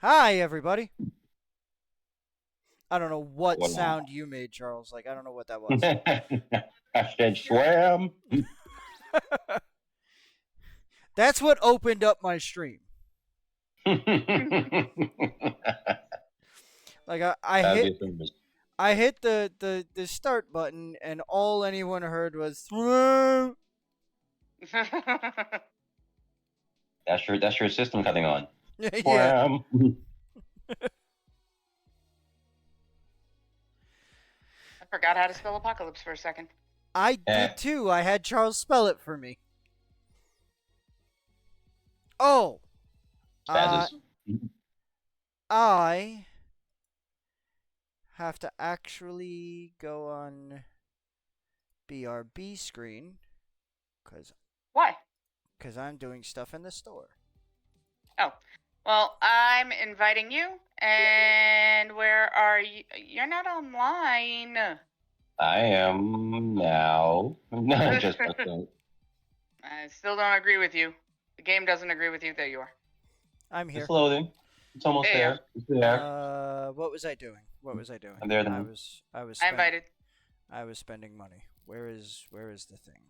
Hi, everybody. I don't know what Wow. sound you made, Charles. Like, I don't know what that was. I said swam. That's what opened up my stream. Like, I That'd hit be a famous. I hit the start button, and all anyone heard was "Swim." That's your system cutting on. Yeah, Swam. I forgot how to spell apocalypse for a second. I Eh, did too. I had Charles spell it for me. Oh, uh, spazzes. I have to actually go on BRB screen because Why? I'm doing stuff in the store. Oh, well, I'm inviting you. And where are you? You're not online. I am now. Just I still don't agree with you. The game doesn't agree with you. There you are. I'm here. it's loading. It's almost There you there. It's there. What was I doing? What was I doing? I'm there I then. was I invited. I was spending money. Where is the thing?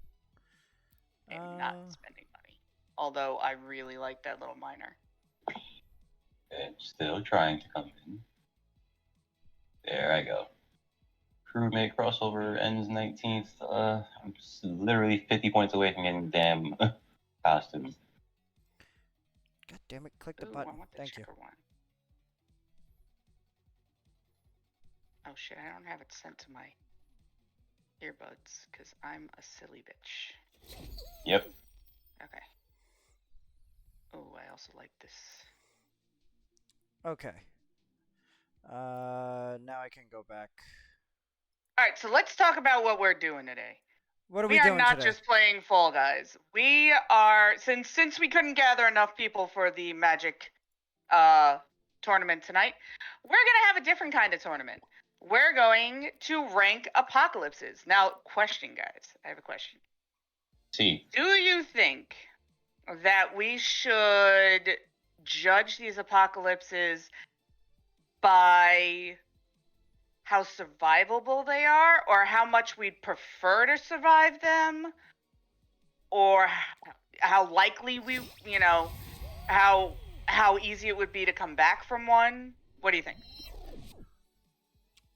I'm not spending money. Although I really like that little miner. It's still trying to come in. There I go. Crewmate crossover ends 19th. I'm just literally 50 points away from getting the damn costume. God damn it! Click the Ooh, button. I want the Thank you. checker one. Oh shit, I don't have it sent to my earbuds because I'm a silly bitch. Yep. Okay. Oh, I also like this. Okay. Now I can go back. Alright, so let's talk about what we're doing today. What are We we are doing not today? just playing Fall Guys. We are since we couldn't gather enough people for the Magic tournament tonight, we're gonna have a different kind of tournament. We're going to rank apocalypses. Now, question, guys. I have a question. See. Do you think that we should judge these apocalypses by how survivable they are, or how much we'd prefer to survive them, or how likely we, how easy it would be to come back from one? What do you think?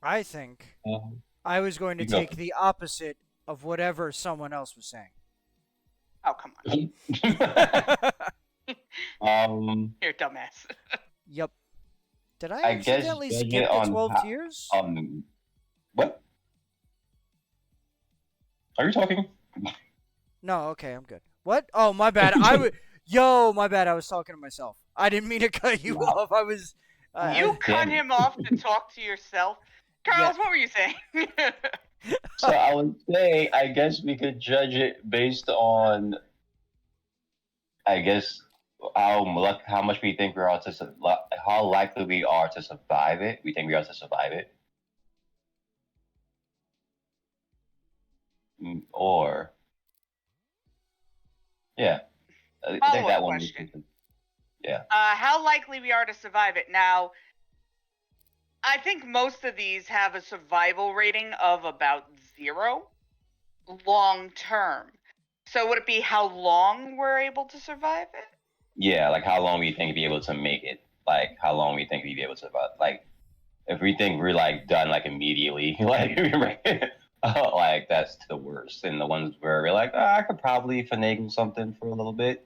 I think Um, I was going to you go. take the opposite of whatever someone else was saying. Oh, come on. You're a dumbass. Yep. Did I I guess accidentally judge skip it the on 12 how, tiers? what? Are you talking? No, okay, I'm good. What? Oh, my bad. I would. Yo, my bad. I was talking to myself. I didn't mean to cut you Wow. off. I was. You cut Damn it. him off to talk to yourself. Carlos, what were you saying? So I would say, I guess we could judge it based on, I guess, how much we think we are to how likely we are to survive it. We think we are to survive it, or yeah, I think Follow-up that one. question. Yeah. How likely we are to survive it. Now, I think most of these have a survival rating of about 0 long term. So would it be how long we're able to survive it? Yeah, like how long we think we'd be able to make it. Like how long we think we'd be able to survive. Like if we think we're like done like immediately, like like that's the worst. And the ones where we're like, I could probably finagle something for a little bit.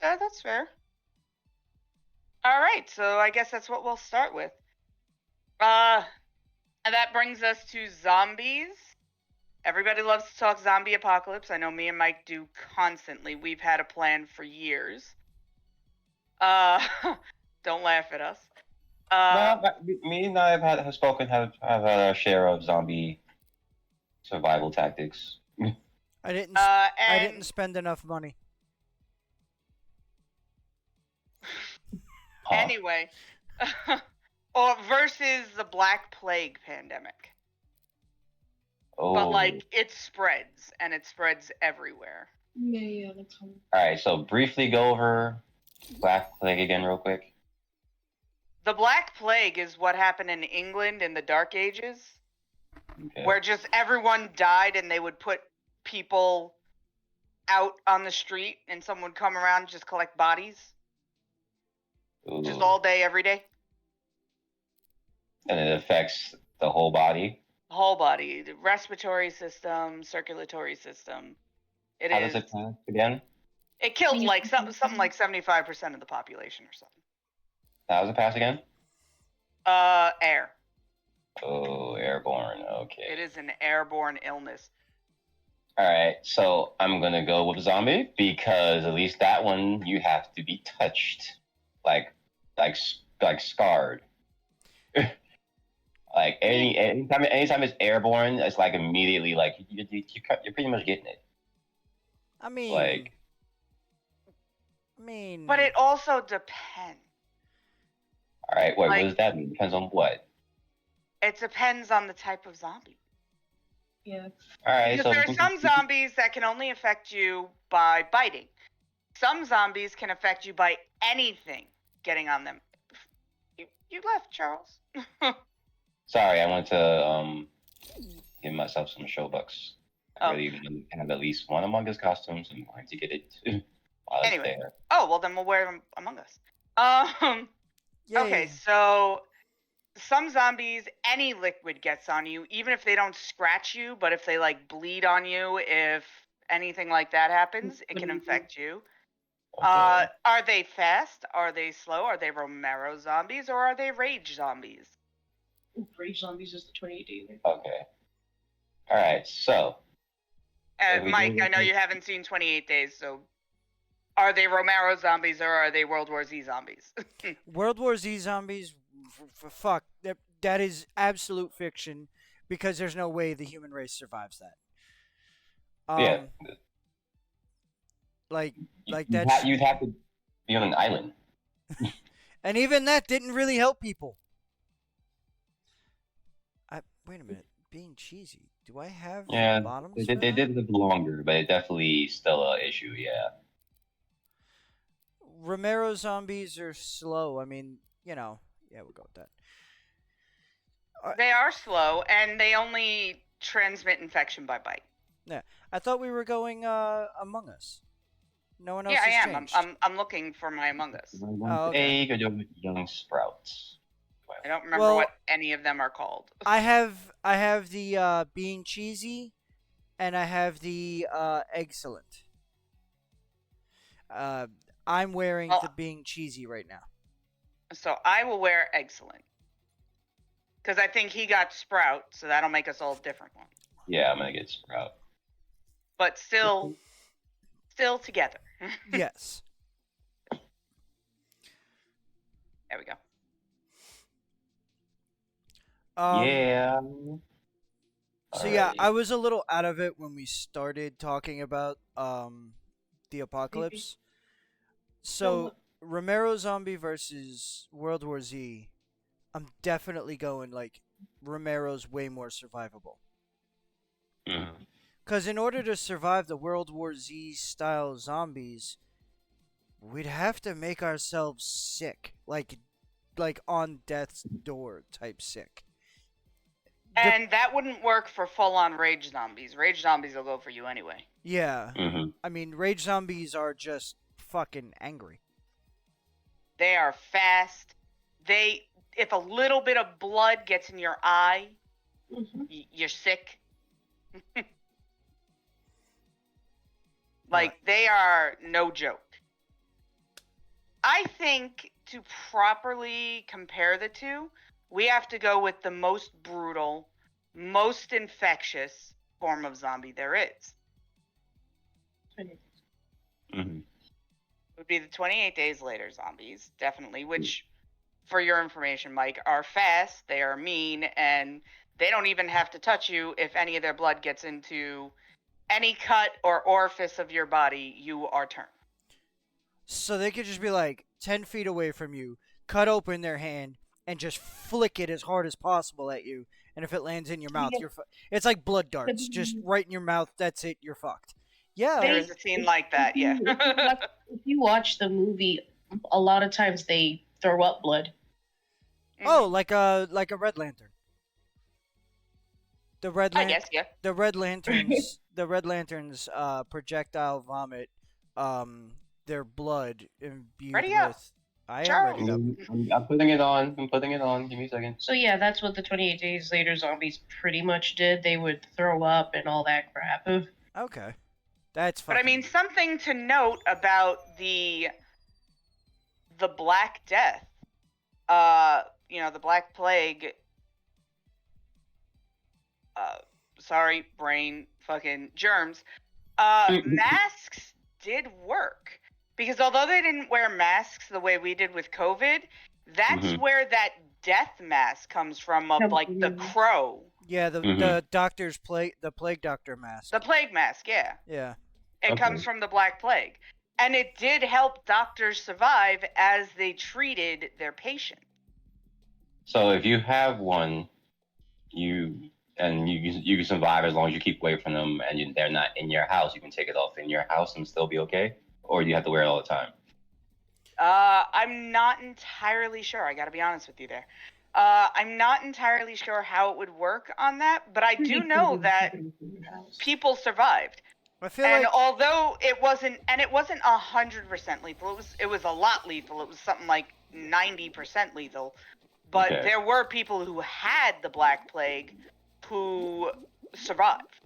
Yeah, that's fair. All right, so I guess that's what we'll start with. And that brings us to zombies. Everybody loves to talk zombie apocalypse. I know me and Mike do constantly. We've had a plan for years. Don't laugh at us. No, me and I have spoken have had our share of zombie survival tactics. I didn't. I didn't And spend enough money. Huh. anyway, or versus the Black Plague pandemic. Oh. But like it spreads and it spreads everywhere. Yeah, that's fine. All right, so briefly go over Black Plague again, real quick? The Black Plague is what happened in England in the Dark Ages, Okay. where just everyone died and they would put people out on the street and someone would come around and just collect bodies. Just Ooh. all day, every day. And it affects the whole body. Whole body, the respiratory system, circulatory system. How does it pass again? It killed like something like 75% of the population or something. How does it pass again? Air. Oh, airborne. Okay. It is an airborne illness. All right, so I'm gonna go with zombie because at least that one you have to be touched, like scarred. Like anytime it's airborne, it's like immediately like you're pretty much getting it. I mean, Like, But it also depends. all right, wait, like- what does that mean? Depends on what? It depends on the type of zombie. Yeah. All right, Because so there are some zombies that can only affect you by biting. Some zombies can affect you by anything getting on them. You left, Charles. Sorry, I want to give myself some show bucks. I Oh. really want to have at least one Among Us costume, so I'm going to get it while Anyway. it's there. Oh, well, then we'll wear them Among Us. Okay, yay. so some zombies, any liquid gets on you, even if they don't scratch you, but if they like bleed on you, if anything like that happens, it can infect you. Okay. Are they fast? Are they slow? Are they Romero zombies or are they rage zombies? Rage Zombies is the 28-day thing. Okay. All right, so If we Mike, do- I know you haven't seen 28 Days, so are they Romero zombies or are they World War Z zombies? World War Z zombies, fuck, that is absolute fiction because there's no way the human race survives that. yeah, Like you'd that's you'd have to be on an island. and even that didn't really help people. Wait a minute, being cheesy. Do I have Yeah, bottoms? they for did that? live longer, but it definitely still an issue. Yeah. Romero zombies are slow. I mean, yeah, we'll go with that. They are slow and they only transmit infection by bite. I thought we were going Among Us. No one else Yeah, I has am. changed. I'm looking for my Among Us. Oh, okay. Egg or young sprouts. I don't remember Well, what any of them are called. I have the being cheesy, and I have the excellent. I'm wearing Well, the being cheesy right now. So I will wear excellent. Because I think he got sprout, so that'll make us all different ones. Yeah, I'm gonna get sprout. But still together. Yes. There we go. Yeah. So yeah, Alrighty. I was a little out of it when we started talking about the apocalypse. So Romero zombie versus World War Z, I'm definitely going like Romero's way more survivable. Mhm. Because in order to survive the World War Z style zombies, we'd have to make ourselves sick, like on death's door type sick. And that wouldn't work for full-on rage zombies. Rage zombies will go for you anyway. Yeah, Mhm. I mean, rage zombies are just fucking angry. They are fast. If a little bit of blood gets in your eye, Mm-hmm. you're sick. Like, they are no joke. I think to properly compare the two, we have to go with the most brutal, most infectious form of zombie there is. Mhm. Would be the 28 Days Later zombies, definitely, which, for your information, Mike, are fast, they are mean, and they don't even have to touch you. If any of their blood gets into any cut or orifice of your body, you are turned. So they could just be like 10 feet away from you, cut open their hand, and just flick it as hard as possible at you. And if it lands in your mouth, Yeah. you're it's like blood darts, just right in your mouth. That's it. You're fucked. Yeah. There's a scene like that, yeah. If you watch the movie a lot of times they throw up blood. Oh, like a Red Lantern. I guess, yeah. The Red Lanterns projectile vomit their blood imbued Ready up. with. I am Charles. ready up. I'm putting it on. I'm putting it on. Give me a second. So yeah, that's what the 28 Days Later zombies pretty much did. They would throw up and all that crap. Okay. That's But fucking. I mean, something to note about the Black Death. The Black Plague. Sorry, brain, fucking germs. Masks did work. Because although they didn't wear masks the way we did with COVID, that's where that death mask comes from, of like the crow. Yeah, the doctor's the plague doctor mask. The plague mask, yeah. Yeah. It comes from the Black Plague. And it did help doctors survive as they treated their patients. So if you have one, you can survive as long as you keep away from them and they're not in your house. You can take it off in your house and still be okay, or you have to wear it all the time. I'm not entirely sure. I got to be honest with you there. I'm not entirely sure how it would work on that, but I do know that people survived. I feel And like although it wasn't 100% lethal, it was a lot lethal. It was something like 90% lethal. But there were people who had the Black Plague who survived.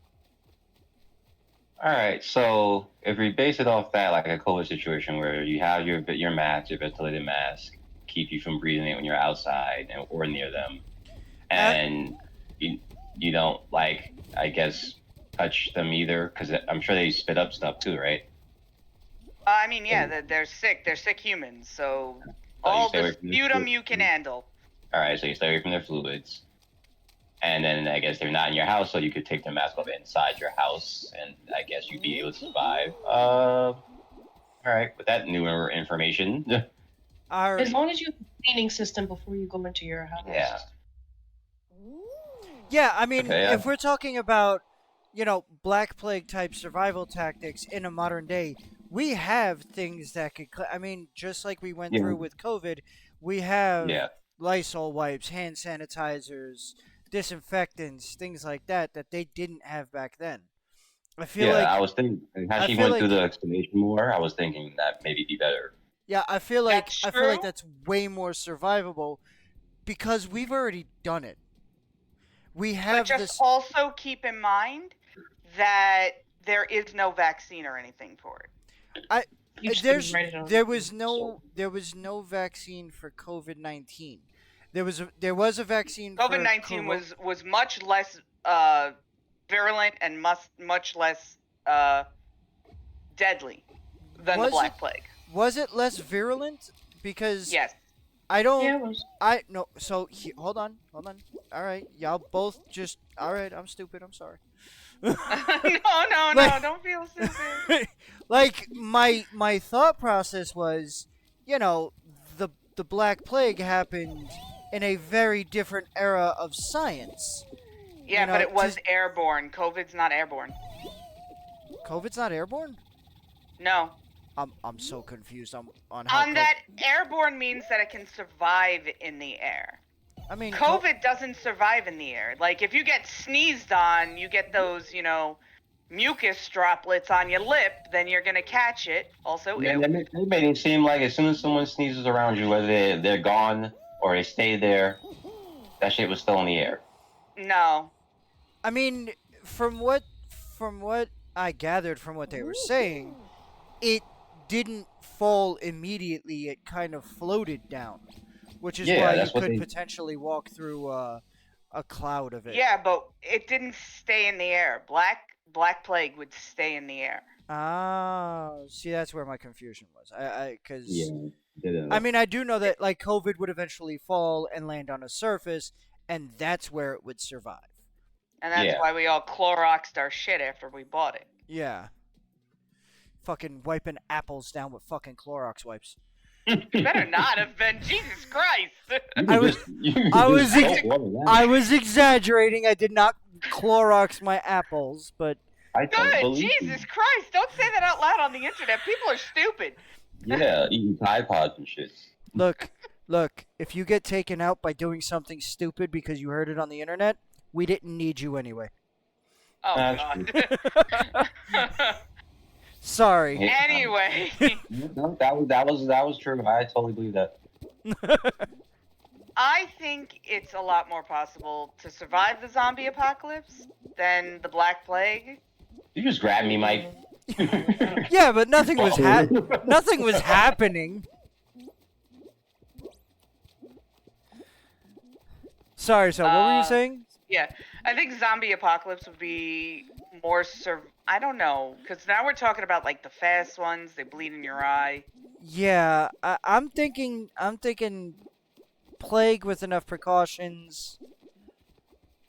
All right, so if we base it off that, like a COVID situation where you have your mask, your ventilated mask, keep you from breathing it when you're outside or near them, and you don't, like, I guess, touch them either, because I'm sure they spit up stuff too, right? I mean, yeah, they're sick. They're sick humans, so all the sputum you can handle. All right, so you stay away from their fluids. And then I guess they're not in your house, so you could take the mask off inside your house, and I guess you'd be able to survive. All right, with that newer information. As long as you have a cleaning system before you go into your house. Yeah. Yeah, I mean, Okay, if we're talking about, Black Plague type survival tactics in a modern day, we have things that could. I mean, just like we went through with COVID, we have Lysol wipes, hand sanitizers, disinfectants, things like that they didn't have back then. I feel like I was thinking as she went through the explanation more, I was thinking that maybe be better. Yeah, I feel like that's way more survivable because we've already done it. We have but just also keep in mind that there is no vaccine or anything for it. There was no vaccine for COVID-19. There was a vaccine. COVID-19 was much less virulent and much less deadly than the Black Plague. Was it less virulent? Because yes, I don't. Yeah, it was. No. So hold on. All right, y'all both just. All right, I'm stupid. I'm sorry. no, don't feel stupid. Like my thought process was, the Black Plague happened in a very different era of science. Yeah, but it was airborne. COVID's not airborne. COVID's not airborne? No. I'm so confused on how. That airborne means that it can survive in the air. I mean, COVID doesn't survive in the air. Like if you get sneezed on, you get those, mucus droplets on your lip, then you're gonna catch it. Also, they made it seem like as soon as someone sneezes around you, whether they're gone or they stay there, that shit was still in the air. No. I mean, from what I gathered from what they were saying, it didn't fall immediately. It kind of floated down, which is why you could potentially walk through a cloud of it. Yeah, but it didn't stay in the air. Black Plague would stay in the air. Oh, see, that's where my confusion was. Yeah. I mean, I do know that like COVID would eventually fall and land on a surface, and that's where it would survive. And that's why we all Cloroxed our shit after we bought it. Yeah. Fucking wiping apples down with fucking Clorox wipes. You better not have been. Jesus Christ. I was exaggerating. I did not Clorox my apples, but Good. Jesus Christ. Don't say that out loud on the internet. People are stupid. Yeah, eating Tide Pods and shit. Look, if you get taken out by doing something stupid because you heard it on the internet, we didn't need you anyway. Oh That's God. Sorry. Yeah, Anyway, no, that was true. I totally believe that. I think it's a lot more possible to survive the zombie apocalypse than the Black Plague. You just grabbed me, Mike. Yeah, but nothing was happening. Sorry, so what were you saying? Yeah, I think zombie apocalypse would be more I don't know, because now we're talking about like the fast ones. They bleed in your eye. Yeah, I'm thinking plague with enough precautions.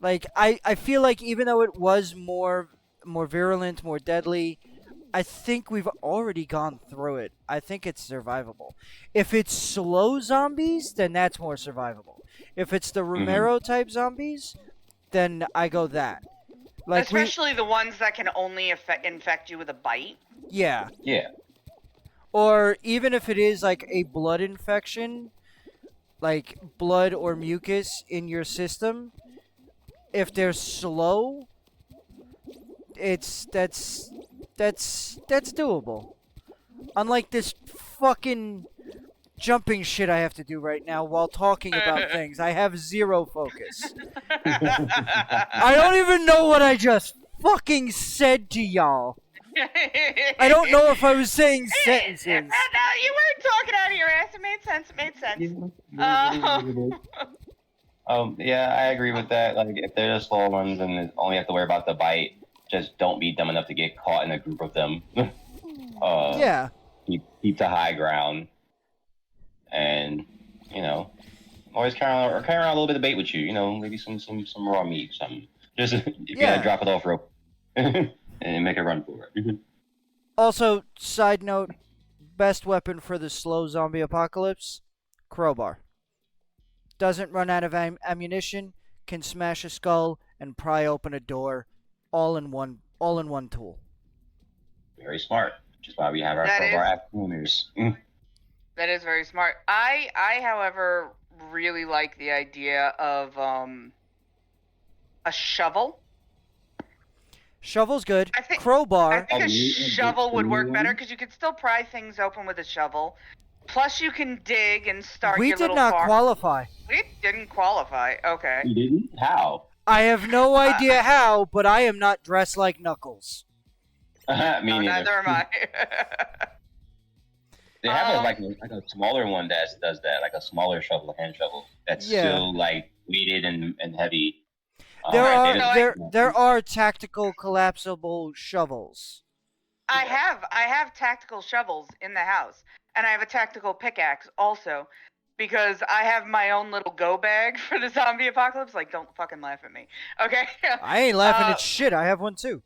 Like I feel like even though it was more virulent, more deadly, I think we've already gone through it. I think it's survivable. If it's slow zombies, then that's more survivable. If it's the Romero type zombies, then I go that. Like Especially the ones that can only infect you with a bite. yeah. Yeah. Or even if it is like a blood infection, like blood or mucus in your system, if they're slow, that's doable. Unlike this fucking jumping shit I have to do right now while talking about things. I have zero focus. I don't even know what I just fucking said to y'all. I don't know if I was saying sentences. No, you weren't talking out of your ass. It made sense. It made sense. Yeah, I agree with that. Like, if they're the slow ones and only have to worry about the bite, just don't be dumb enough to get caught in a group of them. Yeah. Keep the high ground, and always carry around a little bit of bait with you. Maybe some raw meat, something. Just you gotta drop it off real, and make a run for it. Also, side note, best weapon for the slow zombie apocalypse: crowbar. Doesn't run out of ammunition, can smash a skull and pry open a door, all in one tool. Very smart. Which is why we have our afternooners. That is very smart. I, however, really like the idea of a shovel. Shovel's good. I think Crowbar. a shovel would work better because you could still pry things open with a shovel. Plus, you can dig and start We your did little not farm. qualify. We didn't qualify. Okay. You didn't? How? I have no idea how, but I am not dressed like Knuckles. Me No, neither. neither am I. They have like a smaller one that does that, like a smaller shovel, hand shovel, that's still like weighted and heavy. There are tactical collapsible shovels. I have tactical shovels in the house, and I have a tactical pickaxe also, because I have my own little go bag for the zombie apocalypse. Like, don't fucking laugh at me, okay? I ain't laughing at shit. I have one too.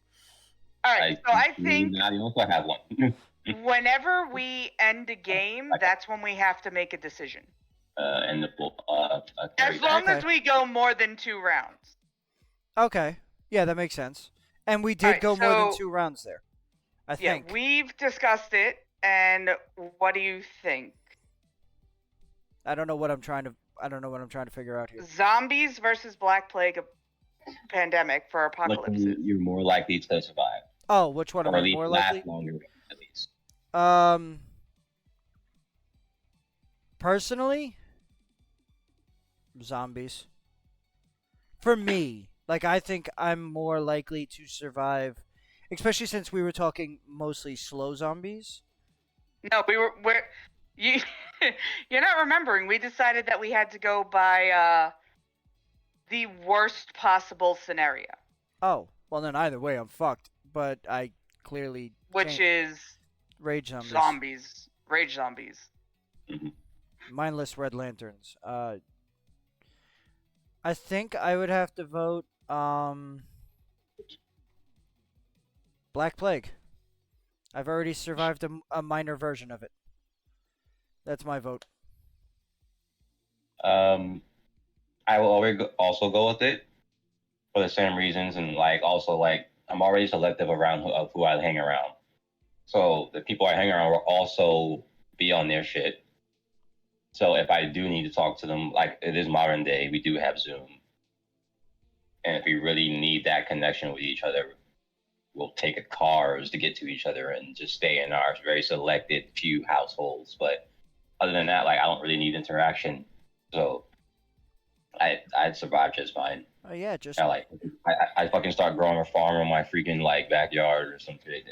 All right, so I think you also have one. whenever we end a game, that's when we have to make a decision. As long as we go more than 2 rounds. Okay. Yeah, that makes sense. And we did go more than 2 rounds there. I think. Yeah, we've discussed it, and what do you think? I don't know what I'm trying to figure out here. Zombies versus Black Plague pandemic for apocalypse. You're more likely to survive. Oh, which one am I more likely? Longer, at least. Personally, zombies. For me, like, I think I'm more likely to survive, especially since we were talking mostly slow zombies. No, you're not remembering. We decided that we had to go by the worst possible scenario. Oh, well then either way I'm fucked. But I clearly which is rage zombies. Rage zombies. Mindless red lanterns. I think I would have to vote Black Plague. I've already survived a minor version of it. That's my vote. I will always also go with it for the same reasons, and also I'm already selective around who I hang around. So the people I hang around will also be on their shit. So if I do need to talk to them, like it is modern day, we do have Zoom. And if we really need that connection with each other, we'll take cars to get to each other and just stay in our very selected few households. But other than that, like I don't really need interaction. So I'd survive just fine. Oh yeah, just I fucking start growing a farm in my freaking like backyard or some shit,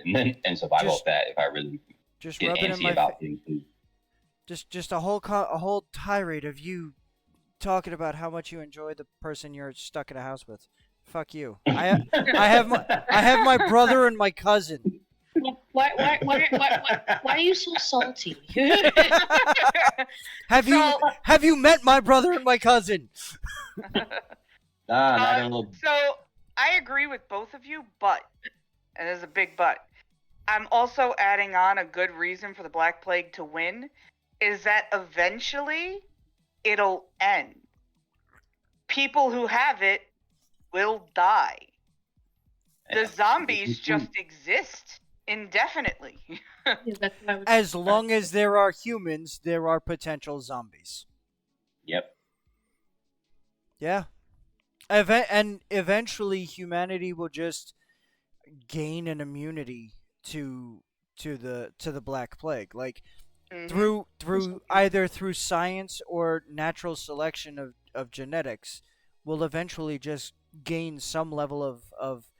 and survive off that if I really just get rubbing in antsy my about things. just a whole tirade of you talking about how much you enjoy the person you're stuck in a house with. Fuck you. I have my brother and my cousin. Why are you so salty? Have you met my brother and my cousin? Nah, not a little. So I agree with both of you, but, and there's a big but, I'm also adding on a good reason for the Black Plague to win, is that eventually it'll end. People who have it will die. The zombies just exist indefinitely. As long as there are humans, there are potential zombies. Yep. Yeah. And eventually humanity will just gain an immunity to the Black Plague. Like through either through science or natural selection of genetics, will eventually just gain some level of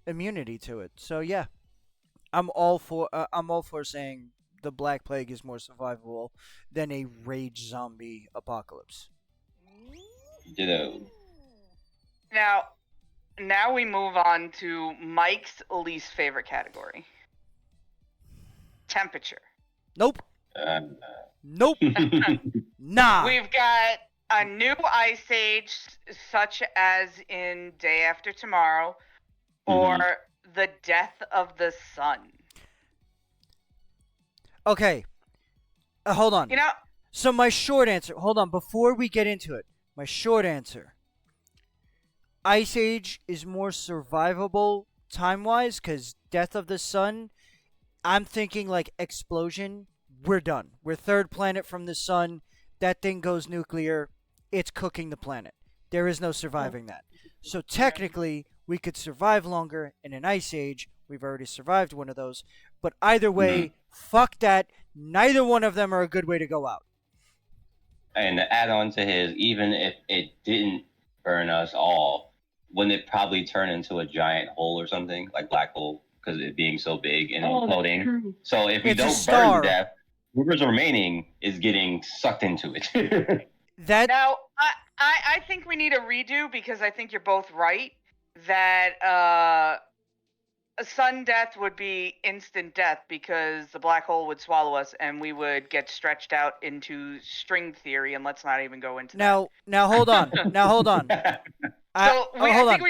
immunity to it. So yeah, I'm all for saying the Black Plague is more survivable than a rage zombie apocalypse. Ditto. Now we move on to Mike's least favorite category. Temperature. Nope. Nope. Nah. We've got a new ice age, such as in Day After Tomorrow, or the death of the sun. Okay. Hold on. You know. So my short answer. Hold on. Before we get into it, my short answer. Ice Age is more survivable time-wise because Death of the Sun, I'm thinking like explosion. We're done. We're third planet from the sun. That thing goes nuclear. It's cooking the planet. There is no surviving that. So technically, we could survive longer in an Ice Age. We've already survived one of those. But either way, fuck that. Neither one of them are a good way to go out. And to add on to his, even if it didn't burn us all, wouldn't it probably turn into a giant hole or something, like black hole, because it being so big and imploding? So if we don't burn to death, whoever's remaining is getting sucked into it. Now, I think we need a redo because I think you're both right that a sun death would be instant death because the black hole would swallow us and we would get stretched out into string theory, and let's not even go into that. Now hold on. I think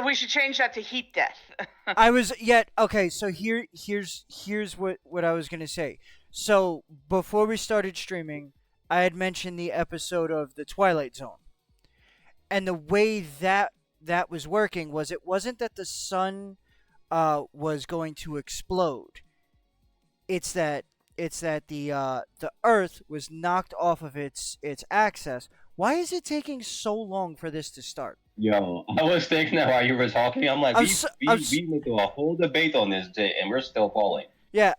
we should change that to heat death. Okay, so here's what I was gonna say. So before we started streaming, I had mentioned the episode of The Twilight Zone. And the way that was working was it wasn't that the sun was going to explode. It's that the Earth was knocked off of its axis. Why is it taking so long for this to start? Yo, I was thinking that while you were talking. I'm like, we went through a whole debate on this day, and we're still falling. Yeah.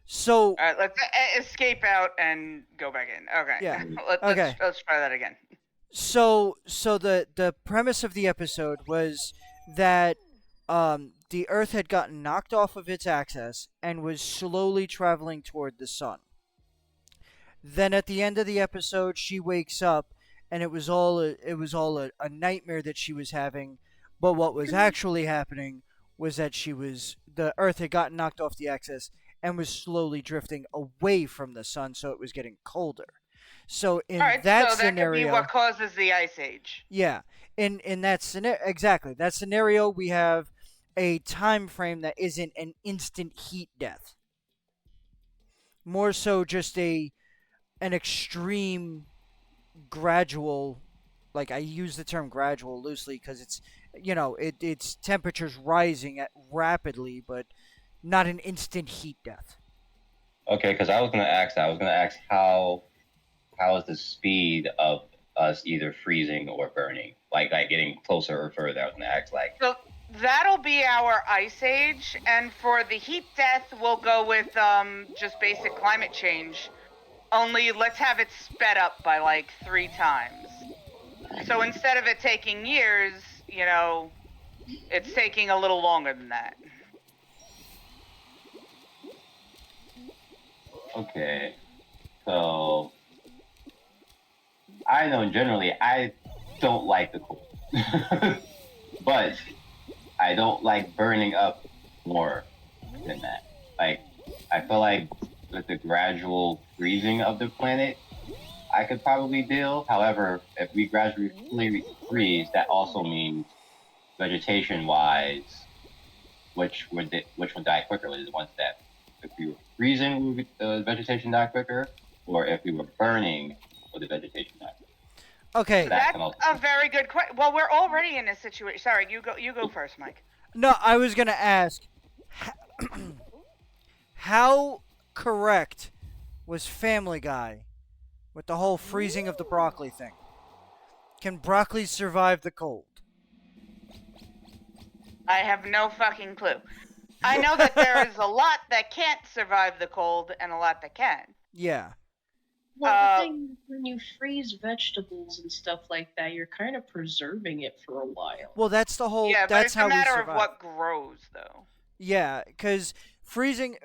So. All right, let's escape out and go back in. Okay. Yeah. Let's try that again. So the premise of the episode was that the Earth had gotten knocked off of its axis and was slowly traveling toward the sun. Then at the end of the episode, she wakes up, and it was all a nightmare that she was having. But what was actually happening was that the Earth had gotten knocked off the axis and was slowly drifting away from the sun, so it was getting colder. So in that scenario, could be what causes the ice age. Yeah, in that scenario, exactly that scenario, we have a time frame that isn't an instant heat death. More so, just an extreme, gradual. Like I use the term gradual loosely because it's it's temperatures rising rapidly, but not an instant heat death. Okay, because I was gonna ask that. I was gonna ask how is the speed of us either freezing or burning, like getting closer or further. I was gonna ask like. So that'll be our ice age, and for the heat death, we'll go with just basic climate change. Only let's have it sped up by like 3 times. So instead of it taking years, it's taking a little longer than that. Okay, so I know generally I don't like the cold, but I don't like burning up more than that. Like, I feel like with the gradual freezing of the planet, I could probably deal. However, if we gradually freeze, that also means vegetation-wise, which would die quicker? Was it the ones that if we were freezing, would the vegetation die quicker, or if we were burning, would the vegetation die quicker? Okay. That's a very good question. Well, we're already in a situation. Sorry, you go first, Mike. No, I was gonna ask, how correct was Family Guy with the whole freezing of the broccoli thing? Can broccoli survive the cold? I have no fucking clue. I know that there is a lot that can't survive the cold and a lot that can. Yeah. Well, the thing is, when you freeze vegetables and stuff like that, you're kind of preserving it for a while. Well, that's the whole. Yeah, but that's it's how a matter we of survive. what grows, though. Yeah, because freezing,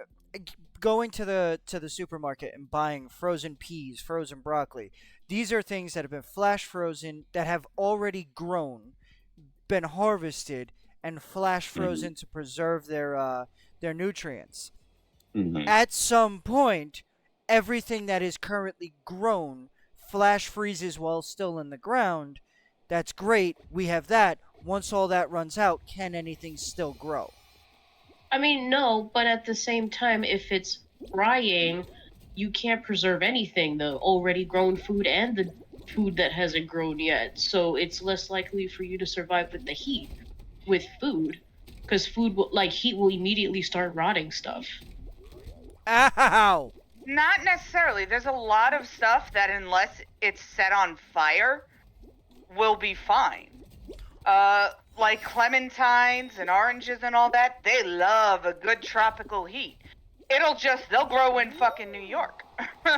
going to the supermarket and buying frozen peas, frozen broccoli. These are things that have been flash frozen, that have already grown, been harvested, and flash frozen to preserve their nutrients. Mm-hmm. At some point, everything that is currently grown flash freezes while still in the ground. That's great. We have that. Once all that runs out, can anything still grow? I mean, no, but at the same time, if it's drying, you can't preserve anything, the already grown food and the food that hasn't grown yet. So it's less likely for you to survive with the heat with food, because heat will immediately start rotting stuff. Ow! Not necessarily. There's a lot of stuff that, unless it's set on fire, will be fine. Like clementines and oranges and all that, they love a good tropical heat. They'll grow in fucking New York.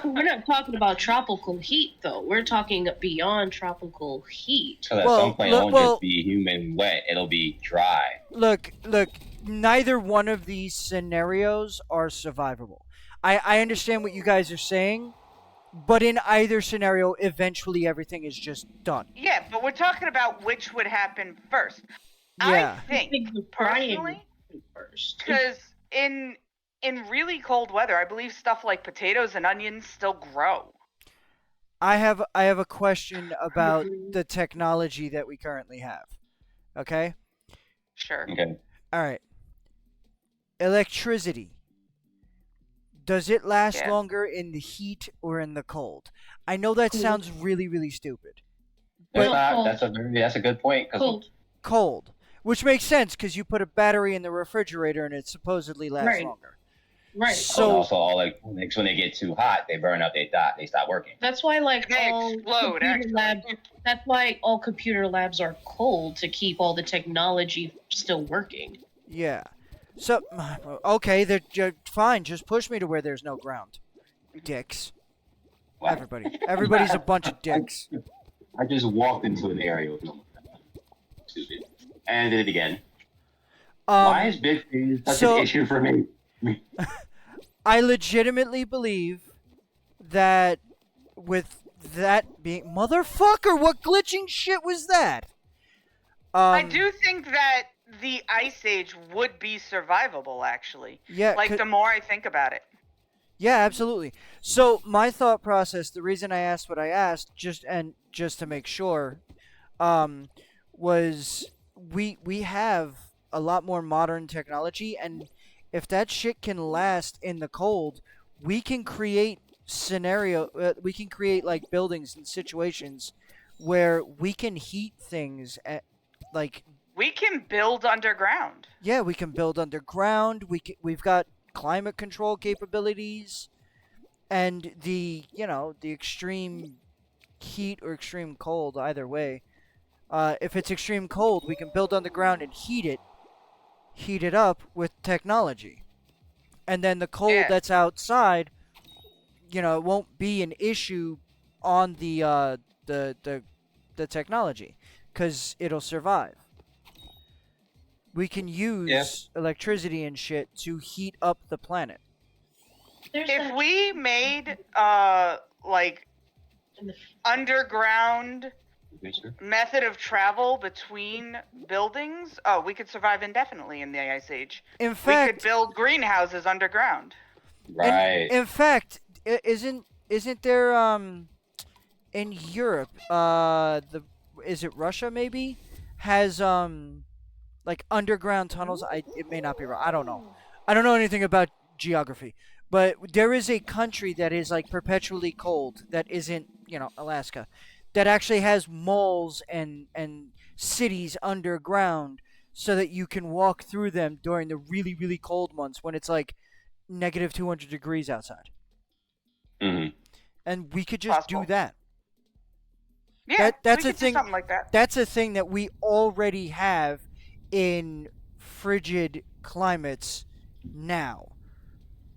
We're not talking about tropical heat, though. We're talking beyond tropical heat. So at some point, it won't just be humid wet; it'll be dry. Look. Neither one of these scenarios are survivable. I understand what you guys are saying, but in either scenario, eventually everything is just done. Yeah, but we're talking about which would happen first. Yeah. I think personally, because in really cold weather, I believe stuff like potatoes and onions still grow. I have a question about the technology that we currently have. Okay? Sure. Okay. All right. Electricity. Does it last longer in the heat or in the cold? I know that sounds really, really stupid. That's a good point. Cold. Which makes sense because you put a battery in the refrigerator and it supposedly lasts longer. Right. So also, all electronics, when they get too hot, they burn up. They stop working. That's why, they explode. That's why all computer labs are cold, to keep all the technology still working. Yeah. So, okay, they're fine. Just push me to where there's no ground. Dicks. What? Everybody's a bunch of dicks. I just walked into an area. Stupid. And did it again. Why is big freeze such an issue for me? I legitimately believe that with that being... Motherfucker, what glitching shit was that? I do think that the Ice Age would be survivable, actually. Yeah. Like, the more I think about it. Yeah, absolutely. So, my thought process, the reason I asked what I asked, just to make sure, was we have a lot more modern technology, and if that shit can last in the cold, we can create like buildings and situations where we can heat things we can build underground. Yeah, we can build underground. We've got climate control capabilities. And the extreme heat or extreme cold, either way. If it's extreme cold, we can build underground and heat it up with technology. And then the cold Yeah. that's outside, it won't be an issue on the the the technology because it'll survive. We can Yeah. use electricity and shit to heat up the planet. There's If that we made like in the underground Mister? method of travel between buildings, oh, we could survive indefinitely in the Ice Age. In We could fact, build greenhouses underground. Right. in fact, isn't there in Europe the is it Russia maybe has like underground tunnels? It may not be right. I don't know. I don't know anything about geography, but there is a country that is like perpetually cold that isn't Alaska, that actually has malls and cities underground so that you can walk through them during the really really cold months when it's like negative 200 degrees outside, Hmm. and we could just do Possible. that. Yeah, That's we a could do thing. something like that. That's a thing that we already have in frigid climates now.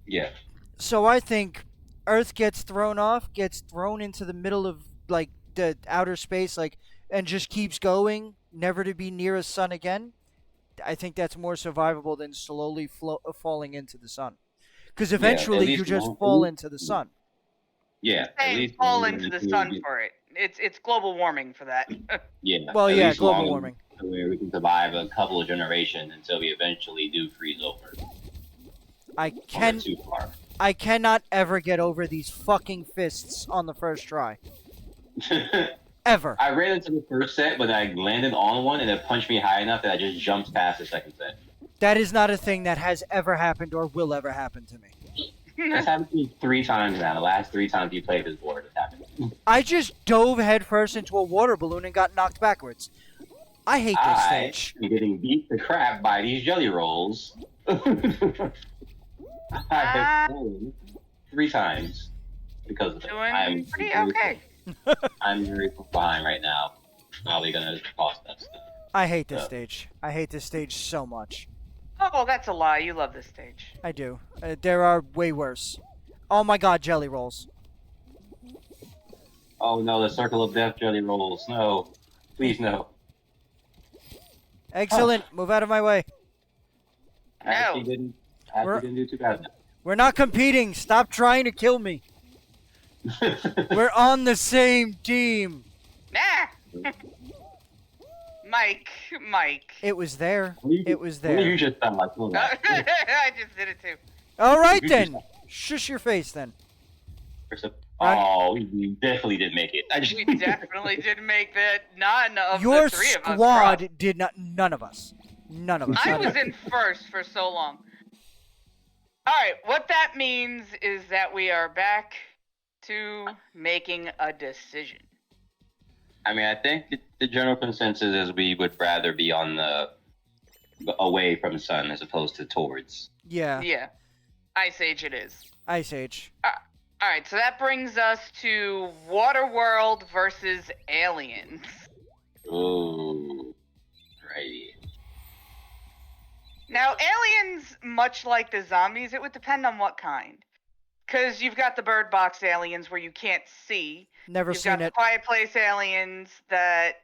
Yeah. So I think Earth gets thrown into the middle of like the outer space, like, and just keeps going, never to be near a sun again. I think that's more survivable than slowly falling into the sun. Because Yeah. At eventually you least just long. At fall least, into the sun. yeah. At Saying least fall longer into the until we sun get. for it. It's global warming for that. Yeah. Well, At yeah, least global long enough warming. to where we can survive a couple of generations until we eventually do freeze over. I Or can too far. I cannot ever get over these fucking fists on the first try. Ever. I ran into the first set, but I landed on one and it punched me high enough that I just jumped past the second set. That is not a thing that has ever happened or will ever happen to me. That's happened to me 3 times now. The last 3 times you played this board, it's happened. I just dove headfirst into a water balloon and got knocked backwards. I hate this I stage. am getting beat to crap by these jelly rolls. I have fallen 3 times because of it. Doing I'm pretty very- okay. I'm very behind right now. Probably gonna cost us. I hate this Yeah. stage. I hate this stage so much. Oh, that's a lie. You love this stage. I do. There are way worse. Oh my god, jelly rolls. Oh no, the circle of death jelly rolls. No. Please no. Excellent. Move out of my way. I actually didn't do too bad. We're not competing. Stop trying to kill me. We're on the same team. Nah. Mike. It was there. It was What did you there. just sound like? Hold on. I just did it too. All right You then. just- Shush your face then. Oh, we definitely did make it. I just We definitely did make that. None of Your the 3 of us. squad crossed. did not. None of us. None of us. I was in first for so long. Alright, what that means is that we are back to making a decision. I mean, I think the general consensus is we would rather be on the away from the sun as opposed to towards. Yeah. Yeah. Ice Age it is. Ice Age. Alright, so that brings us to Waterworld versus Aliens. Ooh, right. Now, aliens, much like the zombies, it would depend on what kind. Because you've got the bird box aliens where you can't see. Never You've got seen the it. Quiet Place aliens that...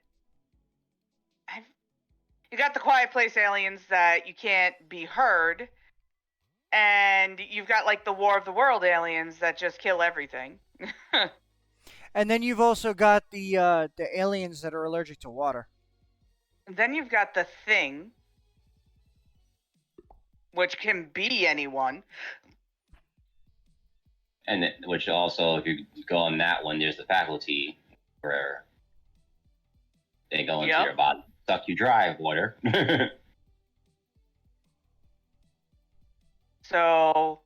You got the Quiet Place aliens that you can't be heard. And you've got, like, the War of the World aliens that just kill everything. And then you've also got the aliens that are allergic to water. Then you've got the Thing, which can be anyone. And which also, if you go on that one, there's the faculty where they go into Yep. your body, suck you dry, water. So,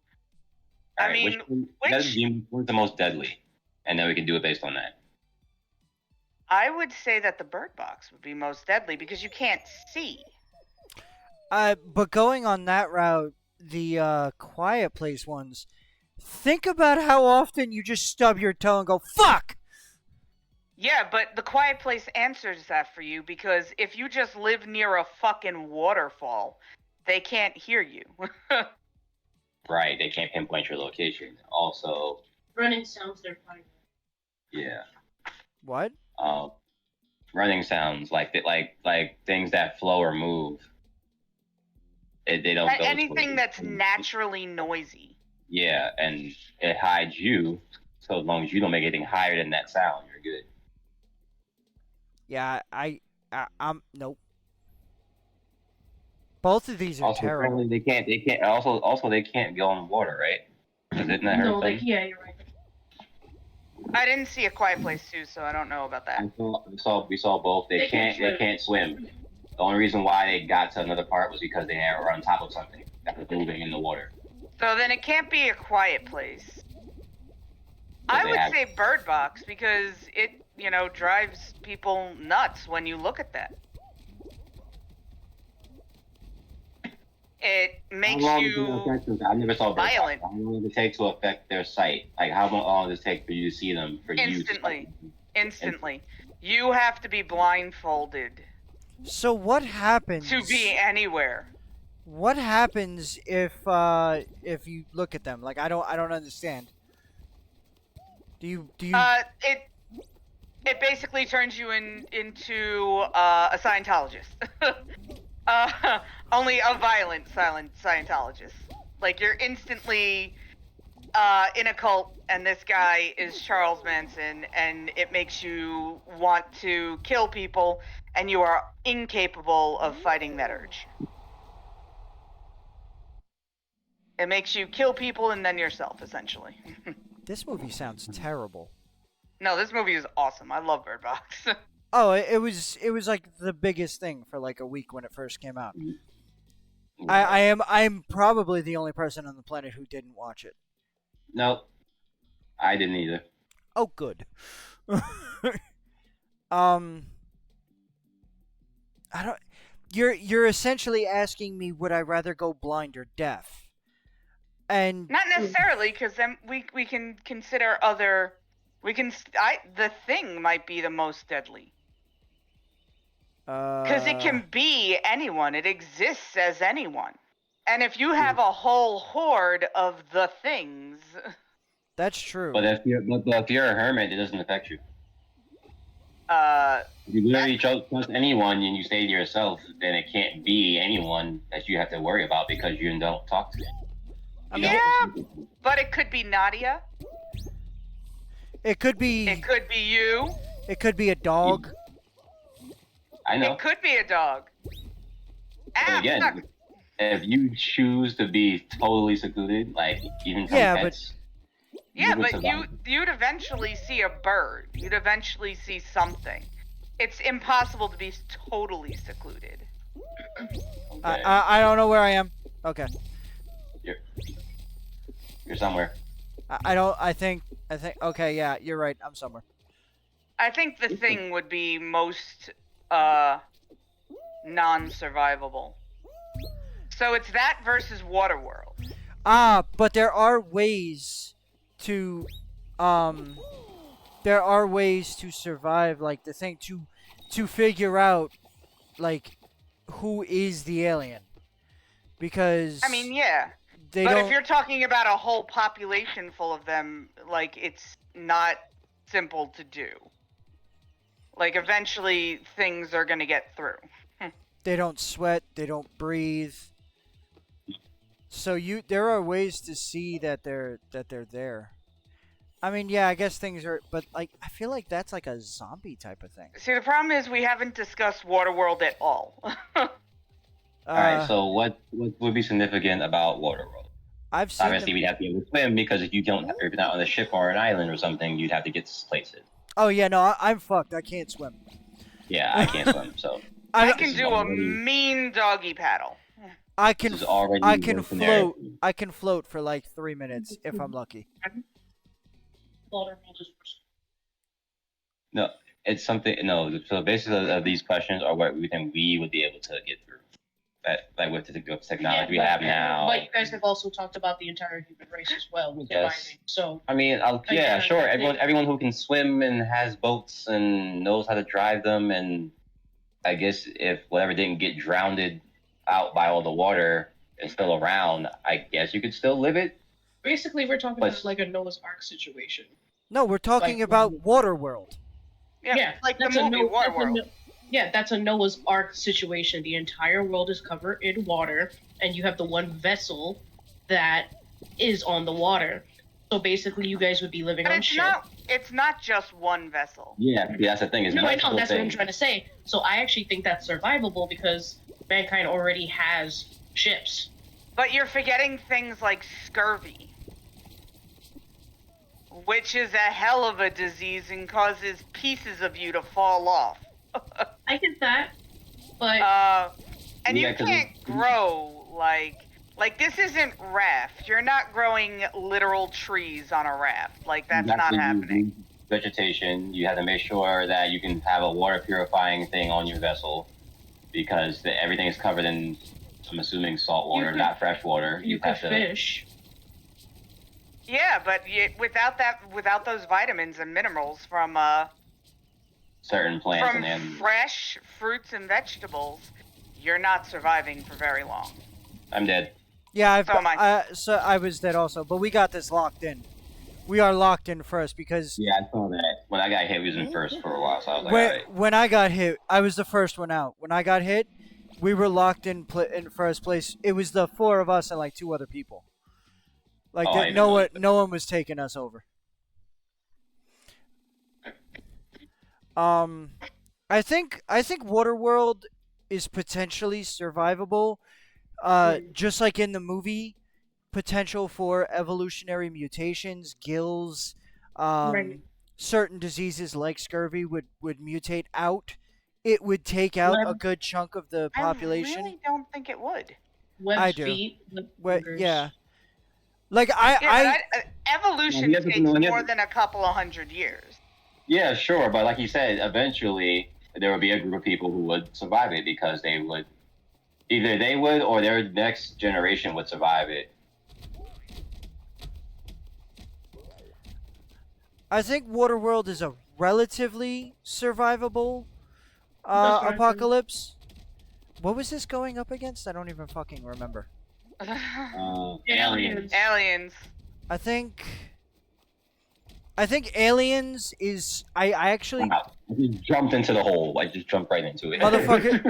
I Alright, mean, what's the most deadly? And then we can do it based on that. I would say that the bird box would be most deadly because you can't see. But going on that route, the Quiet Place ones, Think about how often you just stub your toe and go, fuck! Yeah, but the quiet place answers that for you because if you just live near a fucking waterfall, they can't hear you. Right, they can't pinpoint your location. Also, Running sounds they're fine. yeah, What? um, running sounds like things that flow or move. They don't go Anything towards that's you. naturally noisy. Yeah, and it hides you. So as long as you don't make anything higher than that sound, you're good. Yeah, I'm nope. Both of these are Also, terrible. apparently they can't. Also, they can't go in water, right? Because isn't that her No, thing? yeah, you're right. I didn't see A Quiet Place 2, so I don't know about that. We saw both. They can't swim. The only reason why they got to another part was because they were on top of something that was moving in the water. So then it can't be A Quiet Place. I would say Bird Box because it, drives people nuts when you look at that. It makes you I never saw Bird Box. violent. How long does it take to affect their sight? Like how long does it take for you to see them? Instantly. You have to be blindfolded So what happens to be anywhere. What happens if you look at them? Like I don't understand. Do you It basically turns you into a Scientologist. Only a violent Scientologist. Like you're instantly in a cult, and this guy is Charles Manson, and it makes you want to kill people, and you are incapable of fighting that urge. It makes you kill people and then yourself, essentially. This movie sounds terrible. No, this movie is awesome. I love Bird Box. Oh, it was like the biggest thing for like a week when it first came out. I'm probably the only person on the planet who didn't watch it. No, I didn't either. Oh, good. I don't. You're essentially asking me, would I rather go blind or deaf? And Not necessarily, because then we can consider other. The Thing might be the most deadly. Because it can be anyone. It exists as anyone. And if you have a whole horde of the things. That's true. But if you're a hermit, it doesn't affect you. If you literally trust anyone and you stay to yourself, then it can't be anyone that you have to worry about because you don't talk to them. Yeah, but it could be Nadia. It could be. It could be you. It could be a dog. I know. It could be a dog. But again, if you choose to be totally secluded, like even from pets. But you'd eventually see a bird. You'd eventually see something. It's impossible to be totally secluded. Okay. I don't know where I am. Okay. You're somewhere. I think. Okay, yeah, you're right. I'm somewhere. I think The Thing would be most non-survivable. So it's that versus Waterworld. But there are ways to survive, like The Thing, to figure out like who is the alien, because I mean, yeah, but if you're talking about a whole population full of them, like, it's not simple to do. Like, eventually things are gonna get through. They don't sweat, they don't breathe, so there are ways to see that they're there. I mean, yeah, I guess things are, but like I feel like that's like a zombie type of thing. See, the problem is we haven't discussed Waterworld at all. Alright, so what would be significant about Waterworld? I've seen Obviously, we'd have to be able to swim because if you're not on a ship or an island or something, you'd have to get places. Oh yeah, no, I'm fucked. I can't swim. Yeah, I can't swim, so I can do a mean doggy paddle. I can float. I can float for like 3 minutes if I'm lucky. No, it's something. No, so basically, these questions are what we think we would be able to get through like with the technology we have now. But you guys have also talked about the entire human race as well, Yes. surviving. So I mean, yeah, sure. Everyone who can swim and has boats and knows how to drive them, and I guess if whatever didn't get drowned out by all the water is still around, I guess you could still live it. basically, we're talking about like a Noah's Ark situation. No, we're talking Like- about Waterworld. Yeah, like the that's a movie Waterworld. Yeah, that's a Noah's Ark situation. The entire world is covered in water, and you have the one vessel that is on the water. So basically, you guys would be living But on ship. it's not just one vessel. Yeah, that's the thing. Is No, I know. multiple That's what I'm things. trying to say. So I actually think that's survivable because mankind already has ships. But you're forgetting things like scurvy, which is a hell of a disease and causes pieces of you to fall off. I get that, but And Yeah, you 'cause can't grow like this isn't raft. You're not growing literal trees on a raft. Like that's not Exactly. happening. Vegetation. You have to make sure that you can have a water purifying thing on your vessel, because everything is covered in, I'm assuming, salt water, could- not fresh water. you could fish. Yeah, but without those vitamins and minerals from certain plants from and animals. fresh fruits and vegetables, you're not surviving for very long. I'm dead. Yeah, So am I. so I was dead also, but we got this locked in. We are locked in first because Yeah, I saw that. When I got hit, we was in first for a while, so I was like, when, alright. when I got hit, I was the first one out. When I got hit, we were locked in in first place. It was the four of us and like two other people. Like Oh, I didn't no know one, that. no one was taking us over. I think Waterworld is potentially survivable. Just like in the movie, potential for evolutionary mutations, gills, Right. certain diseases like scurvy would mutate out. It would take out a Web- good chunk of the population. I really don't think it would. Web I do. feet. Web Where- fingers. yeah. Like Yeah, but evolution Yeah, takes no, yeah. more than a couple of hundred years. Yeah, sure, but like you said, eventually there would be a group of people who would survive it, because they would, either they would or their next generation would survive it. I think Waterworld is a relatively survivable That's right. apocalypse. What was this going up against? I don't even fucking remember. Aliens. Aliens. I think Aliens is I actually Wow. I just jumped into the hole. I just jumped right into it.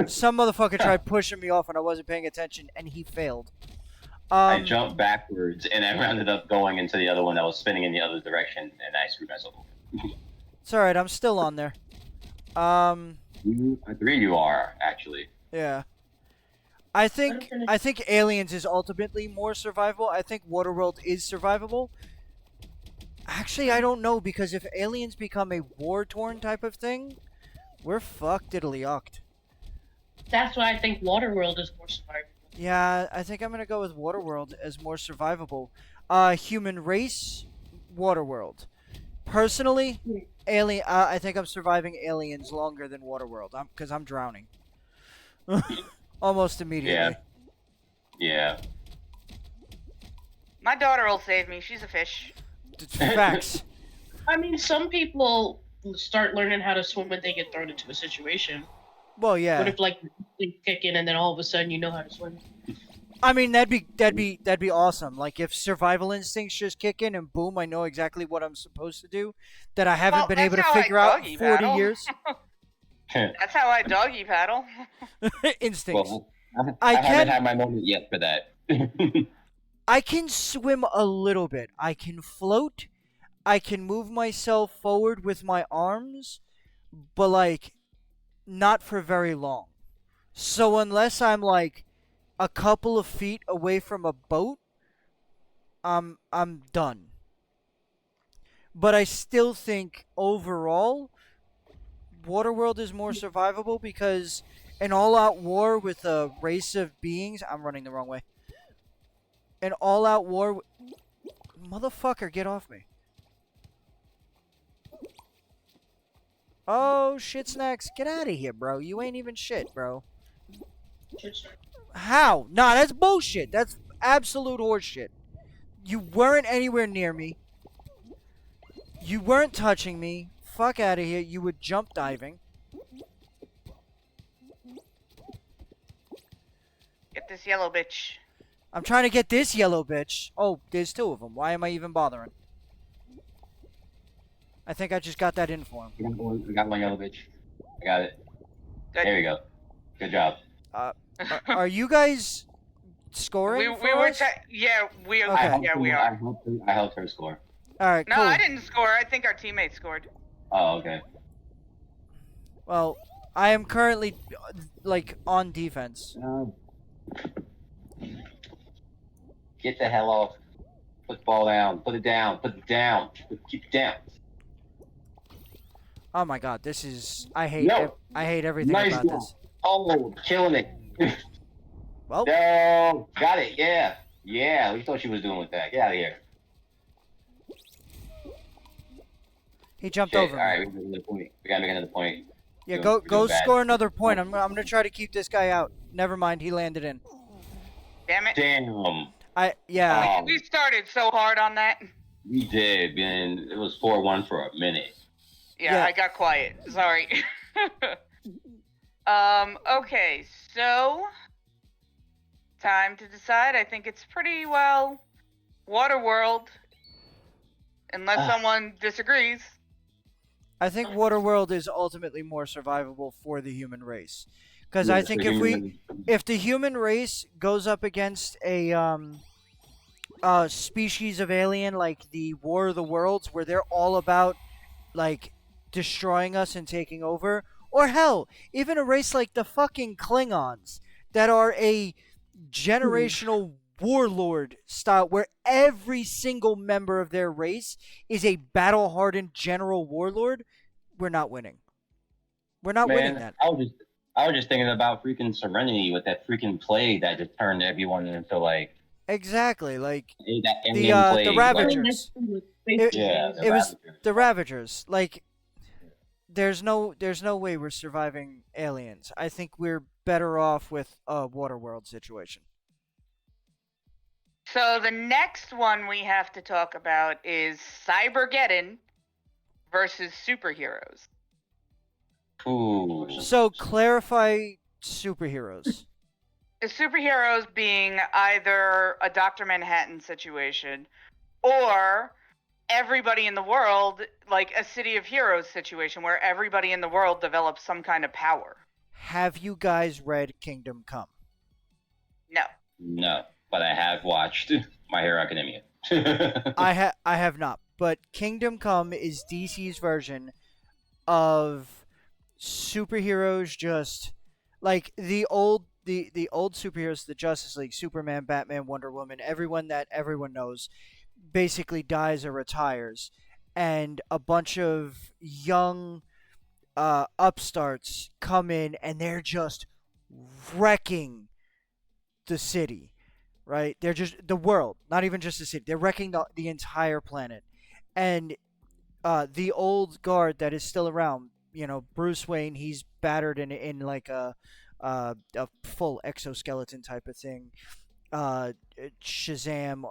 some motherfucker tried pushing me off when I wasn't paying attention and he failed. I jumped backwards and I ended up going into the other one that was spinning in the other direction, and I screwed myself over. It's alright, I'm still on there. I agree you are, actually. Yeah. I think Aliens is ultimately more survivable. I think Waterworld is survivable. Actually, I don't know, because if Aliens become a war-torn type of thing, we're fucked diddly-ucked. That's why I think Waterworld is more survivable. Yeah, I think I'm gonna go with Waterworld as more survivable. Human race, Waterworld. Personally, Alien. I think I'm surviving Aliens longer than Waterworld. Because I'm drowning. Almost immediately. Yeah. My daughter will save me. She's a fish. Facts. I mean, some people start learning how to swim when they get thrown into a situation. Well, yeah. What if like you kick in and then all of a sudden you know how to swim? I mean, that'd be awesome. Like if survival instincts just kick in and boom, I know exactly what I'm supposed to do that I haven't Well, been that's able to how I figure out in doggy 40 paddle. years. That's how I doggy paddle. Instincts. Well, I haven't can- had my moment yet for that. I can swim a little bit. I can float. I can move myself forward with my arms, but like not for very long. So unless I'm like a couple of feet away from a boat, I'm done. But I still think overall Waterworld is more survivable because an all-out war with a race of beings, I'm running the wrong way. An all-out war motherfucker, get off me. Oh, shit snacks. Get out of here, bro. You ain't even shit, bro. How? Nah, that's bullshit. That's absolute horseshit. You weren't anywhere near me. You weren't touching me. Fuck out of here. You were jump diving. Get this yellow bitch. I'm trying to get this yellow bitch. Oh, there's 2 of them. Why am I even bothering? I think I just got that in for him. We got one yellow bitch. I got it. Good. There we go. Good job. Are you guys scoring? We were. Yeah, we. Okay. Yeah, we are. I helped her score. All right, No, cool. I didn't score. I think our teammate scored. Oh, okay. Well, I am currently like on defense. Get the hell off. Put the ball down. Put it down. Put it down. Keep it down. Oh my god, this is I hate No. I hate everything Nice about one. this. Oh, killing it. Well, No. Got it. Yeah. Yeah. We thought she was doing with that. Get out of here. he jumped Shit. over All right. me. We gotta make another point. We gotta make another point. Yeah, Doing- go we're doing bad. score another point. I'm gonna try to keep this guy out. Never mind, he landed in. Damn it. Damn. Yeah. Oh, We started so hard on that. we did, man. It was 4-1 for a minute. Yeah, Yeah. I got quiet. Sorry. Okay, so time to decide. I think it's pretty well Waterworld. Unless someone disagrees. I think Waterworld is ultimately more survivable for the human race. Because I think if the human race goes up against a species of alien like the War of the Worlds, where they're all about like destroying us and taking over, or hell, even a race like the fucking Klingons that are a generational warlord style, where every single member of their race is a battle-hardened general warlord, we're not winning. We're not winning that. I was just thinking about freaking Serenity with that freaking plague that just turned everyone into like Exactly, like that the alien plague. Ravagers. Yeah, It was Ravagers. the Ravagers. Like, there's no way we're surviving aliens. I think we're better off with a Waterworld situation. So the next one we have to talk about is Cybergeddon versus superheroes. Ooh. So clarify superheroes. The superheroes being either a Dr. Manhattan situation or everybody in the world, like a City of Heroes situation where everybody in the world develops some kind of power. Have you guys read Kingdom Come? No. No, but I have watched My Hero Academia. I have not, but Kingdom Come is DC's version of superheroes, just like the old superheroes, the Justice League, Superman, Batman, Wonder Woman, everyone that everyone knows basically dies or retires, and a bunch of young upstarts come in and they're just wrecking the city, right? They're just the world, not even just the city. They're wrecking the entire planet. And the old guard that is still around, Bruce Wayne, he's battered in like a full exoskeleton type of thing. Shazam,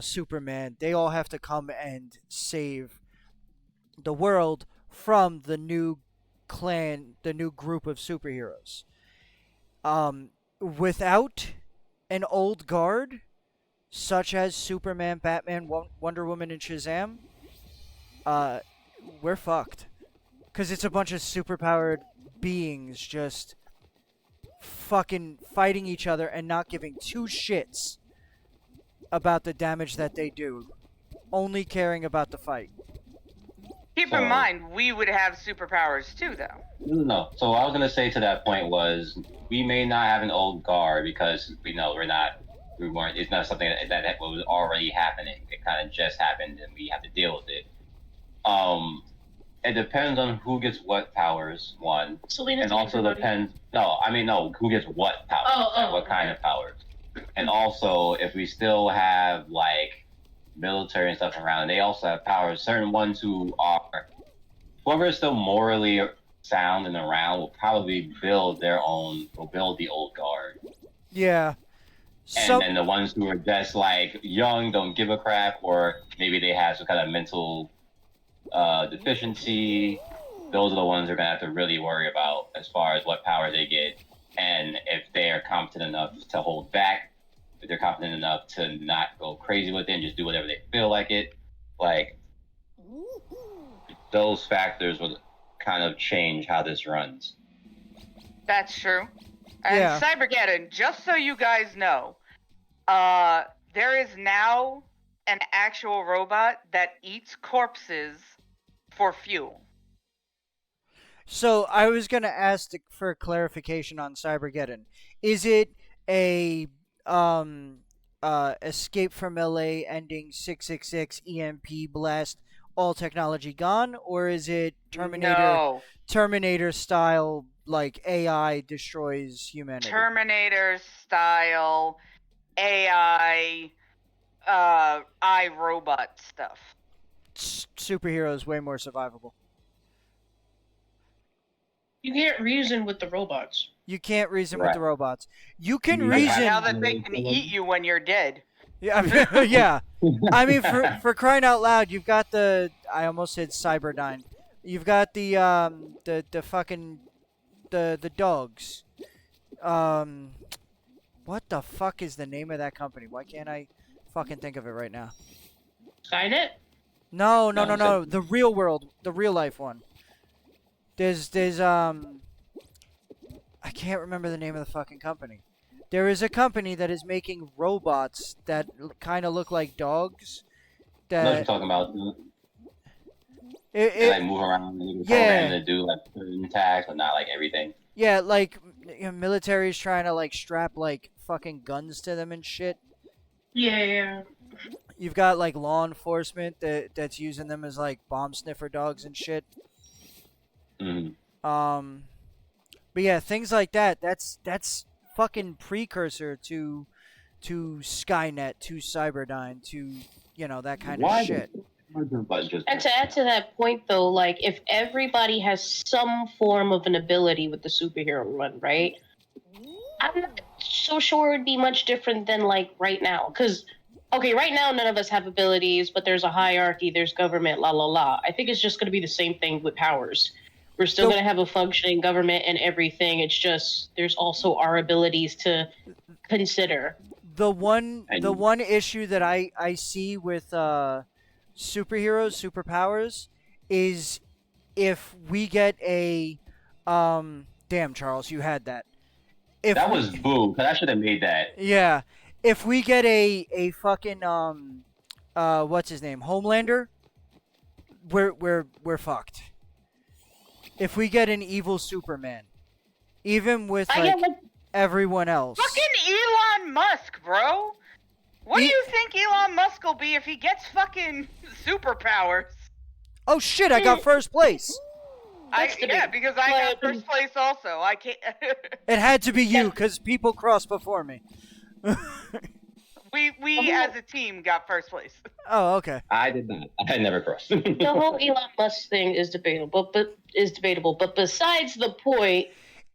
Superman, they all have to come and save the world from the new the new group of superheroes. Without an old guard, such as Superman, Batman, Wonder Woman, and Shazam, we're fucked. Because it's a bunch of superpowered beings just fucking fighting each other and not giving two shits about the damage that they do, only caring about the fight. Keep in mind, we would have superpowers too, though. No. So what I was gonna say to that point was we may not have an old guard because we weren't. It's not something that was already happening. It kind of just happened, and we have to deal with it. It depends on who gets what powers, one, and also depends. Who gets what powers, what kind of powers, and also if we still have like military and stuff around, they also have powers. Certain ones whoever is still morally sound and around will probably build the old guard. Yeah. And then the ones who are just like young, don't give a crap, or maybe they have some kind of mental deficiency. Those are the ones they're gonna have to really worry about as far as what power they get, and if they are competent enough to hold back, if they're competent enough to not go crazy with it and just do whatever they feel like it. Like those factors will kind of change how this runs. That's true. And Yeah. Cybergeddon, just so you guys know, there is now an actual robot that eats corpses for fuel. So I was gonna ask for clarification on Cybergeddon. Is it a Escape from LA ending 666 EMP blast, all technology gone, or is it No. Terminator style, like AI destroys humanity? Terminator style AI iRobot stuff. Superheroes way more survivable. You can't reason with the robots. You can't reason with Right. the robots. You can You reason. Now that they can eat you when you're dead. Yeah, I mean, yeah. I mean, for crying out loud, you've got the. I almost said Cyberdyne. You've got the fucking the dogs. What the fuck is the name of that company? Why can't I fucking think of it right now? Skynet? No. No, The real world, the real life one. There's I can't remember the name of the fucking company. There is a company that is making robots that kind of look like dogs. I know what you're That talking about. They like move around and you can Yeah. program to do like certain tasks, but not like everything. yeah, like military's trying to like strap like fucking guns to them and shit. Yeah. You've got like law enforcement that's using them as like bomb sniffer dogs and shit. Mm-hmm. But yeah, things like that. That's fucking precursor to Skynet, to Cyberdyne, to that kind of shit. And to add to that point, though, like, if everybody has some form of an ability with the superhero run, right? I'm not so sure it would be much different than, like, right now. Because, okay, right now, none of us have abilities, but there's a hierarchy, there's government, la la la. I think it's just going to be the same thing with powers. We're still going to have a functioning government and everything. It's just, there's also our abilities to consider. The one issue that I see with superheroes, superpowers, is if we get a damn, Charles, you had that. If That was boo, because I should have made that. Yeah, if we get a fucking what's his name, Homelander, we're fucked. If we get an evil Superman, even with everyone else. Fucking Elon Musk, bro. What do you think Elon Musk will be if he gets fucking superpowers? Oh shit! I got first place. Because I got first place also. I can't. It had to be you, because people crossed before me. We as a team got first place. Oh, okay. I did not. I had never crossed. The whole Elon Musk thing is debatable. But besides the point,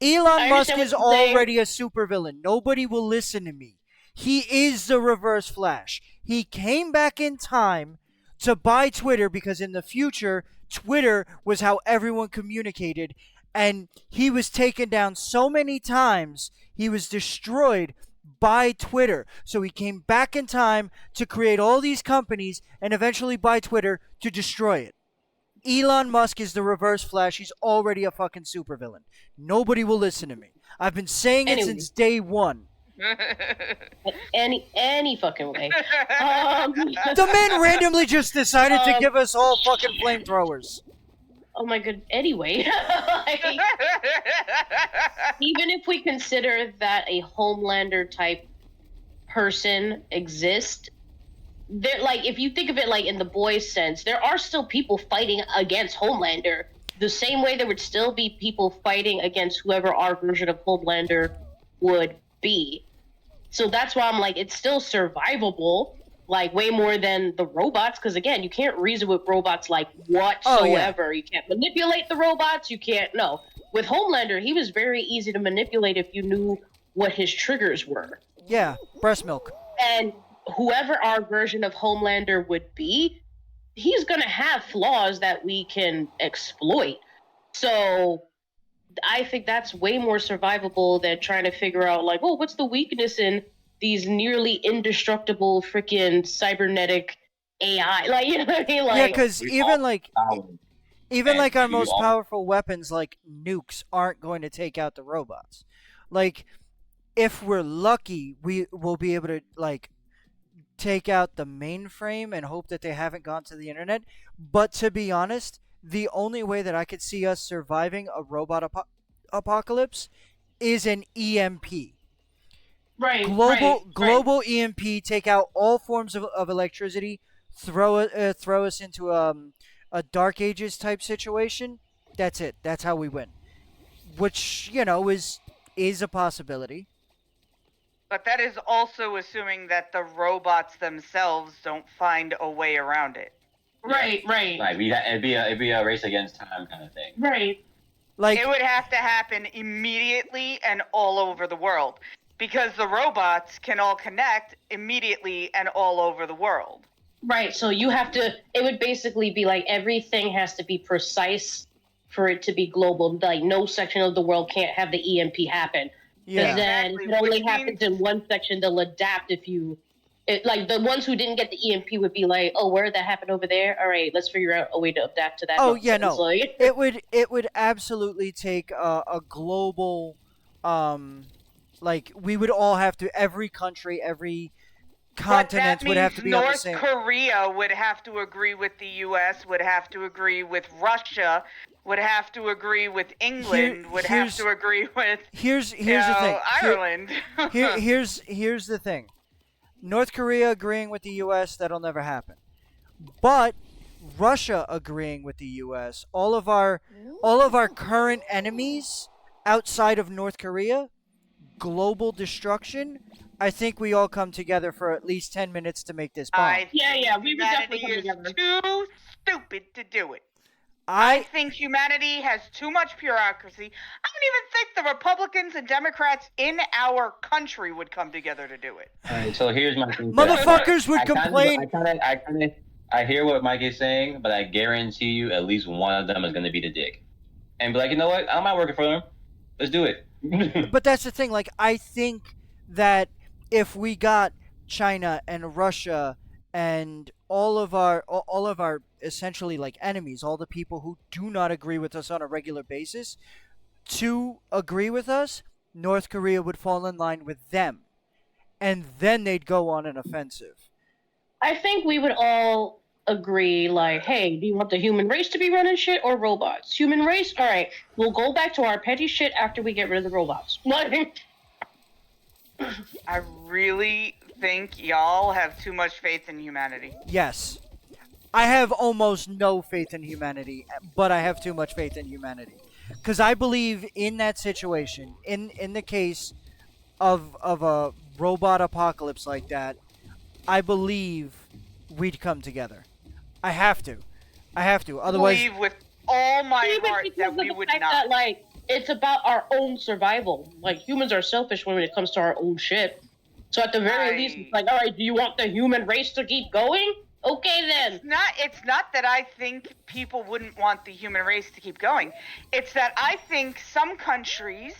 Elon Musk is already a supervillain. Nobody will listen to me. He is the Reverse Flash. He came back in time to buy Twitter because in the future, Twitter was how everyone communicated, and he was taken down so many times, he was destroyed by Twitter. So he came back in time to create all these companies and eventually buy Twitter to destroy it. Elon Musk is the Reverse Flash. He's already a fucking supervillain. Nobody will listen to me. I've been saying it since day one. Any fucking way. The man randomly just decided to give us all fucking flamethrowers. Oh my god. Anyway, even if we consider that a Homelander type person exists, there, like, if you think of it like in the boys' sense, there are still people fighting against Homelander. The same way there would still be people fighting against whoever our version of Homelander would be. So that's why I'm like, it's still survivable, like way more than the robots, because again, you can't reason with robots like whatsoever. Oh, yeah. You can't manipulate the robots. You can't. No, with Homelander, he was very easy to manipulate if you knew what his triggers were. Yeah, breast milk. And whoever our version of Homelander would be, he's gonna have flaws that we can exploit. So I think that's way more survivable than trying to figure out like, oh, what's the weakness in these nearly indestructible freaking cybernetic AI? Like, you know what I mean? Yeah, Like, because even like And our you most all- powerful weapons like nukes aren't going to take out the robots. Like, if we're lucky, we will be able to like take out the mainframe and hope that they haven't gone to the internet. But to be honest, the only way that I could see us surviving a robot apocalypse is an EMP. right, Global EMP, take out all forms of electricity, throw us into a Dark Ages type situation. That's it. That's how we win. Which, is a possibility. But that is also assuming that the robots themselves don't find a way around it. right. Like it'd be a race against time kind of thing. Right. Like, It would have to happen immediately and all over the world. Because the robots can all connect immediately and all over the world. Right. So you have to, it would basically be like everything has to be precise for it to be global. Like no section of the world can't have the EMP happen. yeah. Because then Exactly, if it only which happens means- in one section, they'll adapt if you. Like the ones who didn't get the EMP would be like, oh, where did that happen over there? All right, let's figure out a way to adapt to that. Oh, yeah, nonsense. no. Like, It would absolutely take a global, like we would all have to, every country, every continent but that would have means to be on the North same. Korea would have to agree with the U.S., would have to agree with Russia, would have to agree with England, would have here's- to agree with Here's the thing. Ireland. Here's the thing. North Korea agreeing with the U.S. that'll never happen. But Russia agreeing with the U.S. All of our current enemies outside of North Korea, global destruction. I think we all come together for at least 10 minutes to make this bomb. I Yeah, think yeah, we would definitely humanity come is together. too stupid to do it. I I think humanity has too much bureaucracy. I don't even think the Republicans and Democrats in our country would come together to do it. Alright, so here's my thing. motherfuckers would complain. I hear what Mike is saying, but I guarantee you at least one of them is going to be the dick. And be like, you know what? I'm not working for them. Let's do it. But that's the thing. Like, I think that if we got China and Russia and all of our essentially like enemies, all the people who do not agree with us on a regular basis, to agree with us, North Korea would fall in line with them, and then they'd go on an offensive. I think we would all agree, like, hey, do you want the human race to be running shit or robots? Human race? All right, we'll go back to our petty shit after we get rid of the robots. I really think y'all have too much faith in humanity. Yes. I have almost no faith in humanity, but I have too much faith in humanity. Because I believe in that situation, in the case of a robot apocalypse like that, I believe we'd come together. I have to. Otherwise, Believe with all my Even heart because that of we the would fact not. that, like, it's about our own survival. Like, humans are selfish when it comes to our own shit. So at the very least, it's like, all right, do you want the human race to keep going? Okay, then. It's not that I think people wouldn't want the human race to keep going. It's that I think some countries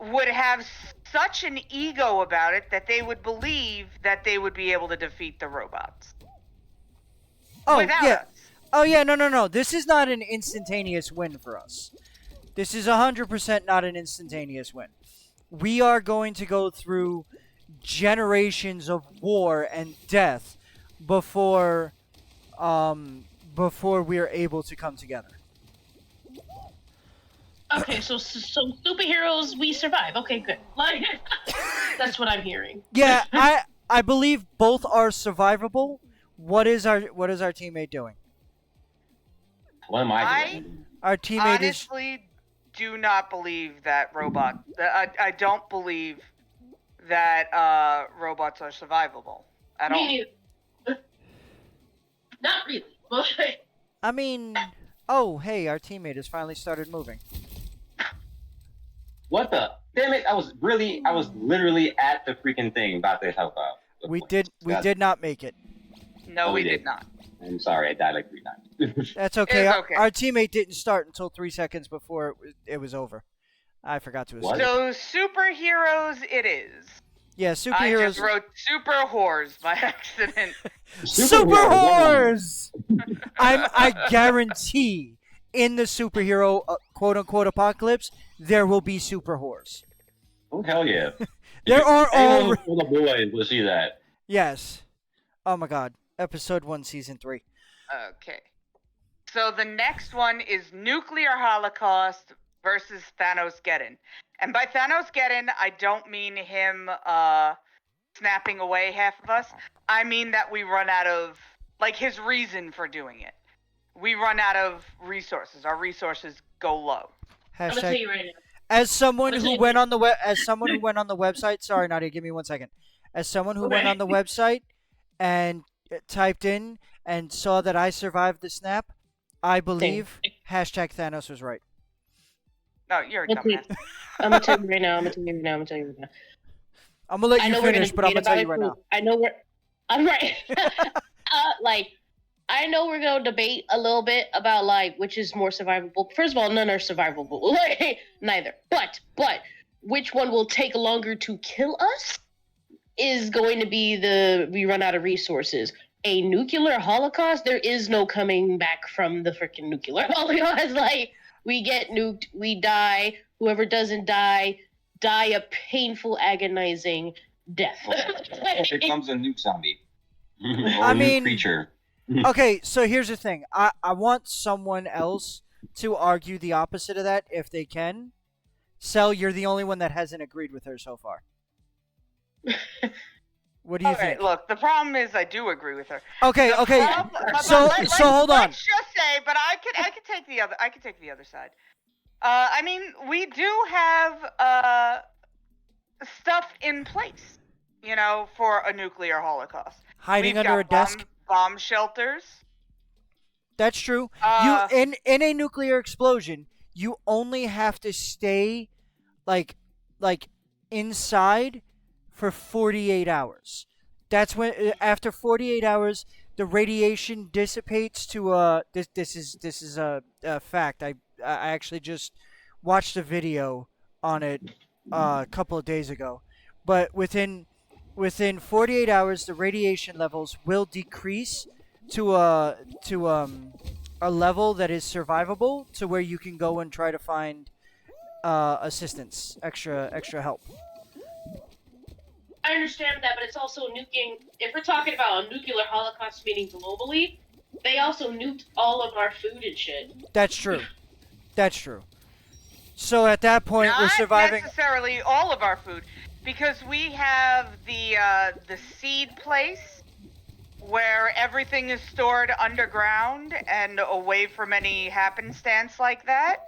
would have such an ego about it that they would believe that they would be able to defeat the robots. Without us. Oh yeah, no. This is not an instantaneous win for us. This is 100% not an instantaneous win. We are going to go through generations of war and death before we are able to come together. Okay, so superheroes, we survive. Okay, good. Like, that's what I'm hearing. Yeah, I believe both are survivable. What is our teammate doing? What am I doing? Our teammate is Honestly, do not believe that robot. I don't believe that robots are survivable at all. Me neither. Not really. Okay. I mean, oh, hey, our teammate has finally started moving. What the? Damn it! I was literally at the freaking thing about to help out. We did not make it. No, we did not. I'm sorry, I died like 3 times. That's okay. It's okay. Our teammate didn't start until 3 seconds before it was over. I forgot to What? escape. So superheroes it is. Yeah, I superheroes. just wrote super whores by accident. Super whores! I guarantee in the superhero quote unquote apocalypse there will be super whores. Oh hell yeah! There are all. For the boys, we'll see that. Yes. Oh my God. Episode 1, Season 3. Okay. So the next one is Nuclear Holocaust versus Thanos Geddon. And by Thanos Geddon, I don't mean him snapping away half of us. I mean that we run out of, like, his reason for doing it. We run out of resources. Our resources go low. I'm gonna tell you right now. As someone who went on the website, sorry Nadia, give me 1 second. As someone who went on the website and typed in and saw that I survived the snap, I believe hashtag Thanos was right. No, you're a dumbass. I'm gonna tell you right now. I'm I'm gonna let you finish, but I'm gonna tell you right now. I know I'm right. Like, I know we're gonna debate a little bit about like which is more survivable. First of all, none are survivable. Like, neither. But which one will take longer to kill us is going to be we run out of resources. A nuclear holocaust, there is no coming back from the freaking nuclear holocaust. Like, we get nuked, we die. Whoever doesn't die a painful, agonizing death. Here comes a nuke zombie. Or I a mean, nuke creature. Okay, so here's the thing. I want someone else to argue the opposite of that if they can. Cell, you're the only one that hasn't agreed with her so far. What do you think? Look, the problem is I do agree with her. Okay. So hold on. Let's just say, but I could take the other. I could take the other side. I mean, we do have stuff in place, you know, for a nuclear holocaust. Hiding We've under a got desk. Bomb shelters. That's true. You in a nuclear explosion, you only have to stay like inside for 48 hours. That's when after 48 hours the radiation dissipates to this is a fact. I actually just watched a video on it a couple of days ago. But within 48 hours the radiation levels will decrease to a level that is survivable, to where you can go and try to find assistance, extra help. I understand that, but it's also nuking. If we're talking about a nuclear holocaust, meaning globally, they also nuked all of our food and shit. That's true. So at that point, we're surviving. Not necessarily all of our food, because we have the seed place where everything is stored underground and away from any happenstance like that.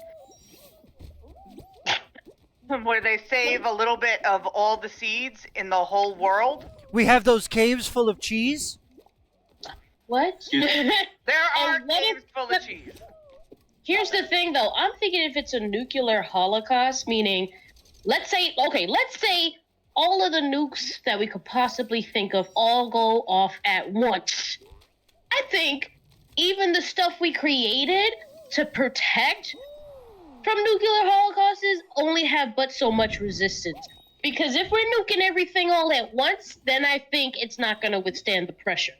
Where they save a little bit of all the seeds in the whole world. We have those caves full of cheese. What? There are caves full of cheese. Here's the thing, though. I'm thinking if it's a nuclear holocaust, meaning, let's say all of the nukes that we could possibly think of all go off at once. I think even the stuff we created to protect from nuclear holocausts only have but so much resistance. Because if we're nuking everything all at once, then I think it's not going to withstand the pressure.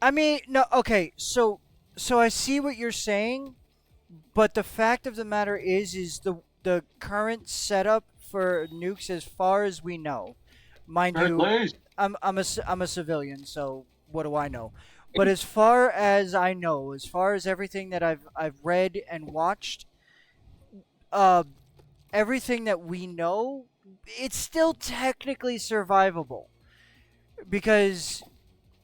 I mean, no, okay, so I see what you're saying, but the fact of the matter is the current setup for nukes, as far as we know, mind you, I'm a civilian, so what do I know? But as far as I know, as far as everything that I've read and watched, everything that we know, it's still technically survivable, because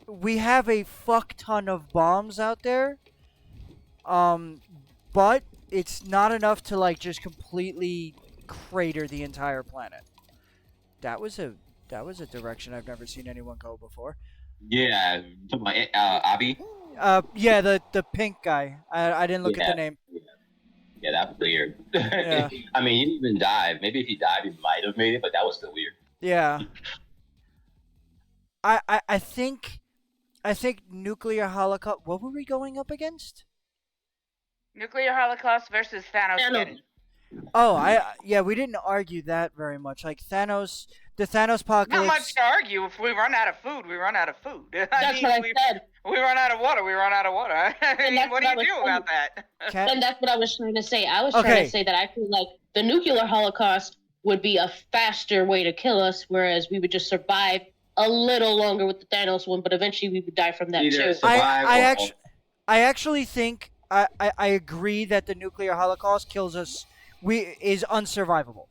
we have a fuck ton of bombs out there, but it's not enough to like just completely crater the entire planet. That was a direction I've never seen anyone go before. Yeah, talking about Abby. Yeah, the pink guy. I didn't look at the name. Yeah, that was weird. Yeah. I mean, he didn't even dive. Maybe if he dived, he might have made it, but that was still weird. Yeah. I think nuclear holocaust. What were we going up against? Nuclear Holocaust versus Thanos. Thanos. Oh, yeah, we didn't argue that very much. Like Thanos, the Thanos Not much apocalypse. to argue. If we run out of food, we run out of food. That's what I said. We run out of water. We run out of water. I mean, that's what do what you I do was about that? Cat- And that's what I was trying to say. I was trying Okay. to say that I feel like the nuclear holocaust would be a faster way to kill us, whereas we would just survive a little longer with the Thanos one, but eventually we would die from that Either too. survive I actually think I agree that the nuclear holocaust kills us. Is unsurvivable.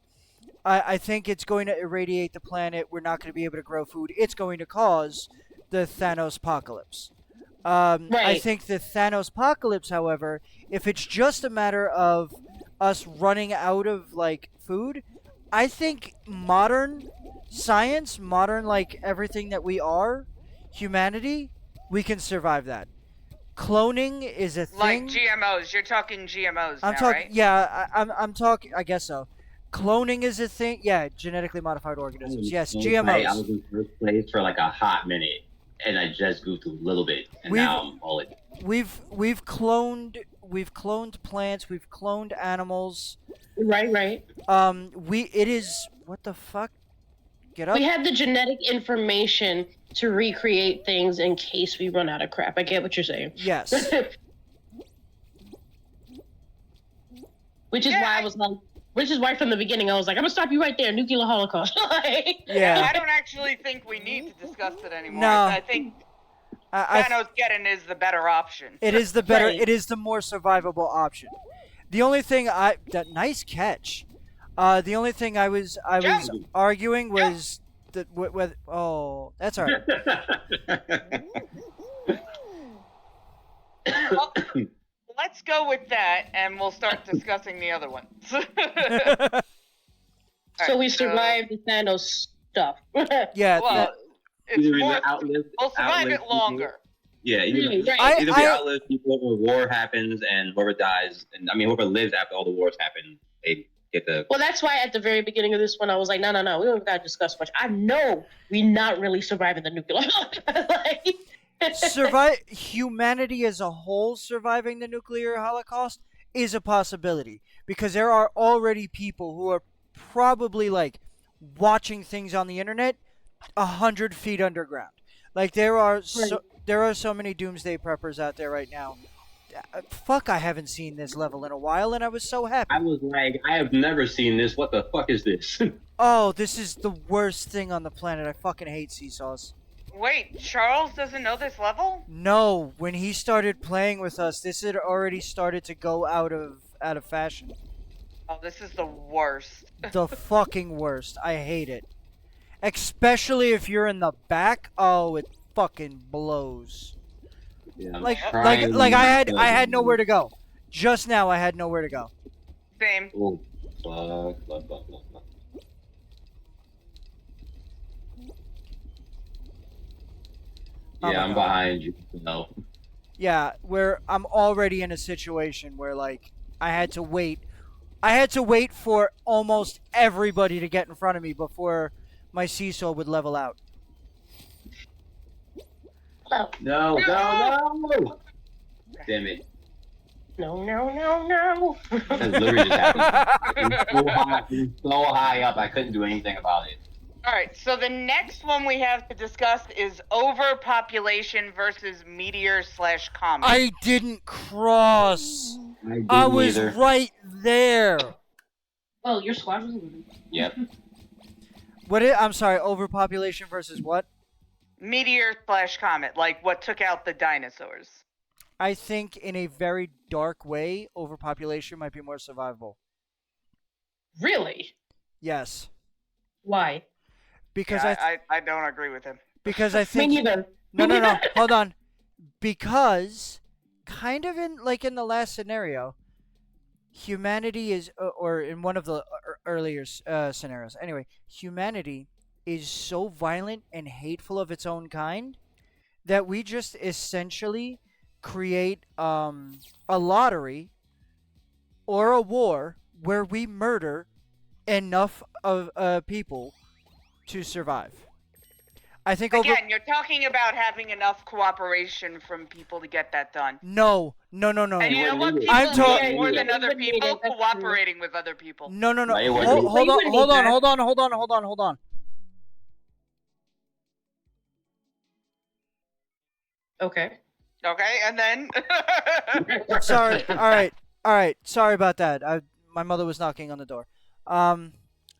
I think it's going to irradiate the planet. We're not going to be able to grow food. It's going to cause the Thanos apocalypse. I Right. think the Thanos apocalypse, however, if it's just a matter of us running out of like food, I think modern science, modern like everything that we are, humanity, we can survive that. Cloning is a Like thing. GMOs. You're talking GMOs I'm now, talking. right? Yeah, I'm talking. I guess so. Cloning is a thing. Yeah, genetically modified organisms. Yes, I GMOs. was in first place for like a hot minute, and I just goofed a little bit, and We've- now I'm all in. We've cloned plants. We've cloned animals. Right. It is what the fuck? Get up. We have the genetic information to recreate things in case we run out of crap. I get what you're saying. Yes. Which is Yeah, why I was like, which is why from the beginning I was like, I'm gonna stop you right there, nuclear holocaust. Like, Yeah. I don't actually think we need to discuss it anymore. No. I think I Thanos getting is the better option. It is the better. Right. It is the more survivable option. The only thing that nice catch. The only thing I was arguing was that with oh, that's alright. Well, let's go with that, and we'll start discussing the other ones. so we survived the Thanos stuff. Yeah. Well, it's Either more, we outlive, we'll survive outlive it longer. Yeah, either, Right. either we outlive people or war happens, and whoever dies, and I mean whoever lives after all the wars happen, they get the. Well, that's why at the very beginning of this one, I was like, no, we don't gotta discuss much. I know we're not really surviving the nuclear holocaust. Survive humanity as a whole surviving the nuclear holocaust is a possibility because there are already people who are probably like watching things on the internet 100 feet underground. Like there are so many doomsday preppers out there right now. Fuck, I haven't seen this level in a while, and I was so happy. I was like, I have never seen this. What the fuck is this? Oh, this is the worst thing on the planet. I fucking hate seesaws. Wait, Charles doesn't know this level? No, when he started playing with us, this had already started to go out of fashion. Oh, this is the worst. The fucking worst. I hate it. Especially if you're in the back. Oh, it fucking blows. Yeah, I'm Like trying I to- had nowhere to go. Just now I had nowhere to go. Same. Oh, fuck. Oh Yeah, my I'm God. behind you. No. Yeah, where I'm already in a situation where like I had to wait. I had to wait for almost everybody to get in front of me before my seesaw would level out. No. Damn it. No. That's literally just happened. It was so high up, I couldn't do anything about it. Alright, so the next one we have to discuss is overpopulation versus meteor/comet. I didn't cross. I I was either. right there. Oh, your squad was moving. Yep. I'm sorry, overpopulation versus what? Meteor/comet, like what took out the dinosaurs. I think in a very dark way, overpopulation might be more survivable. Really? Yes. Why? Because Yeah, I don't agree with him. because I Me think neither. No, hold on. Because kind of in the last scenario, humanity is or in one of the earlier scenarios. Anyway, humanity is so violent and hateful of its own kind that we just essentially create a lottery or a war where we murder enough of people to survive. I think Again, you're talking about having enough cooperation from people to get that done. No. And you know what? People I'm need more than other people cooperating with other people. No. No, you Hold, wouldn't. hold on, You hold wouldn't on, need hold on. Okay. Okay, and then. Sorry. All right. Sorry about that. My mother was knocking on the door.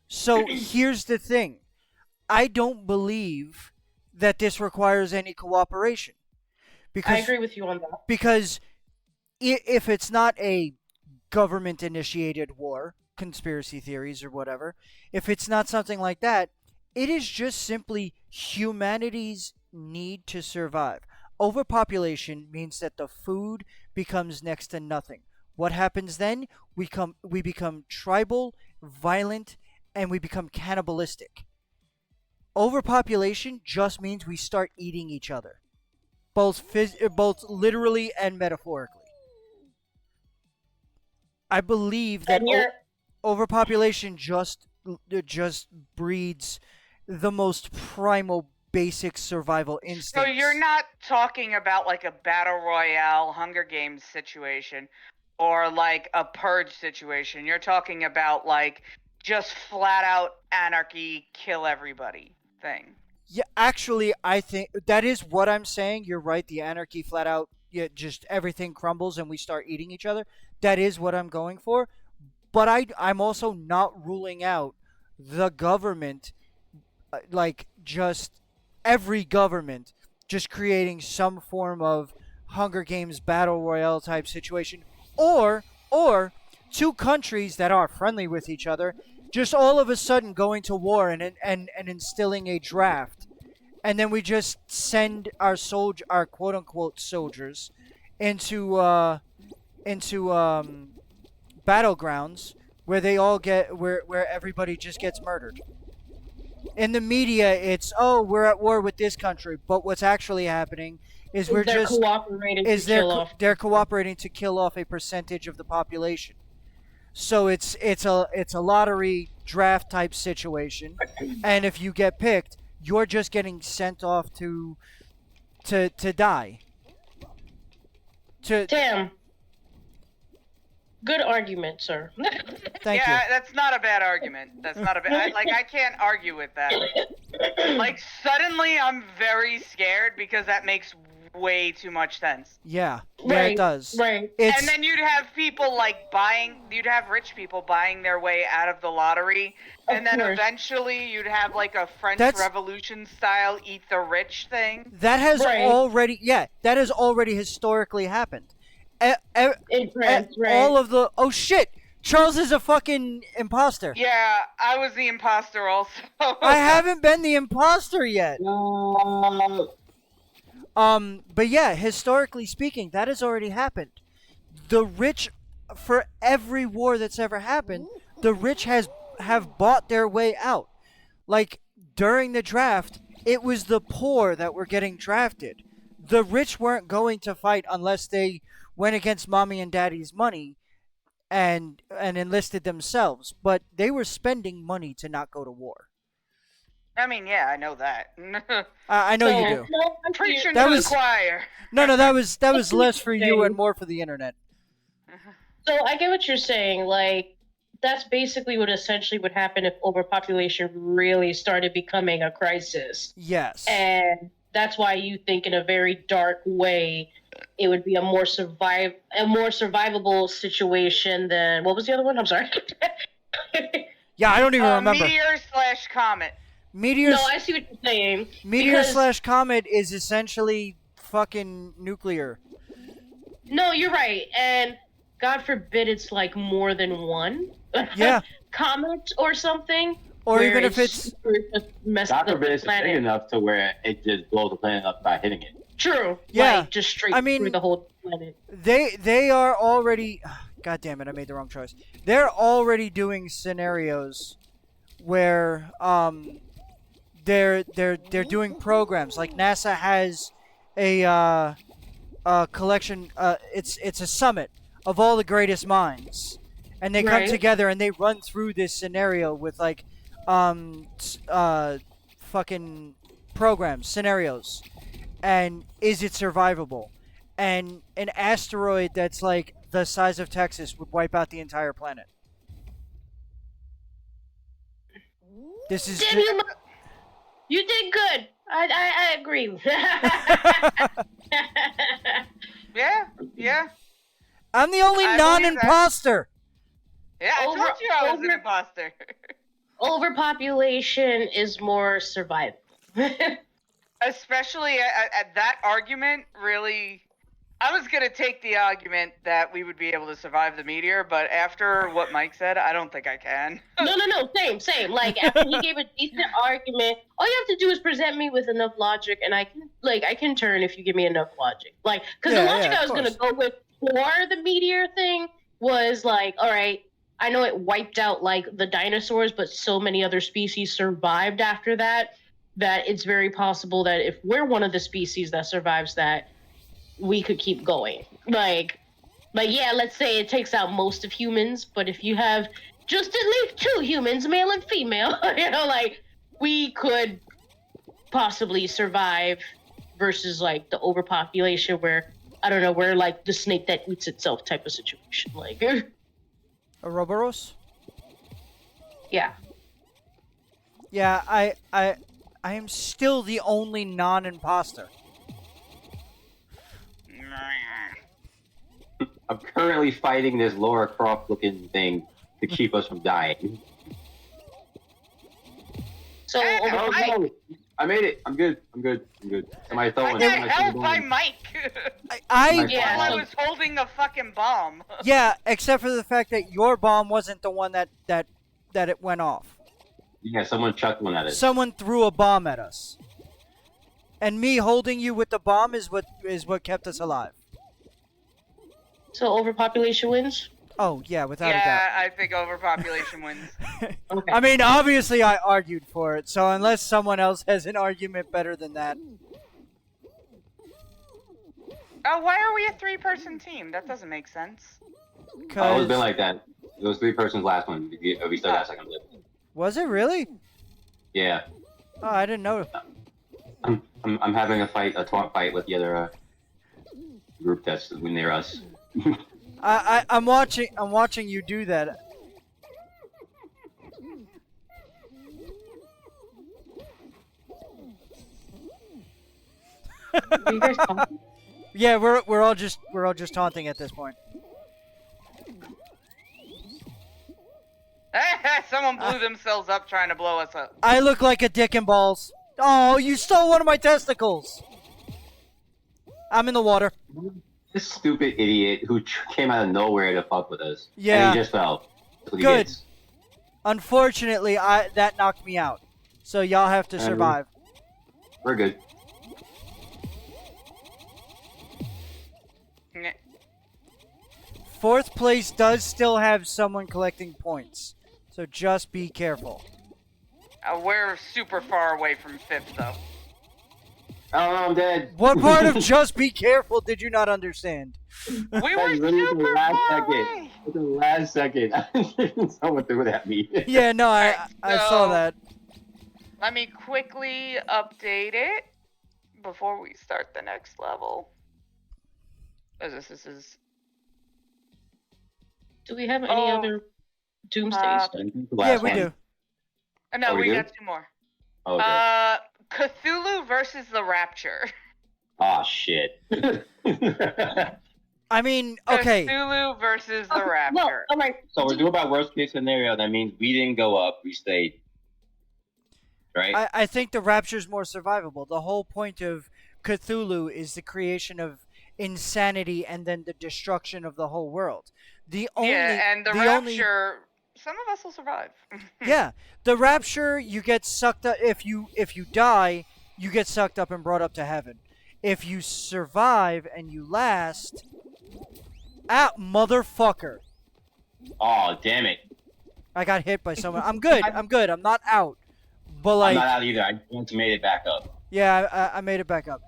So here's the thing. I don't believe that this requires any cooperation. I agree with you on that. Because if it's not a government-initiated war, conspiracy theories or whatever, if it's not something like that, it is just simply humanity's need to survive. Overpopulation means that the food becomes next to nothing. What happens then? We become tribal, violent, and we become cannibalistic. Overpopulation just means we start eating each other, both literally and metaphorically. I believe that overpopulation just breeds the most primal, basic survival instincts. So you're not talking about like a battle royale Hunger Games situation or like a purge situation. You're talking about like just flat out anarchy, kill everybody thing. Yeah, actually, I think that is what I'm saying. You're right. The anarchy, flat out, yeah, just everything crumbles and we start eating each other. That is what I'm going for. But I'm also not ruling out the government, like just every government, just creating some form of Hunger Games battle royale type situation, or two countries that are friendly with each other just all of a sudden going to war and instilling a draft, and then we just send our quote unquote soldiers into battlegrounds where they all get where everybody just gets murdered. In the media, it's we're at war with this country, but what's actually happening is they're cooperating to kill off a percentage of the population. So it's a lottery draft type situation, and if you get picked, you're just getting sent off to die. Damn. Good argument, sir. Thank you. Yeah, that's not a bad argument. That's not a bad. I can't argue with that. Like suddenly, I'm very scared because that makes way too much sense. Yeah, Right, it does. right. It's, And then you'd have people like you'd have rich people buying their way out of the lottery, and then course. eventually you'd have like a French That's- Revolution style eat the rich thing. that has Right. already historically happened. In France, right? All of the shit, Charles is a fucking imposter. Yeah, I was the imposter also. I haven't been the imposter yet. No. But yeah, historically speaking, that has already happened. The rich, for every war that's ever happened, the rich have bought their way out. Like during the draft, it was the poor that were getting drafted. The rich weren't going to fight unless they went against mommy and daddy's money and enlisted themselves. But they were spending money to not go to war. I mean, yeah, I know that. I know you do. Preaching That to was- the choir. No, that was less for you and more for the internet. So I get what you're saying. Like, that's basically what essentially would happen if overpopulation really started becoming a crisis. Yes. And that's why you think in a very dark way it would be a more survivable situation than what was the other one? I'm sorry. Yeah, I don't even remember. Meteor/comet. Meteors. No, I see what you're saying. Meteor because- / comet is essentially fucking nuclear. No, you're right. And God forbid it's like more than one. Yeah. Comet or something. Or where even if it's messed God up forbid the it's big planet. enough to where it just blows the planet up by hitting it. True. Yeah. Like, just straight I mean- through the whole planet. they are already. God damn it! I made the wrong choice. They're already doing scenarios where they're doing programs like NASA has a collection. It's a summit of all the greatest minds, and they come Right. together and they run through this scenario with like fucking programs, scenarios, and is it survivable? And an asteroid that's like the size of Texas would wipe out the entire planet. This is Damn ju- you! You did good. I agree. Yeah. I'm the only I believe that. non-imposter. Yeah, I told you I was an imposter. Overpopulation is more survival. Especially at that argument, really. I was going to take the argument that we would be able to survive the meteor, but after what Mike said, I don't think I can. No, same. Like after he gave a decent argument, all you have to do is present me with enough logic, and I can turn if you give me enough logic. Like, because the logic I was gonna go with for the meteor thing was like, all right, I know it wiped out like the dinosaurs, but so many other species survived after that it's very possible that if we're one of the species that survives that, we could keep going. Like yeah, let's say it takes out most of humans, but if you have just at least 2 humans, male and female, like we could possibly survive versus like the overpopulation where I don't know, we're like the snake that eats itself type of situation. Like Ouroboros? Yeah. Yeah, I am still the only non-imposter. I'm currently fighting this Laura Croft looking thing to keep us from dying. So I made it. I'm good. Somebody throw I one. got help by Mike. Yeah. While I was holding the fucking bomb. Yeah, except for the fact that your bomb wasn't the one that it went off. Yeah, someone chucked one at us. Someone threw a bomb at us. And me holding you with the bomb is what kept us alive. So overpopulation wins? Oh, yeah, without a doubt. Yeah, I think overpopulation wins. Okay. I mean, obviously I argued for it, so unless someone else has an argument better than that. Oh, why are we a 3-person team? That doesn't make sense. It's Cause... been like that. It was 3 persons last one. We still got a second lip. Was it really? Yeah. Oh, I didn't know. I'm having a taunt fight with the other group that's near us. I'm watching you do that. Are you guys talking? Yeah, we're all just taunting at this point. Someone blew themselves up trying to blow us up. I look like a dick and balls. Oh, you stole one of my testicles. I'm in the water. This stupid idiot who came out of nowhere to fuck with us. Yeah. And he just fell. That's what he Good. gets. Unfortunately, that knocked me out. So y'all have to survive. We're good. Nyeh. 4th place does still have someone collecting points. So just be careful. We're super far away from 5th, though. Oh, I'm dead. What part of just be careful did you not understand? We were That's really the super last far second. away. At the last second. Someone threw it at me. Yeah, no, I Alright, saw so- that. Let me quickly update it before we start the next level. This is Do we have any other doomsday stuff? Yeah, we do. no, Oh, we we do? got 2 more. Oh, okay. Cthulhu versus the Rapture. Oh, shit. I mean, okay. Cthulhu versus the Well, Rapture. all right. So we're doing about worst case scenario. That means we didn't go up. We stayed. Right? I think the Rapture's more survivable. The whole point of Cthulhu is the creation of insanity and then the destruction of the whole world. Yeah, and the Rapture, some of us will survive. Yeah, the Rapture, you get sucked up. If you die, you get sucked up and brought up to heaven. If you survive and you last, motherfucker! Oh, damn it. I got hit by someone. I'm good. I'm not out. But I'm like, not out either. I just made it back up. yeah, I made it back up.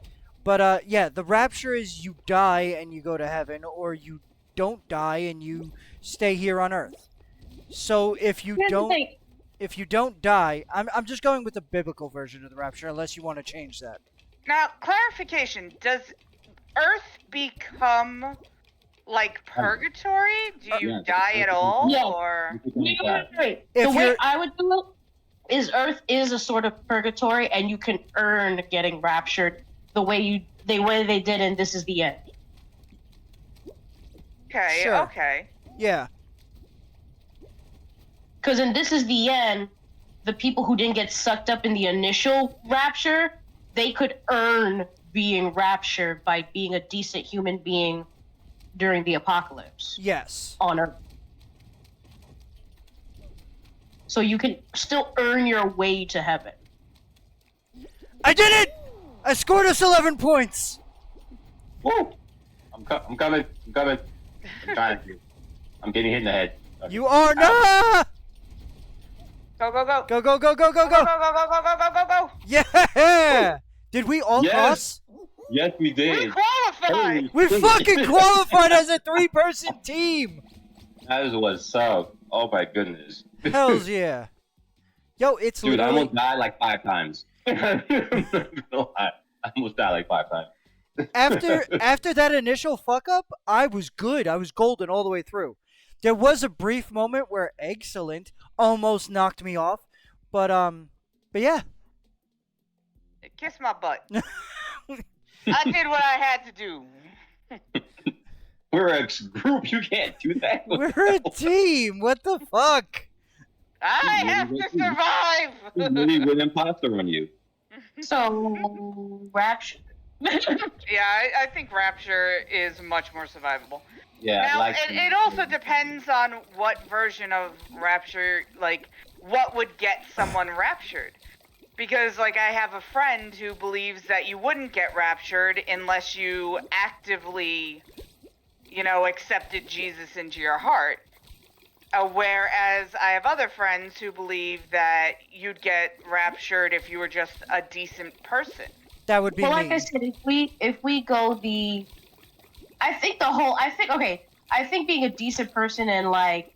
But yeah, the Rapture is you die and you go to heaven, or you don't die and you stay here on Earth. So if you Here's the don't thing. if you don't die, I'm just going with the biblical version of the rapture, unless you want to change that. Now, clarification: does Earth become like purgatory? Do you Yeah, die Earth at becomes- all, Yeah. or Wait. If The way you're- I would do it is Earth is a sort of purgatory, and you can earn getting raptured the way they did in This Is the End. okay, Sure. okay? Yeah. Because in This Is the End, the people who didn't get sucked up in the initial rapture, they could earn being raptured by being a decent human being during the apocalypse Yes. on Earth. So you can still earn your way to heaven. I did it! I scored us 11 points. Woo! I'm coming. I'm coming. I'm trying to. I'm getting hit in the head. Okay. You are not. Go, go, go! Go go go go go Go, go, go! go, go, go, go, go, go, go! Yeah! Did we all Yes. cross? Yes, we We did. qualify! We fucking qualified as a 3-person team. That was so. Oh my goodness. Hells yeah. Yo, it's Dude, I literally almost died like 5 times. No lie. I almost died like 5 times. after that initial fuck up, I was good. I was golden all the way through. There was a brief moment where Excellent almost knocked me off, but yeah. Kiss my butt. I did what I had to do. We're a group. You can't do that. We're a team. What the fuck? I have to survive! Maybe with imposter on you. So, rapture. Yeah, I think Rapture is much more survivable. Yeah, Now, like it also depends on what version of Rapture, like, what would get someone raptured. Because, like, I have a friend who believes that you wouldn't get raptured unless you actively, you know, accepted Jesus into your heart. Whereas I have other friends who believe that you'd get raptured if you were just a decent person. That would be Well, me. like I said, if we go the, I think being a decent person and like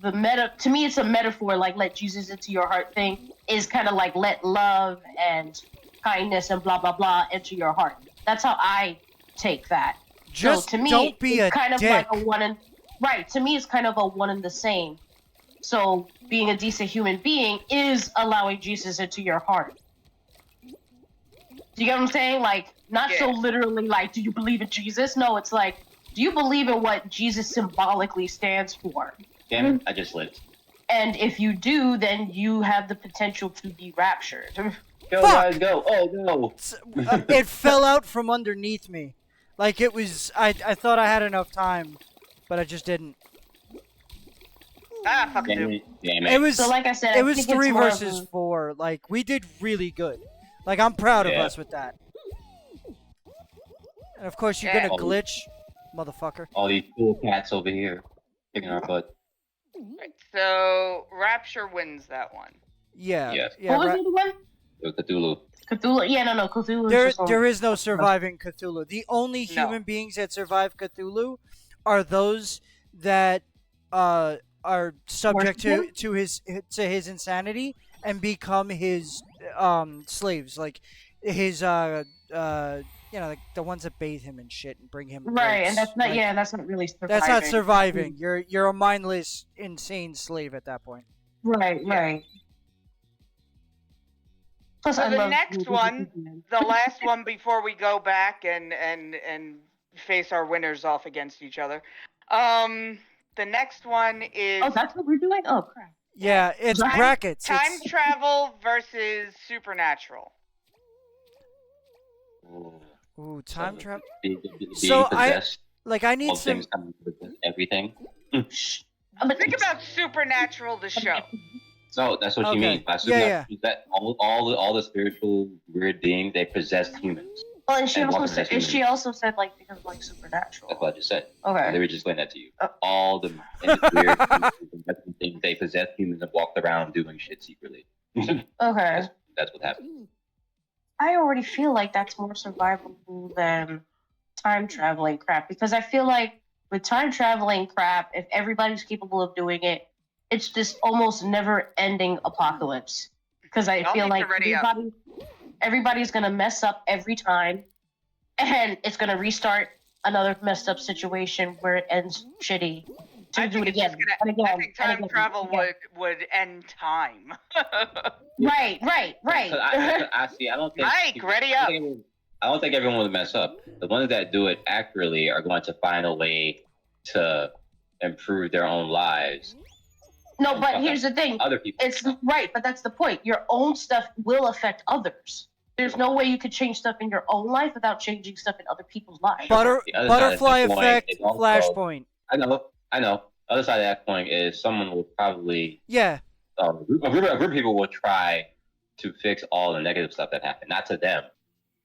the meta, to me it's a metaphor, like let Jesus into your heart thing is kind of like let love and kindness and blah blah blah into your heart. That's how I take that. Just so to me, don't be it's a kind of dick. like a one and right. To me, it's kind of a one and the same. So being a decent human being is allowing Jesus into your heart. Do you get what I'm saying? Like, not so Yeah. literally like, do you believe in Jesus? No, it's like, do you believe in what Jesus symbolically stands for? damn it, I just lived. And if you do, then you have the potential to be raptured. Go Fuck! guys, go! Oh no! It fell out from underneath me. Like it was, I thought I had enough time, but I just didn't. Ah, fuck Damn you. it! Damn it! It was, So like I said, it I was think it's 3 more of versus a- 4. Like we did really good. Like I'm proud of Yeah. us with that. And of course you're Yeah. gonna glitch, motherfucker. All these cool cats over here kicking our butt. Right, so Rapture wins that one. Yeah. Yes. Yeah. what was right. the other one? The Cthulhu. Cthulhu? Yeah, no, Cthulhu. There is no surviving Cthulhu. The only No. human beings that survive Cthulhu are those that are subject Worship to his insanity and become his slaves, like his you know, like the ones that bathe him and shit and bring him Right, breaks. and that's not. Like, Yeah, that's not really surviving. that's not surviving. You're a mindless, insane slave at that point. Right, Yeah. right. Plus, So I the love next movies one, with men. The last one before we go back and face our winners off against each other. The next one is Oh, that's what we're doing. Oh crap. Yeah, it's Time- brackets. time It's, travel versus supernatural. ooh, time travel. Being So possessed. Like I need All some. things coming to possess everything. Shh. I'm gonna Think about Supernatural, the show. So that's what Okay. you mean. By Yeah, supernatural, is that all the spiritual weird beings they possessed humans. Well, and she And also walking said. as She humans. also said like because of, like supernatural. That's what I just said. Okay. They were just explain that to you. Oh. All the weird things they possessed humans and walked around doing shit secretly. Okay. That's what happened. I already feel like that's more survivable than time traveling crap because I feel like with time traveling crap, if everybody's capable of doing it, it's this almost never-ending apocalypse. Because I Y'all feel need to like ready up. everybody's gonna mess up every time, and it's gonna restart another messed up situation where it ends shitty. To I do think it it's again just gonna. and again I think time and again, travel and again. would end time. Right. I see. I don't think. Mike, ready I up. don't think everyone- I don't think everyone would mess up. The ones that do it accurately are going to find a way to improve their own lives. No, and but fuck here's up the thing. other people. It's right, but that's the point. Your own stuff will affect others. There's no way you could change stuff in your own life without changing stuff in other people's lives. The other side of Butterfly the coin effect, is also- Flashpoint. I know. The other side of that coin is someone will probably Yeah. a group of people will try to fix all the negative stuff that happened, not to them,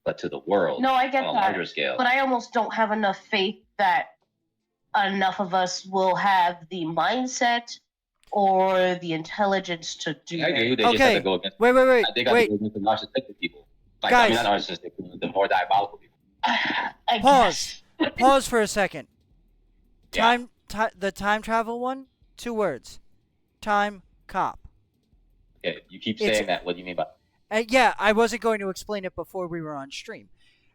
but to the world. No, I get on a that. larger scale. But I almost don't have enough faith that enough of us will have the mindset or the intelligence to do I that. agree. They just have to go against. Wait. They got to go against the narcissistic people. Like, Guys. I mean, not narcissistic, the more diabolical people. I Pause. guess. Pause for a second. Yeah. The time travel one, 2 words. Time cop. Okay, you keep It's- saying that. What do you mean by? Yeah, I wasn't going to explain it before we were on stream.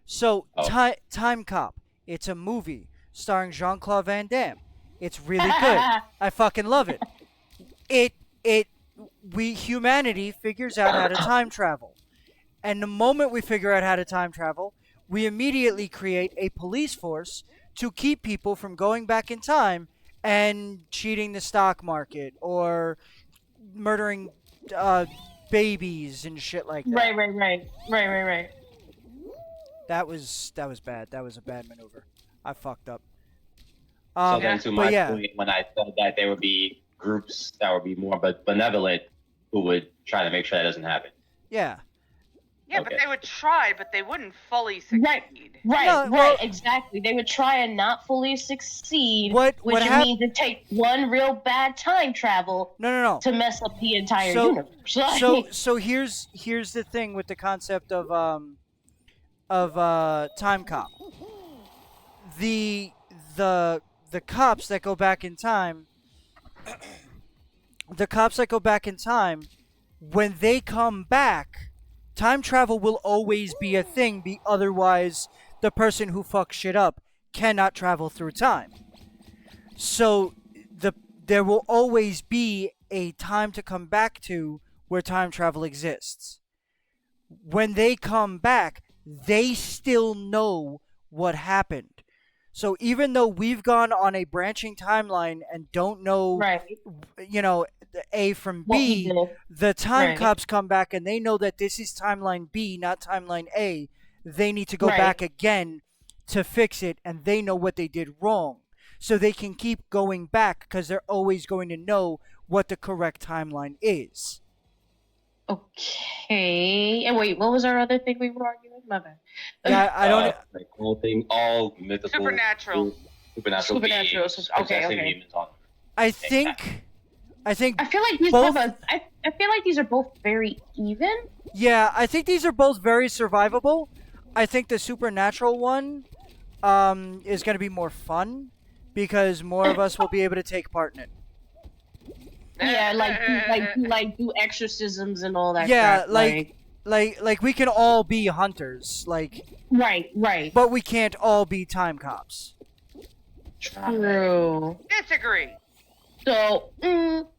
So, Oh. Time Cop. It's a movie starring Jean-Claude Van Damme. It's really good. I fucking love it. Humanity figures out how to time travel. And the moment we figure out how to time travel, we immediately create a police force to keep people from going back in time and cheating the stock market or murdering babies and shit like that. Right. That was bad. That was a bad maneuver. I fucked up. So then, to my yeah. point, when I said that there would be groups that would be more benevolent who would try to make sure that doesn't happen. Yeah. Yeah, Okay. but they would try, but they wouldn't fully succeed. No, Exactly. They would try and not fully succeed, What which means to take one real bad time travel No. to mess up the entire So- universe. So here's the thing with the concept of time cop. The cops that go back in time. The cops that go back in time, when they come back, time travel will always be a thing. Otherwise, the person who fucks shit up cannot travel through time. So there will always be a time to come back to where time travel exists. When they come back, they still know what happened. So even though we've gone on a branching timeline and don't know, the A from B, the time cops come back and they know that this is timeline B, not timeline A. They need to go back again to fix it, and they know what they did wrong. So they can keep going back because they're always going to know what the correct timeline is. Okay. And wait, what was our other thing we were arguing? My bad. Yeah, I don't. Like all mythical, Supernatural. Supernatural, beings, okay. humans on. I think. I feel like these both. I feel like these are both very even. Yeah, I think these are both very survivable. I think the supernatural one, is going to be more fun because more of us will be able to take part in it. Yeah, like do exorcisms and all that. Yeah, crap, like we can all be hunters, like. Right. But we can't all be time cops. True. Disagree. So,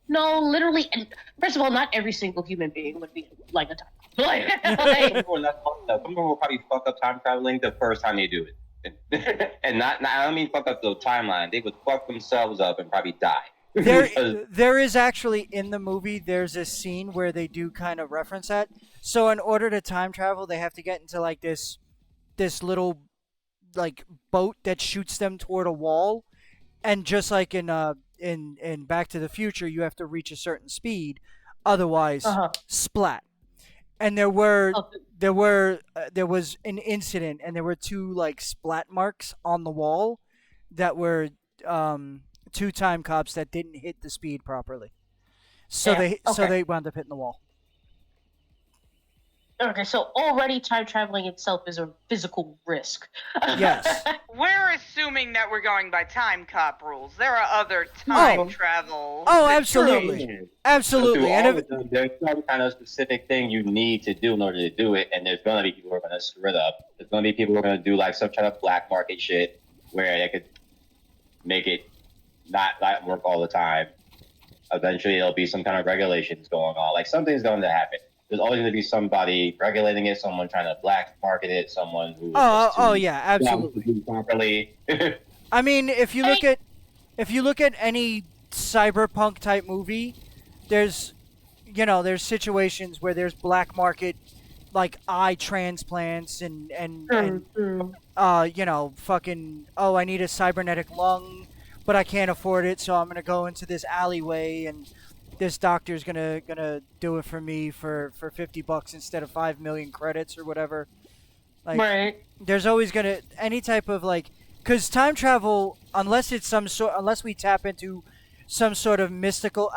no, literally, and first of all, not every single human being would be like a time. Some people will probably fuck up time traveling the first time they do it, and not I don't mean fuck up the timeline. They would fuck themselves up and probably die. There is actually in the movie. There's a scene where they do kind of reference that. So in order to time travel, they have to get into like this little like boat that shoots them toward a wall, and just like in Back to the Future, you have to reach a certain speed, otherwise splat. And there was an incident, and there were 2 like splat marks on the wall that were 2 time cops that didn't hit the speed properly. So they wound up hitting the wall. Okay, so already time traveling itself is a physical risk. Yes. We're assuming that we're going by time cop rules. There are other time Oh. travel. Oh, situations. absolutely. So through Absolutely. And all if of them, there's some kind of specific thing you need to do in order to do it, and there's gonna be people who are gonna screw it up. There's gonna be people who are gonna do like some kind of black market shit where they could make it not work all the time. Eventually, there'll be some kind of regulations going on. Like something's going to happen. There's always going to be somebody regulating it, someone trying to black market it, someone who is just oh too yeah, dumb to absolutely. do properly. I mean, if you look at any cyberpunk type movie, there's there's situations where there's black market like eye transplants and fucking, oh, I need a cybernetic lung, but I can't afford it, so I'm gonna go into this alleyway and this doctor's gonna do it for me for $50 instead of 5 million credits or whatever. Like, Right. there's always gonna any type of like, because time travel, unless we tap into some sort of mystical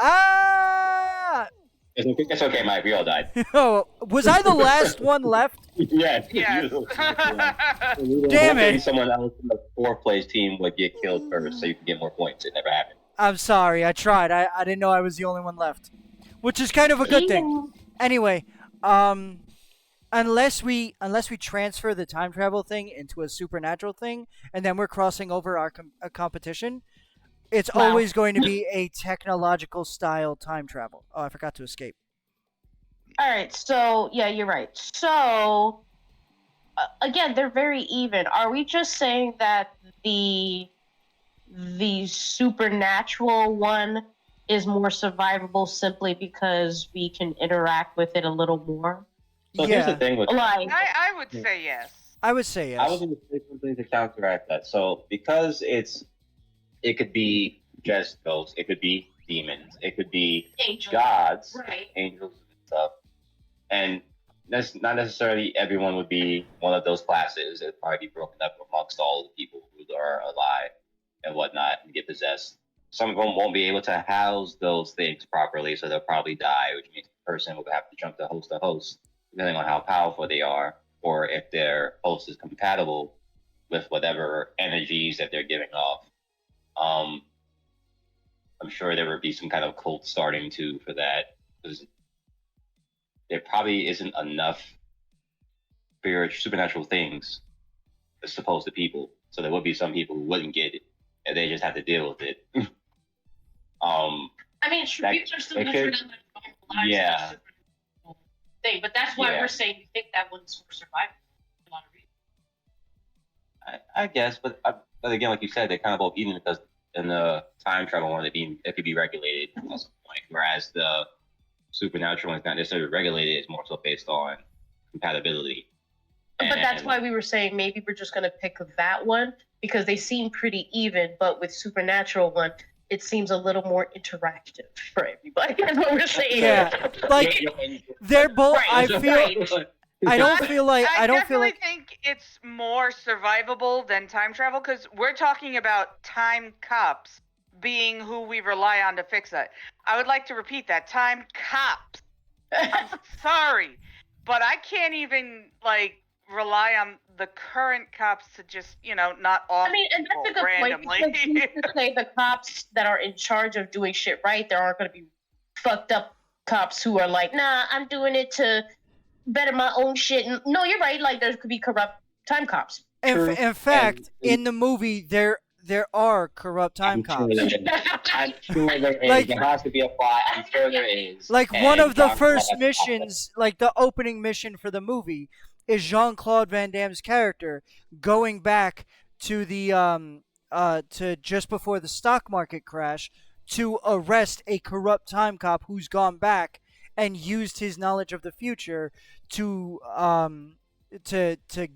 It's okay, Mike. We all died. Oh, was I the last one left? Yes. Yes. Damn it. Someone else in the fourth place team would get killed first, so you can get more points. It never happened. I'm sorry, I tried. I didn't know I was the only one left, which is kind of a good thing. Anyway, unless we transfer the time travel thing into a supernatural thing, and then we're crossing over our competition, it's Wow. always going to be a technological style time travel. Oh, I forgot to escape. All right, so yeah, you're right. So again, they're very even. Are we just saying that the supernatural one is more survivable simply because we can interact with it a little more? So here's the Yeah, thing with Like, I would say yes. I would say I was yes. going to say something to counteract that. So because it could be just ghosts, it could be demons, it could be angel. gods, Right. angels, and stuff, and that's not necessarily everyone would be one of those classes. It'd probably be broken up amongst all the people who are alive and whatnot and get possessed. Some of them won't be able to house those things properly, so they'll probably die, which means the person will have to jump to host, depending on how powerful they are, or if their host is compatible with whatever energies that they're giving off. I'm sure there would be some kind of cult starting too for that, because there probably isn't enough supernatural things as opposed to people. So there would be some people who wouldn't get it, and they just have to deal with it. I mean, tributes are still considered like normalized yeah. thing, but that's why Yeah. we're saying we think that one's for survival. For a lot of reasons. I guess, but again, like you said, they're kind of both even because in the time travel one, it could be regulated at some point, whereas the supernatural one is not necessarily regulated; it's more so based on compatibility. But that's why we were saying maybe we're just gonna pick that one because they seem pretty even, but with supernatural one, it seems a little more interactive for everybody. That's what we're saying. Yeah, like they're both. Right, I feel. right. I don't feel like. I don't feel definitely like. think it's more survivable than time travel because we're talking about time cops being who we rely on to fix that. I would like to repeat that. Time cops. I'm sorry, but I can't even like rely on the current cops to just not off I mean, and that's a people good randomly. point because you could say the cops that are in charge of doing shit right, there aren't going to be fucked up cops who are like, nah, I'm doing it to better my own shit. No, you're right. Like there could be corrupt time cops. In fact, in the movie, there are corrupt time cops. I'm sure there is. Like- There has to be a plot. I'm sure there is. Like one And of the John first Claude- missions, like the opening mission for the movie, is Jean-Claude Van Damme's character going back to the to just before the stock market crash to arrest a corrupt time cop who's gone back and used his knowledge of the future to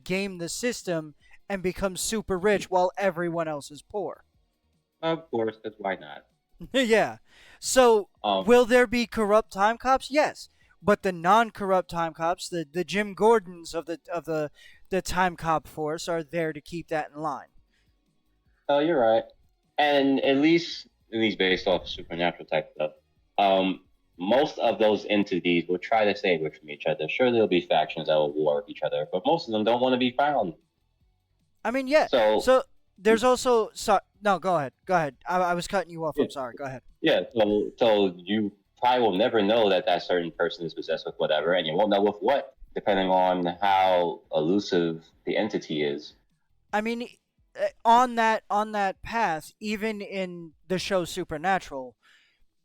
game the system and become super rich while everyone else is poor. Of course, because why not? Yeah. So Um, will there be corrupt time cops? Yes. But the non-corrupt time cops, the Jim Gordons of the time cop force, are there to keep that in line. Oh, you're right. And at least based off supernatural type stuff, most of those entities will try to stay away from each other. Sure, there'll be factions that will war with each other, but most of them don't want to be found. I mean, yeah. So, So there's also no. Go ahead. Go ahead. I was cutting you off. yeah, I'm sorry. Go ahead. yeah. So you probably will never know that that certain person is possessed with whatever, and you won't know with what, depending on how elusive the entity is. I mean, on that path, even in the show Supernatural,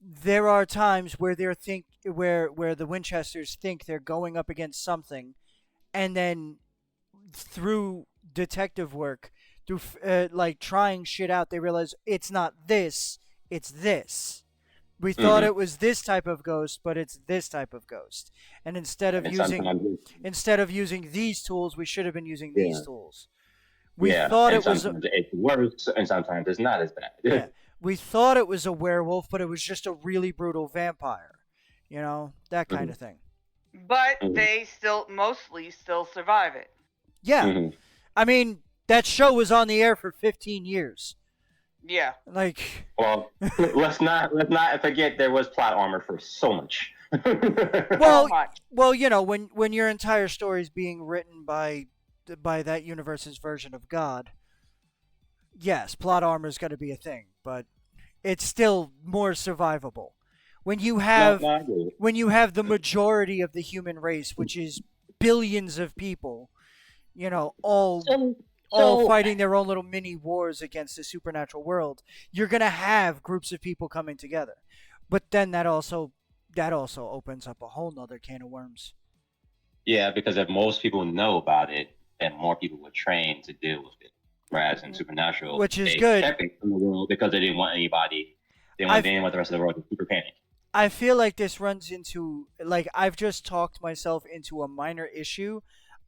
there are times where where the Winchesters think they're going up against something, and then through detective work, through like trying shit out, they realize it's not this, it's this. We thought Mm-hmm. it was this type of ghost, but it's this type of ghost. And And sometimes, instead of using these tools, we should have been using these yeah, tools. We yeah, thought and it was sometimes it's worse, and sometimes it's not as bad. yeah, we thought it was a werewolf, but it was just a really brutal vampire. You know, that kind Mm-hmm. of thing. But Mm-hmm. they mostly still survive it. Yeah. Mm-hmm. I mean, that show was on the air for 15 years. Yeah. Like, Well, let's not forget there was plot armor for so much. well, So much. well, you know, when your entire story is being written by that universe's version of God, yes, plot armor is going to be a thing, but it's still more survivable. When you have No, I agree. when you have the majority of the human race, which is billions of people, you know, all So fighting their own little mini wars against the supernatural world, you're gonna have groups of people coming together. But then that also opens up a whole nother can of worms. Yeah, because if most people know about it, then more people would train to deal with it. Whereas in Supernatural, Which is they good. kept it from the world because they didn't want anybody. They didn't want the rest of the world to super panic. I feel like this runs into, like, I've just talked myself into a minor issue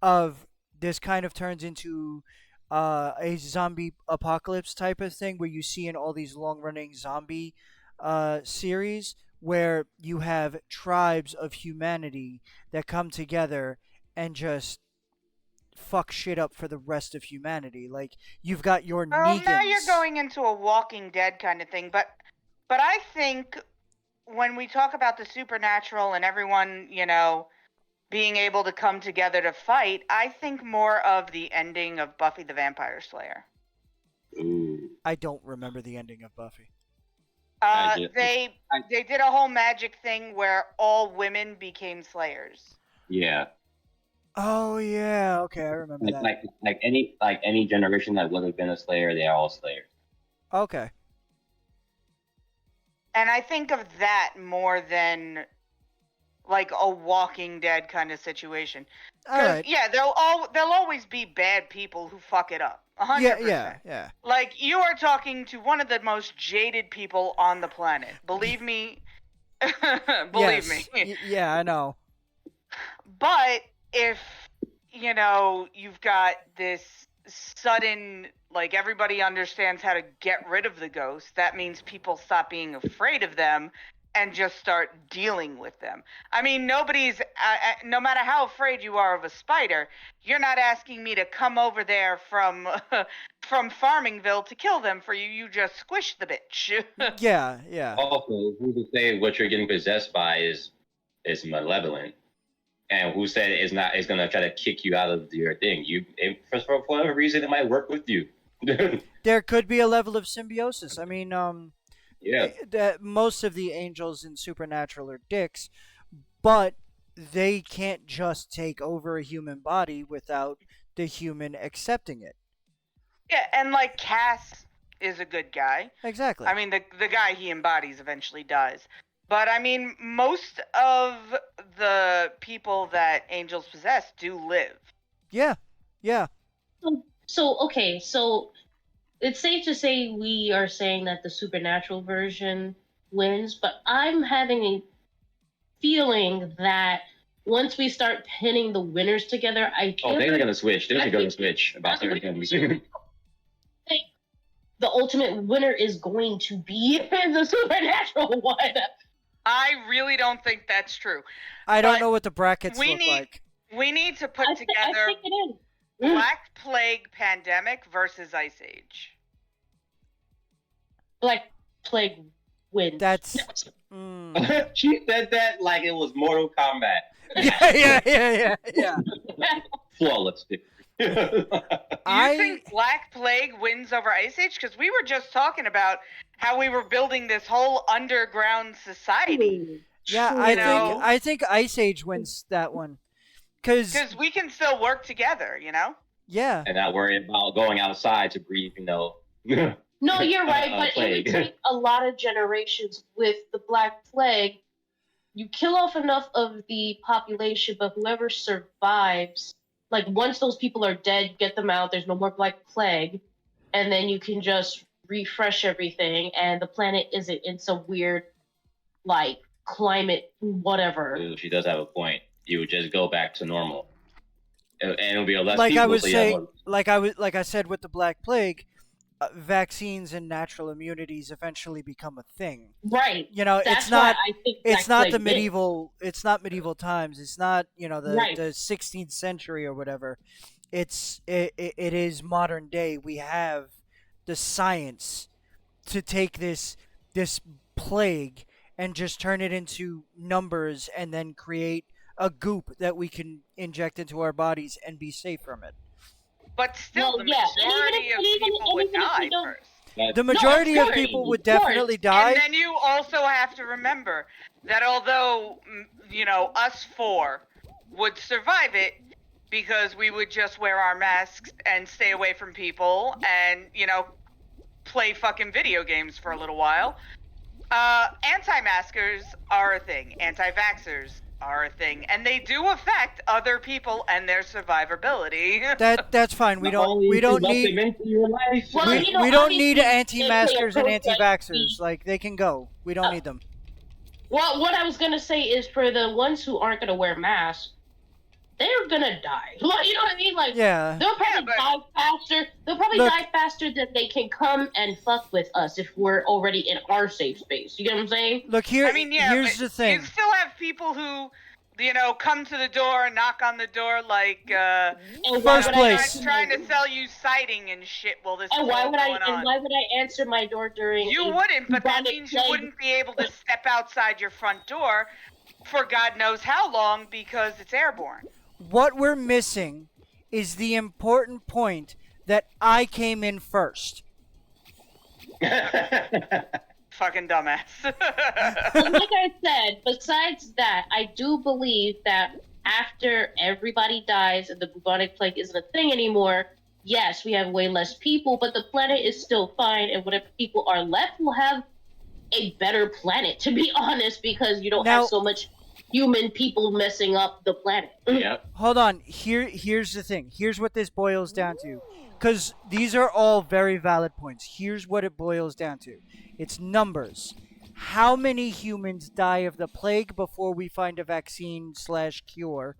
of this kind of turns into a zombie apocalypse type of thing where you see in all these long running zombie series where you have tribes of humanity that come together and just fuck shit up for the rest of humanity. Like, you've got your Well, now you're Negans. going into a Walking Dead kind of thing, but I think when we talk about the supernatural and everyone, being able to come together to fight, I think more of the ending of Buffy the Vampire Slayer. Ooh. I don't remember the ending of Buffy. They did a whole magic thing where all women became slayers. Yeah. Oh yeah, okay, I remember that. Like any generation that would have been a Slayer, they are all Slayers. Okay. And I think of that more than like a Walking Dead kind of situation. All right. Yeah, there'll always be bad people who fuck it up. 100%. Yeah. Like, you are talking to one of the most jaded people on the planet. Believe me. Believe Yes. me. Yeah, I know. But if, you've got this sudden, like, everybody understands how to get rid of the ghost, that means people stop being afraid of them and just start dealing with them. I mean, nobody's, no matter how afraid you are of a spider, you're not asking me to come over there from Farmingville to kill them for you. You just squish the bitch. Yeah. Also, who to say what you're getting possessed by is malevolent, and who said it's not? It's gonna try to kick you out of your thing. For whatever reason, it might work with you. There could be a level of symbiosis. I mean, Yeah. that most of the angels in Supernatural are dicks, but they can't just take over a human body without the human accepting it. Yeah, and like Cass is a good guy. Exactly. I mean, the guy he embodies eventually dies. But I mean, most of the people that angels possess do live. Yeah. So it's safe to say we are saying that the supernatural version wins, but I'm having a feeling that once we start pinning the winners together, They're gonna switch. They're gonna switch about certain things. The ultimate winner is going to be the supernatural one. I really don't think that's true. I don't But know what the brackets we look need- like. We need to put I together think it is. Black Plague Pandemic versus Ice Age. Black Plague wins. That's She said that like it was Mortal Kombat. Yeah. Flawless victory. You think Black Plague wins over Ice Age? Because we were just talking about how we were building this whole underground society. Yeah, I think Ice Age wins that one. Because we can still work together, you know? Yeah. And not worry about going outside to breathe, you know. No, you're right, but plague. it would take a lot of generations with the Black Plague. You kill off enough of the population, but whoever survives, like once those people are dead, get them out, there's no more Black Plague, and then you can just refresh everything, and the planet isn't in some weird, like, climate, whatever. Ooh, she does have a point. You would just go back to normal. And it'll be a less like people, I was so saying, like I said with the Black Plague, vaccines and natural immunities eventually become a thing. Right. You know, That's it's not. I think it's not the did. medieval. It's not medieval times. It's not the 16th century or whatever. It is modern day. We have the science to take this plague and just turn it into numbers and then create a goop that we can inject into our bodies and be safe from it. But still, the majority of people would die first. The majority of people would definitely die. And then you also have to remember that although, us four would survive it because we would just wear our masks and stay away from people and, play fucking video games for a little while, anti-maskers are a thing. Anti-vaxxers are a thing, and they do affect other people and their survivability. That's fine. We don't need anti-maskers and anti-vaxxers. Like, they can go. We don't need them. Well, what I was gonna say is for the ones who aren't gonna wear masks, they're gonna die. Like, you know what I mean? Like, they'll probably die faster. They'll probably die faster than they can come and fuck with us if we're already in our safe space. You get what I'm saying? Look here. Here's the thing. You still have people who, come to the door and knock on the door like, first place, trying to sell you siding and shit. Well, this is and why would going on. And why would I answer my door during? You wouldn't, but that means you wouldn't be able to step outside your front door for God knows how long because it's airborne. What we're missing is the important point that I came in first. Fucking dumbass. Well, like I said, besides that, I do believe that after everybody dies and the bubonic plague isn't a thing anymore, yes, we have way less people, but the planet is still fine, and whatever people are left will have a better planet, to be honest, because you don't have so much human people messing up the planet. Yep. Hold on. Here's the thing. Here's what this boils down to. Because these are all very valid points. Here's what it boils down to. It's numbers. How many humans die of the plague before we find a vaccine/cure?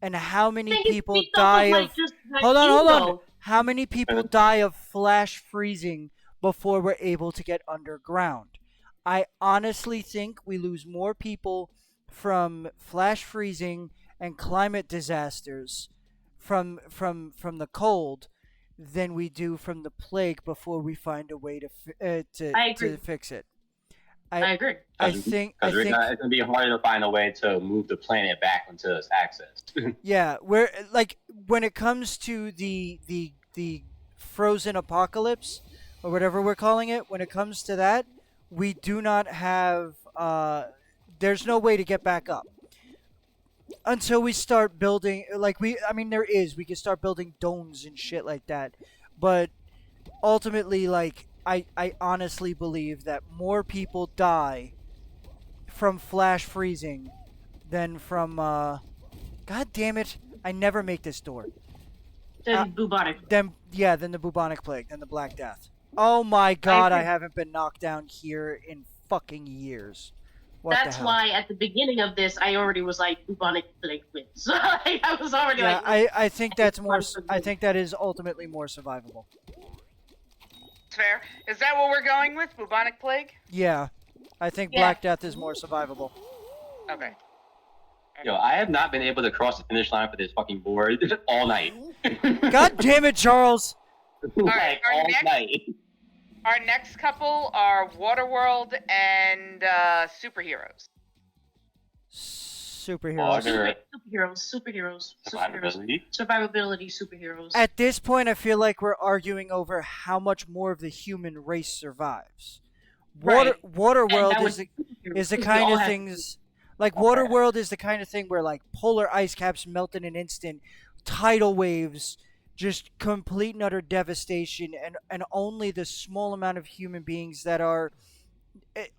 And how many people die of... Hold on. How many people die of flash freezing before we're able to get underground? I honestly think we lose more people from flash freezing and climate disasters from the cold than we do from the plague before we find a way to fix it. I agree. I think it's gonna be harder to find a way to move the planet back into its axis. Yeah, where like when it comes to the frozen apocalypse or whatever we're calling it, when it comes to that, we do not have there's no way to get back up until we start building there is. We can start building domes and shit like that, but ultimately, like, I honestly believe that more people die from flash freezing than from God damn it, I never make this door. Than bubonic. Than the bubonic plague, than the Black Death. Oh my god, I haven't been knocked down here in fucking years. That's why at the beginning of this, I already was like, bubonic plague wins. I was already like... I think that's more... I think that is ultimately more survivable. Fair. Is that what we're going with? Bubonic plague? Yeah. I think Black Death is more survivable. Okay. Yo, I have not been able to cross the finish line for this fucking board all night. God damn it, Charles! Alright, all night. Our next couple are Waterworld and superheroes. Superheroes. Water. Superheroes. Survivability. Survivability, superheroes. At this point, I feel like we're arguing over how much more of the human race survives. Right. Waterworld And is that is the we kind all of have- things like Okay. Waterworld is the kind of thing where like polar ice caps melt in an instant, tidal waves, just complete and utter devastation, and only the small amount of human beings that are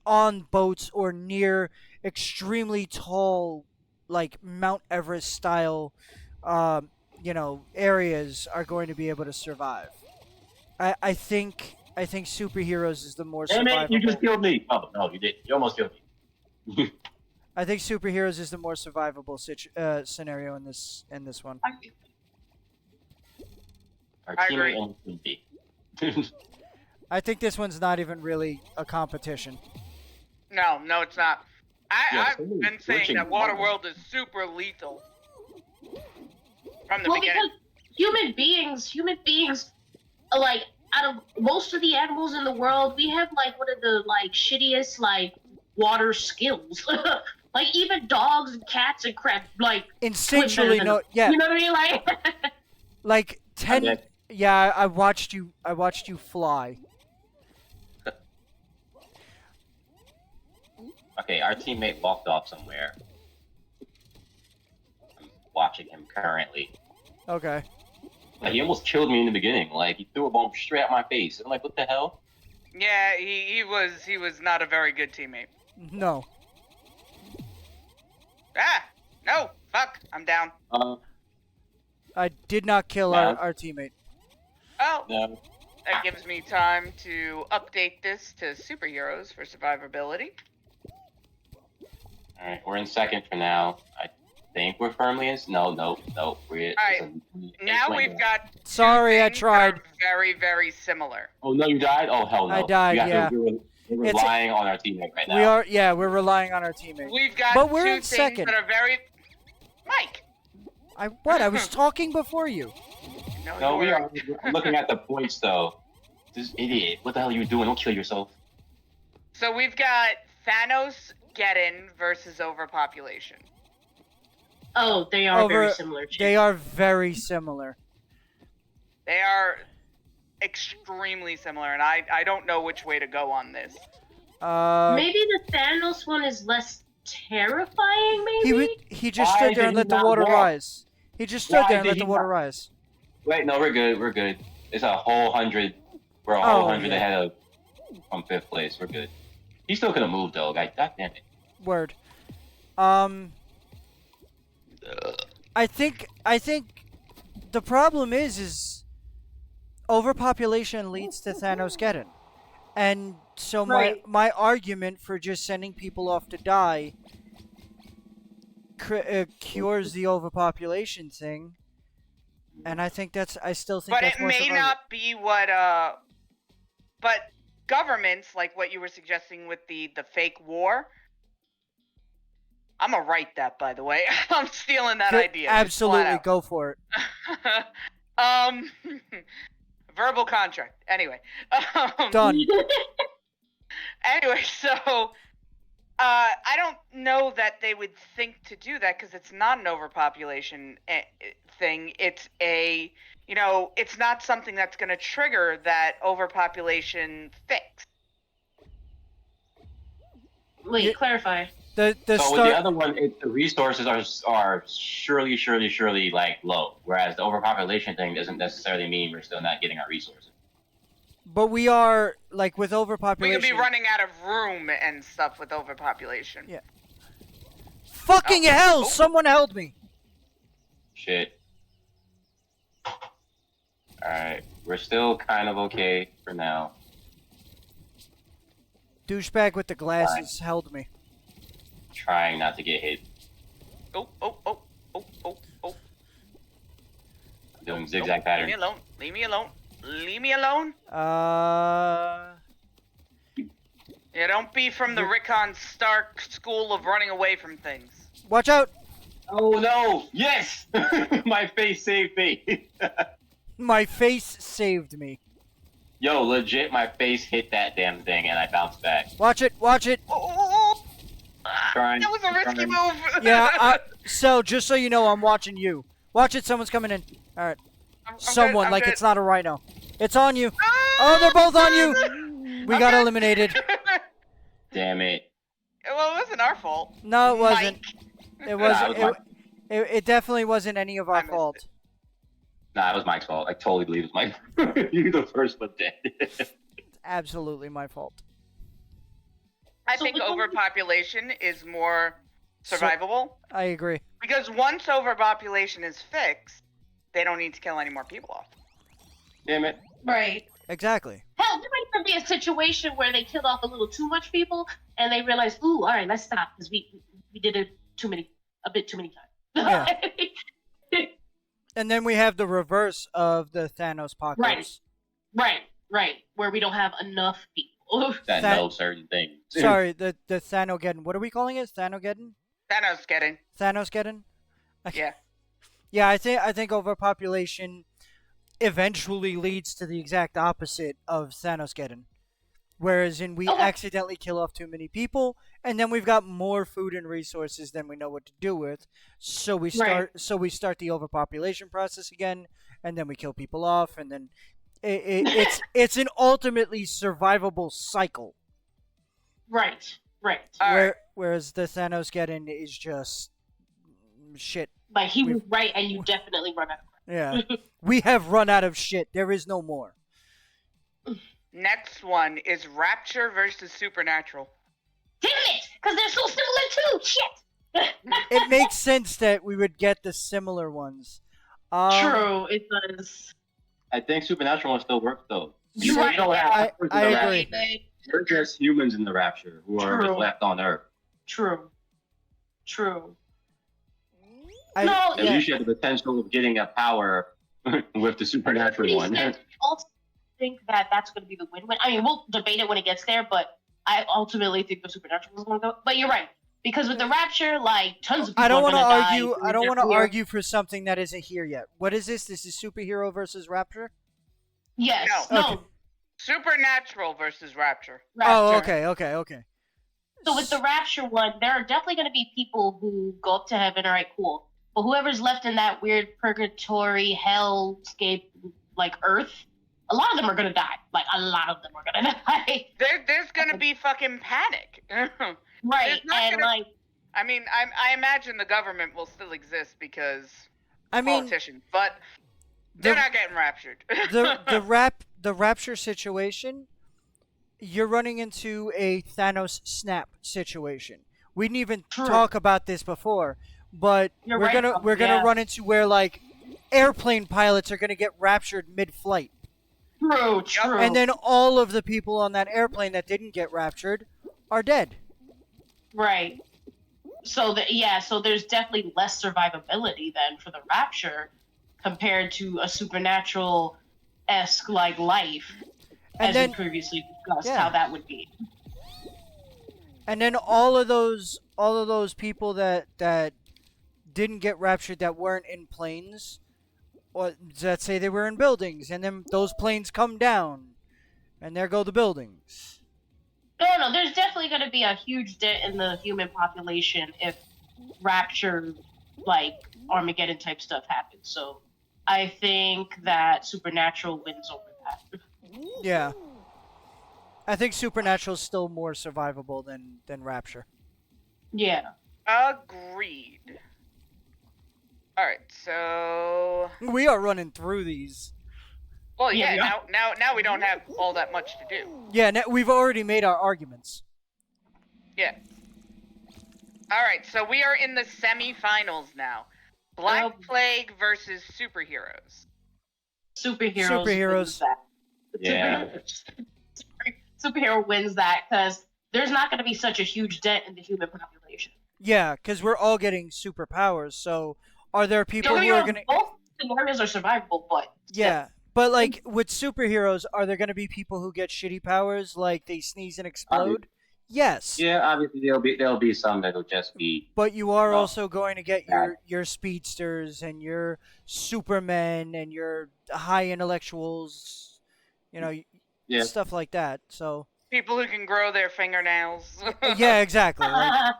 on boats or near extremely tall, like Mount Everest style, areas are going to be able to survive. I think superheroes is the more Damn it! You just survivable. killed me. Oh no, you did. You almost killed me. I think superheroes is the more survivable scenario in this one. Our I teammate agree. almost killed me. I think this one's not even really a competition. No, it's not. Yeah, I've somebody's been saying glitching that the Waterworld is super lethal from the Well, beginning. because human beings, like out of most of the animals in the world, we have like one of the like shittiest like water skills. Like even dogs and cats and crap like swim better Instinctually, than no, us. yeah, You know what I mean? Like like 10. Okay. Yeah, I watched you. I watched you fly. Okay, our teammate walked off somewhere. I'm watching him currently. Okay. Like he almost killed me in the beginning. Like he threw a bomb straight at my face. I'm like, what the hell? Yeah, he was not a very good teammate. No. Ah, no, fuck, I'm down. I did not kill No. our teammate. Oh, No. that gives me time to update this to superheroes for survivability. All right, we're in second for now. I think we're firmly in. No. We're. Alright, Now we've got two Sorry, I things that tried. are very, very similar. Oh no, you died. Oh hell no. I died, You have yeah. we're It's- relying on our teammate right now. We are. Yeah, we're relying on our teammate. We've got But we're two in things second. that are very. Mike. I was talking before you. No, we you're- are. I'm looking at the points though. This idiot. What the hell are you doing? Don't kill yourself. So we've got Thanos Geddon versus overpopulation. oh, they are very Over- similar. Too. They are very similar. They are extremely similar, and I don't know which way to go on this. Maybe the Thanos one is less terrifying. Maybe. He just Why stood there did and he let the not water walk? rise. He just stood Why there and did let he the water not- rise. Wait, no, we're good. We're good. It's a whole 100. We're a whole 100 yeah. ahead of from fifth place. We're good. He still could have moved though. Like, god damn it. Word. I think the problem is overpopulation leads to Thanos Geddon. And so Right. my argument for just sending people off to die cures the overpopulation thing. And I still think But that's it more may survivable. not be what but governments, like what you were suggesting with the fake war. I'm gonna write that, by the way. I'm stealing that idea. just flat Absolutely, out. go for it. Verbal contract. Anyway. Done. Anyway, so I don't know that they would think to do that because it's not an overpopulation thing. It's it's not something that's going to trigger that overpopulation fix. Wait, Yeah. clarify. The So with start. the other one, the resources are surely like low. Whereas the overpopulation thing doesn't necessarily mean we're still not getting our resources. But we are like with We overpopulation. could be running out of room and stuff with overpopulation. Yeah. Fucking Oh. hell! Oh. Someone held me. Shit. Alright, we're still kind of okay for now. Douchebag with the glasses held me. Trying not to get hit. Oh. I'm doing zigzag Leave me pattern. alone. Leave me alone. Leave me alone. Yeah, don't be from the Rickon Stark school of running away from things. Watch out! Oh no! Yes! My face saved me. My face saved me. Yo, legit, my face hit that damn thing and I bounced back. Watch it, watch it. Oh, Trying. that was a risky trying. move. Yeah, so just so you know, I'm watching you. Watch it, someone's coming in. Alright. I'm Someone, good, like I'm it's not a rhino. It's on you. Oh, they're both on you. We got eliminated. Damn it. Well, it wasn't our fault. No, it wasn't. Mike. It wasn't. Nah, It definitely wasn't any of I our missed fault. Nah, it was Mike's fault. I totally believe it was Mike. You're the first one dead. It's absolutely my fault. I So think with the- overpopulation is more survivable I agree. because once overpopulation is fixed, they don't need to kill any more people off. Damn it. Right. Exactly. Hell, there might even be a situation where they killed off a little too much people, and they realized, ooh, all right, let's stop because we did it a bit too many times. Yeah. And then we have the reverse of the Thanos apocalypse. right, where we don't have enough people. That That- knows certain things. Sorry, the Thanogeddon. What are we calling it? Thanogeddon? Thanos getting. Thanosgeddon? Yeah. Yeah, I think overpopulation eventually leads to the exact opposite of Thanosgeddon. Whereas we Okay. accidentally kill off too many people, and then we've got more food and resources than we know what to do with. So we start the overpopulation process again, and then we kill people off, and then it's an ultimately survivable cycle. Right. All right. Whereas the Thanosgeddon is just shit. Like he was We've- right, and you definitely run out. Yeah. We have run out of shit. There is no more. Next one is Rapture versus Supernatural. Damn it! Because they're so similar too. Shit. It makes sense that we would get the similar ones. True, it does. I think Supernatural one still works though. You're You right, don't have I powers in the agree. Rapture. We're just humans in the Rapture who are just True. left on Earth. True. I, No, At yeah. least you have the potential of getting a power with the Supernatural one. I also think that that's going to be the win-win. I mean, we'll debate it when it gets there, but I ultimately think the Supernatural is going to go. But you're right, because with the Rapture, like tons of people I don't want to argue. Die, I don't want to Therefore- argue for something that isn't here yet. What is this? This is superhero versus Rapture. Yes. No. No. Okay. Supernatural versus Rapture. Oh, Rapture. okay. So with the Rapture one, there are definitely going to be people who go up to heaven. All right, cool. But whoever's left in that weird purgatory, hellscape, like Earth, a lot of them are going to die. Like a lot of them are going to die. There's gonna be fucking panic. Right, It's not and gonna- like. I mean, I imagine the government will still exist because I mean, politicians, but they're the- not getting raptured. the Rapture situation, you're running into a Thanos snap situation. We didn't even True. talk about this before, but You're we're right, gonna yeah. run into where like airplane pilots are gonna get raptured mid-flight, True. and then all of the people on that airplane that didn't get raptured are dead. Right. So so there's definitely less survivability then for the Rapture compared to a supernatural-esque like life, And as then we previously discussed yeah. how that would be. And then all of those people that didn't get raptured that weren't in planes, or let's say they were in buildings, and then those planes come down, and there go the buildings. No, there's definitely going to be a huge dent in the human population if Rapture, like Armageddon type stuff happens. So I think that Supernatural wins over that. Yeah. I think Supernatural's still more survivable than Rapture. Yeah. Agreed. All right, so We are running through these. well, Yeah, yeah. we Now we don't have all that much to do. Yeah, we've already made our arguments. Yeah. All right, so we are in the semifinals now. Black Oh. Plague versus superheroes. Superheroes. Superheroes. Wins that. Yeah. Superhero wins that because there's not going to be such a huge dent in the human population. Yeah, because we're all getting superpowers. So, are there people who are gonna? Both scenarios are survivable, but Yeah, but like with superheroes, are there gonna be people who get shitty powers, like they sneeze and explode? Yes. Yeah, obviously there'll be some that'll just be But you are Well, also going to get your speedsters and your supermen and your high intellectuals. You know, Yeah. stuff like that. So People who can grow their fingernails. yeah, exactly. Like,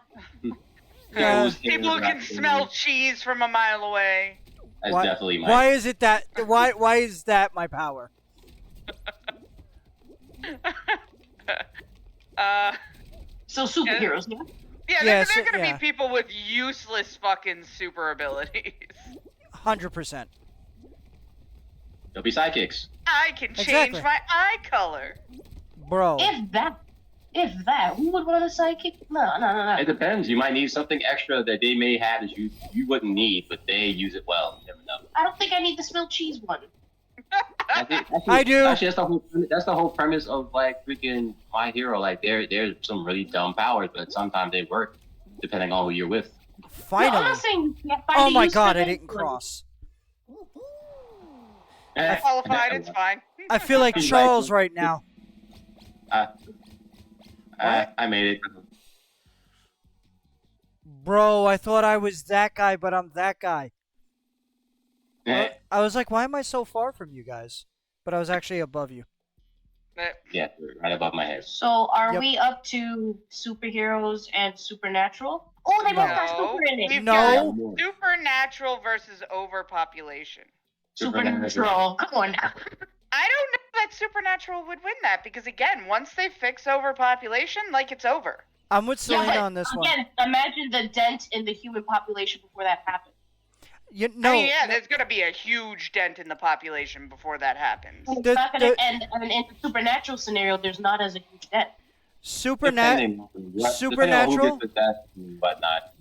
yeah. Those People who can things- smell cheese from a mile away. That's Why, definitely my. why is it that? Why is that my power? So superheroes, yeah. Yeah, Yeah, they're gonna yeah. be people with useless fucking super abilities. 100%. They'll be psychics. I can change Exactly. my eye color. Bro. If that, who would want a psychic? No. It depends. You might need something extra that they may have that you wouldn't need, but they use it well. You never know. I don't think I need the smell cheese one. Actually, I do. Actually, that's the whole premise of like freaking My Hero. Like there's some really dumb powers, but sometimes they work depending on who you're with. No, I'm Finally. not saying you can't find Oh a my use god, for I this didn't one. cross. Qualified, it's fine. I feel like He's Charles right. right now. I made it. Bro, I thought I was that guy, but I'm that guy. I was like, why am I so far from you guys? But I was actually above you. Yeah, right above my head. So are Yep. we up to superheroes and supernatural? Oh, they both got No. super in it. We've No. got supernatural versus overpopulation. Supernatural. Come on now. I don't know that supernatural would win that because again, once they fix overpopulation, like it's over. I'm with Yeah, Selena but on this one. again, imagine the dent in the human population before that happened. No, I mean, yeah, there's gonna be a huge dent in the population before that happens. It's The- not going to the- end. I mean, in the supernatural scenario, there's not as a huge dent. supernatural. Depending on Supernatural? who gets the death and whatnot.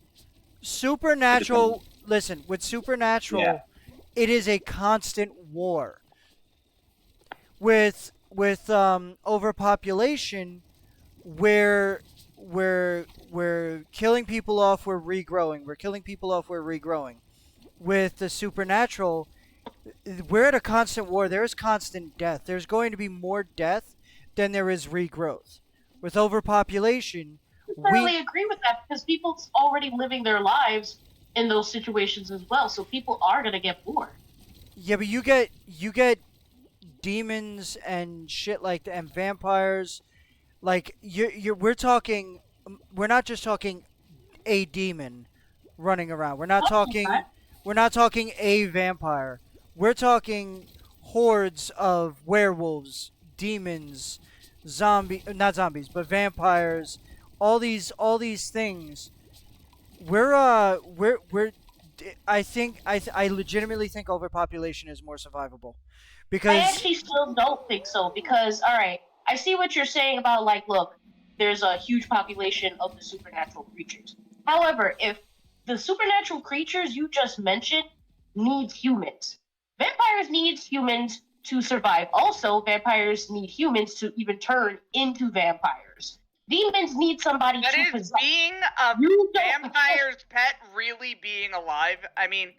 Supernatural. Listen, with supernatural, Yeah. it is a constant war. With overpopulation, we're killing people off. We're regrowing. We're killing people off. We're regrowing. With the supernatural, we're at a constant war. There is constant death. There's going to be more death than there is regrowth. With overpopulation, I totally agree with that because people's already living their lives in those situations as well. So people are going to get bored. yeah, but you get demons and shit like that, and vampires. Like we're talking. We're not just talking a demon running around. We're not talking. We're not talking a vampire. We're talking hordes of werewolves, demons, not zombies, but vampires. All these things. I legitimately think overpopulation is more survivable, I because actually still don't think so because, all right, I see what you're saying about, like, look, there's a huge population of the supernatural creatures. However, if the supernatural creatures you just mentioned need humans, vampires need humans to survive. Also, vampires need humans to even turn into vampires. Demons need somebody But to is possess. being a You don't- vampire's pet really being alive? I mean,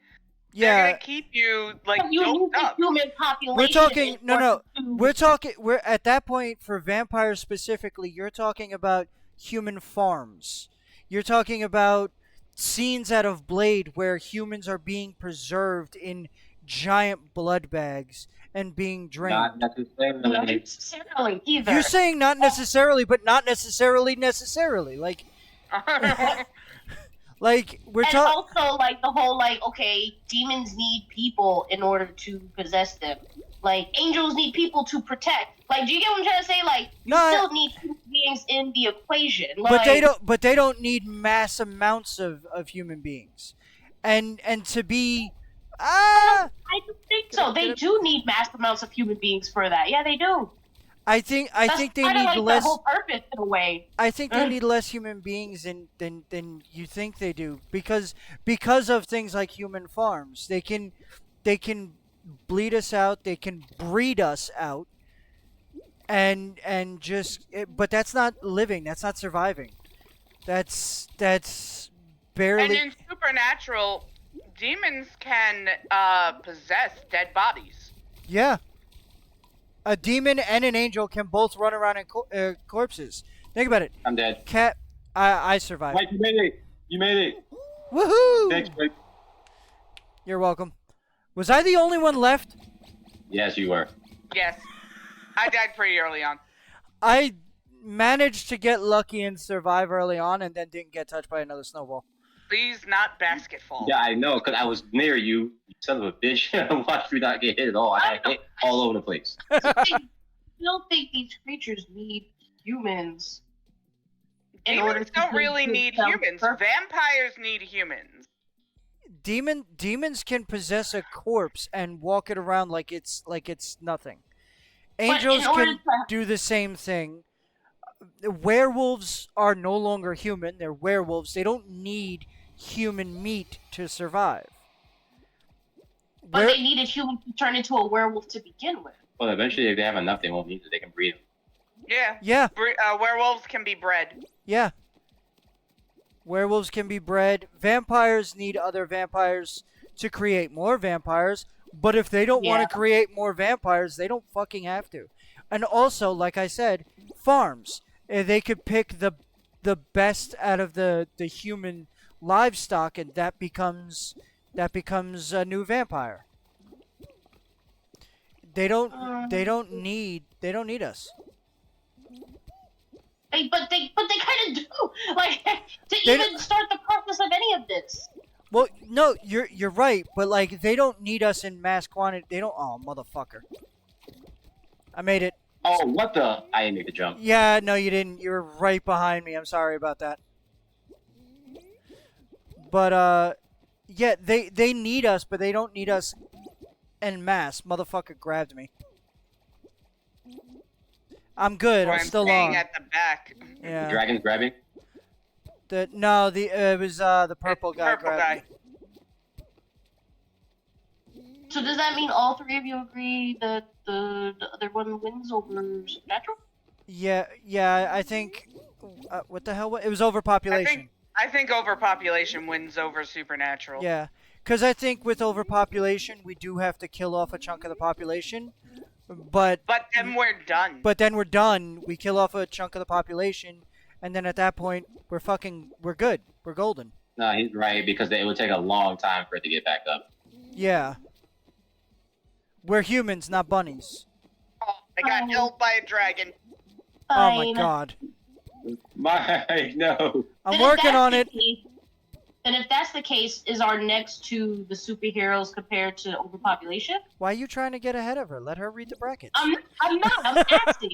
they're yeah, gonna keep you like You need doped the up. human population. we're talking in no. order to- We're at that point for vampires specifically. You're talking about human farms. You're talking about scenes out of Blade where humans are being preserved in giant blood bags and being Not drained. Not necessarily. necessarily either. You're saying not necessarily, but not necessarily. Like we're And talking. also, like, the whole, like, okay, demons need people in order to possess them. Like, angels need people to protect. Like, do you get what I'm trying to say? Like, you No, still need human beings in the equation. Like, But they don't. But they don't need mass amounts of human beings, and to be. I don't think so. They do need mass amounts of human beings for that. Yeah, they do. I think That's they kinda need like less. the whole purpose in a way. I think they need less human beings than you think they do, because of things like human farms. They can bleed us out. They can breed us out, and just. But that's not living. That's not surviving. That's And barely. in supernatural, demons can possess dead bodies. Yeah. A demon and an angel can both run around in corpses. Think about it. I'm dead. Cat, I survived. Mike, you made it. You made it. Woohoo! Thanks, Mike. You're welcome. Was I the only one left? Yes, you were. Yes. I died pretty early on. I managed to get lucky and survive early on, and then didn't get touched by another snowball. Please not basketball. Yeah, I know, because I was near you, you son of a bitch. I watched you not get hit at all. I got hit all over the place. I don't think these creatures need humans. In order Demons to don't do really good need stuff. humans. Vampires need humans. Demons can possess a corpse and walk it around like it's nothing. But Angels in order can to do the same thing. Werewolves are no longer human. They're werewolves. They don't need human meat to survive. But they needed humans to turn into a werewolf to begin with. Well, eventually, if they have enough, they won't need it. They can breed them. Yeah. Yeah, Werewolves can be bred. yeah. Werewolves can be bred. Vampires need other vampires to create more vampires. But if they don't want to create more vampires, they don't fucking have to. And also, like I said, farms. They could pick the best out of the human livestock, and that becomes a new vampire. They don't need us. But they kind of do. Like to They even start the process of any of this. Well, no, you're right, but like they don't need us in mass quantity. They don't. Oh, motherfucker! I made it. Oh, what the? I didn't make the jump. Yeah, no, you didn't. You were right behind me. I'm sorry about that. But yeah, they need us, but they don't need us en masse. Motherfucker grabbed me. I'm good. Or I'm I'm still staying on. at the back. The Yeah. dragon's grabbing? No, it was the purple guy Purple grabbed guy. me. So does that mean all three of you agree that the other one wins over Supernatural? Yeah, I think. What the hell? It was overpopulation. I think overpopulation wins over supernatural. Yeah, because I think with overpopulation, we do have to kill off a chunk of the population, but then we're done. but then we're done. We kill off a chunk of the population, and then at that point, we're good. We're golden. No, he's right, because it would take a long time for it to get back up. Yeah. We're humans, not bunnies. Oh, I got killed by a dragon. Oh my Fine. god. Mike, no. I'm Then if working that's on the it. case- Then if that's the case, is our next to the superheroes compared to overpopulation? Why are you trying to get ahead of her? Let her read the brackets. I'm not. I'm asking.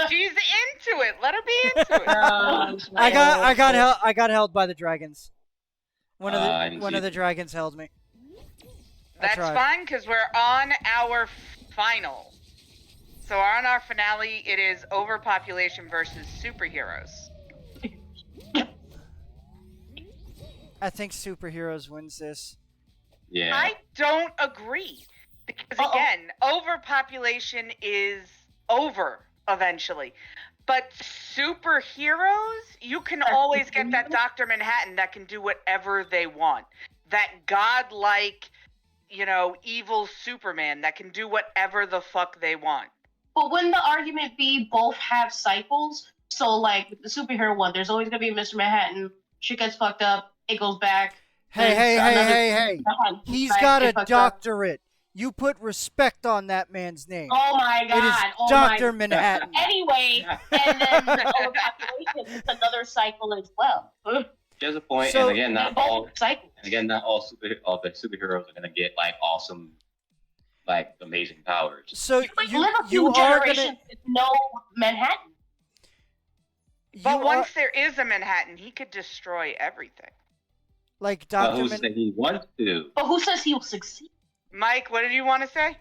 She's into it. Let her be into it. I got held by the dragons. One I of didn't the see it. dragons held me. That's tried. fine, because we're on our final. So on our finale, it is overpopulation versus superheroes. I think superheroes wins this. Yeah. I don't agree. Because Uh-oh. again, overpopulation is over eventually. But superheroes, you can always get that Dr. Manhattan that can do whatever they want. That godlike, evil Superman that can do whatever the fuck they want. But wouldn't the argument be both have cycles? So, like, with the superhero one, there's always going to be Mr. Manhattan. Shit gets fucked up. It goes back. Hey. He's got a doctorate. doctorate. You put respect on that man's name. Oh my god. It is oh Dr. my... Manhattan. Anyway, and then the overpopulation is another cycle as well. There's a point, So- and again, not Both all cycles. not all the superheroes are gonna get like awesome, like amazing powers. So Like, you live a few you are generations gonna with no Manhattan. But you once are, there is a Manhattan, he could destroy everything. like But Dr. who's saying he wants to? But who says he will succeed? Mike, what did you want to say?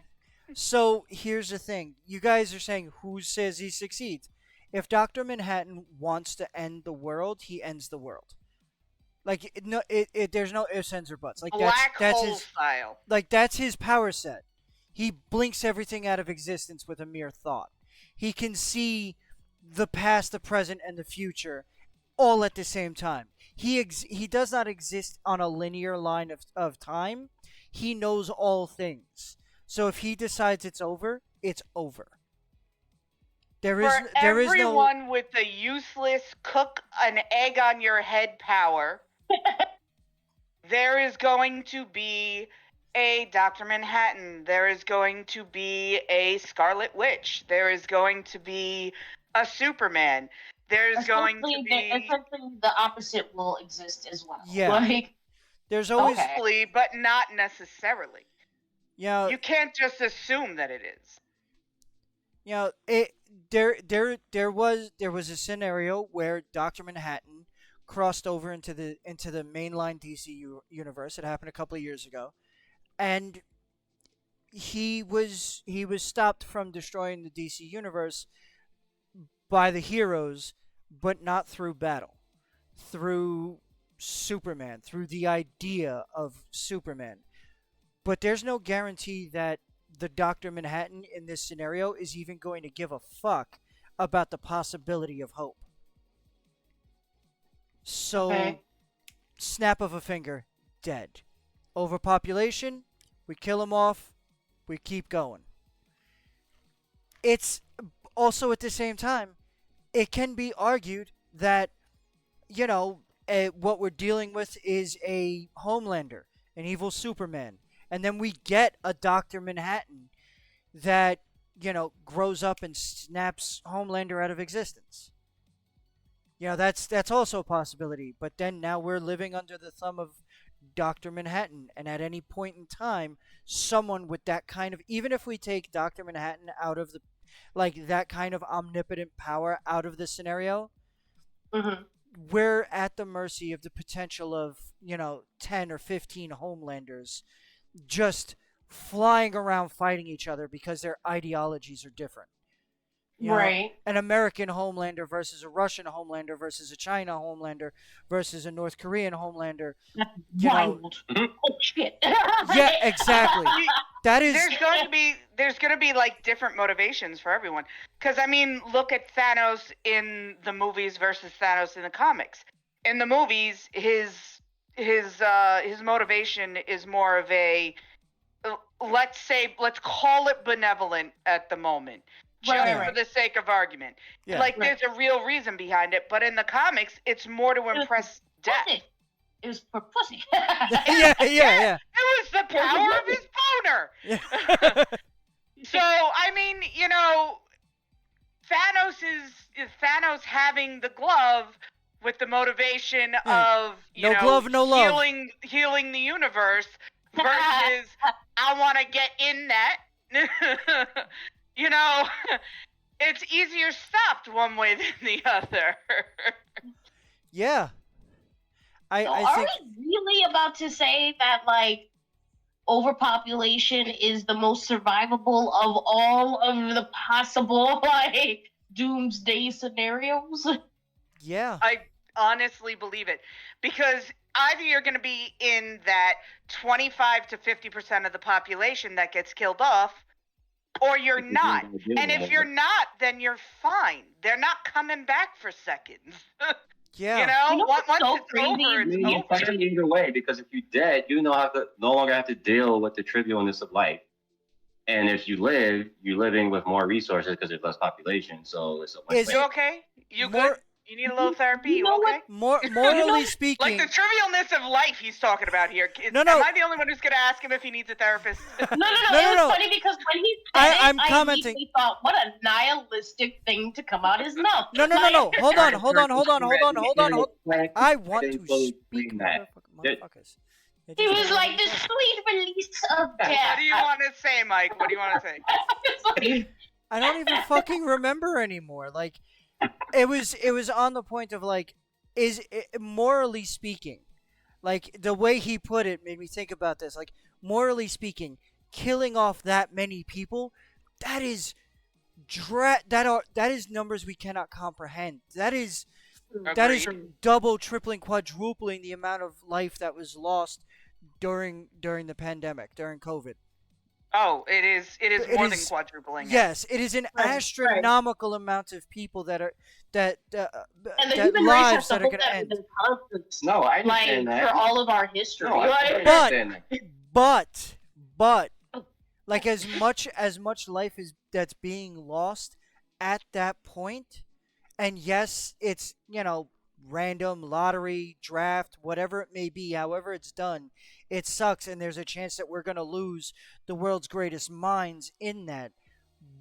So here's the thing. You guys are saying who says he succeeds. If Dr. Manhattan wants to end the world, he ends the world. Like there's no ifs, ands, or buts. Like Black that's hole his style. that's his power set. He blinks everything out of existence with a mere thought. He can see the past, the present, and the future all at the same time. He does not exist on a linear line of time. He knows all things. So if he decides it's over, it's over. There is no everyone with the useless cook an egg on your head power, there is going to be a Dr. Manhattan. There is going to be a Scarlet Witch. There is going to be a Superman. There's going to be essentially the opposite will exist as well. Yeah. Like, There's always hopefully, but not necessarily. yeah. You can't just assume that it is. You know, there was a scenario where Doctor Manhattan crossed over into the mainline DC universe. It happened a couple of years ago, and he was stopped from destroying the DC universe by the heroes, but not through battle, through Superman, through the idea of Superman. But there's no guarantee that the Dr. Manhattan in this scenario is even going to give a fuck about the possibility of hope. So, Okay. snap of a finger, dead. Overpopulation, we kill him off, we keep going. It's also at the same time, it can be argued that, you know, what we're dealing with is a Homelander, an evil Superman. And then we get a Dr. Manhattan that, you know, grows up and snaps Homelander out of existence. You know, that's also a possibility. But then now we're living under the thumb of Dr. Manhattan. And at any point in time, someone with that kind of, even if we take Dr. Manhattan out of the, like, that kind of omnipotent power out of the scenario, Mm-hmm. we're at the mercy of the potential of, you know, 10 or 15 Homelanders just flying around fighting each other because their ideologies are different. You know, Right. an American Homelander versus a Russian Homelander versus a China Homelander versus a North Korean Homelander. That's You know- wild. Oh shit. Yeah, exactly. That is There's going to be like different motivations for everyone. Because I mean, look at Thanos in the movies versus Thanos in the comics. In the movies, his motivation is more of a, let's call it benevolent at the moment, just Right. for the sake of argument. Yeah. Like Right. there's a real reason behind it, but in the comics, it's more to impress death. Pussy. It was for pussy. yeah. It was the power of his boner. Yeah. So I mean, you know, Thanos having the glove with the motivation of No glove, no love. healing the universe versus I want to get in that. You know, it's easier stopped one way than the other. Yeah. So I are think we really about to say that, like, overpopulation is the most survivable of all of the possible, like, doomsday scenarios? yeah. I honestly believe it, because either you're going to be in that 25 to 50% of the population that gets killed off, or you're not. And if you're not, then you're fine. They're not coming back for seconds. Yeah. You know, You know what's once so it's crazy? over, I it's mean, you're over. fine either way, because if you're dead, you no longer have to deal with the trivialness of life. And if you live, you're living with more resources because there's less population. So it's a Is win-win. You okay? You More- good? You need a little therapy? You You know okay? Morally speaking, Like the trivialness of life he's talking about here. No. Am I the only one who's going to ask him if he needs a therapist? No. No, It was no. funny because when he said I'm I commenting. immediately thought, what a nihilistic thing to come out his mouth. No. Like, Hold on. I want to didn't fully speak, explain that. motherfuckers. He was like the sweet release of death. What do you want to say, Mike? What do you want to say? It's like, I don't even fucking remember anymore. Like, it was on the point of, like, is it, morally speaking, like the way he put it made me think about this. Like, morally speaking, killing off that many people, that is that is numbers we cannot comprehend. That is Agreed. double, tripling, quadrupling the amount of life that was lost during the pandemic, during COVID. Oh, it is It more than is- quadrupling. Yes, it is an Right, astronomical amount of people that are and the that human race lives has to that are hold going to that end. within constants. No, I Like, understand that. for all of our history. No, I Like, understand that. But like as much life is that's being lost at that point, and yes, it's, you know, random lottery draft, whatever it may be, however it's done, it sucks, and there's a chance that we're gonna lose the world's greatest minds in that.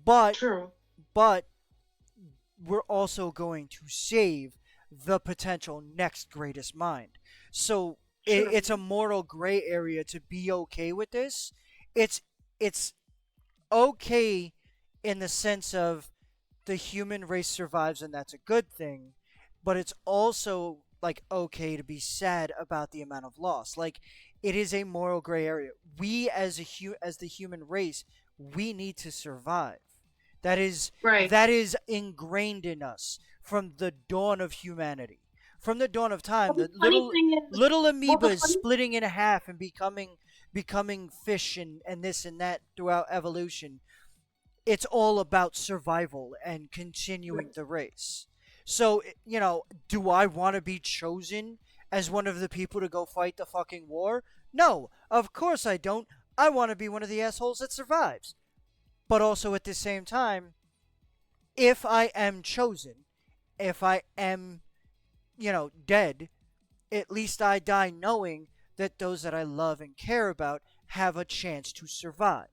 But True. but we're also going to save the potential next greatest mind. So True. it's a moral gray area to be okay with this. It's okay in the sense of the human race survives and that's a good thing, but it's also like okay to be sad about the amount of loss. Like it is a moral gray area. We as as the human race, we need to survive. That is Right. that is ingrained in us from the dawn of humanity. From the dawn of time, Well, the the funny thing is, little well, the amoebas funny, splitting in half and becoming fish and this and that throughout evolution. It's all about survival and continuing the race. So, do I want to be chosen as one of the people to go fight the fucking war? No, of course I don't. I want to be one of the assholes that survives. But also at the same time, if I am chosen, if I am, dead, at least I die knowing that those that I love and care about have a chance to survive.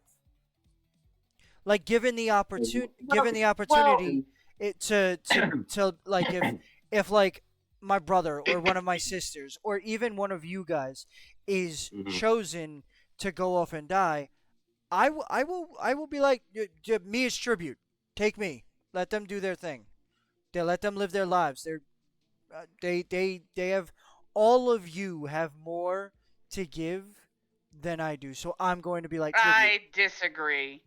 Like given the well, opportunity to like if like my brother or one of my sisters or even one of you guys is Mhm. chosen to go off and die, I will be like, me as tribute. Take me. Let them do their thing. Let them live their lives. They have, all of you have more to give than I do. So I'm going to be like tribute. I disagree.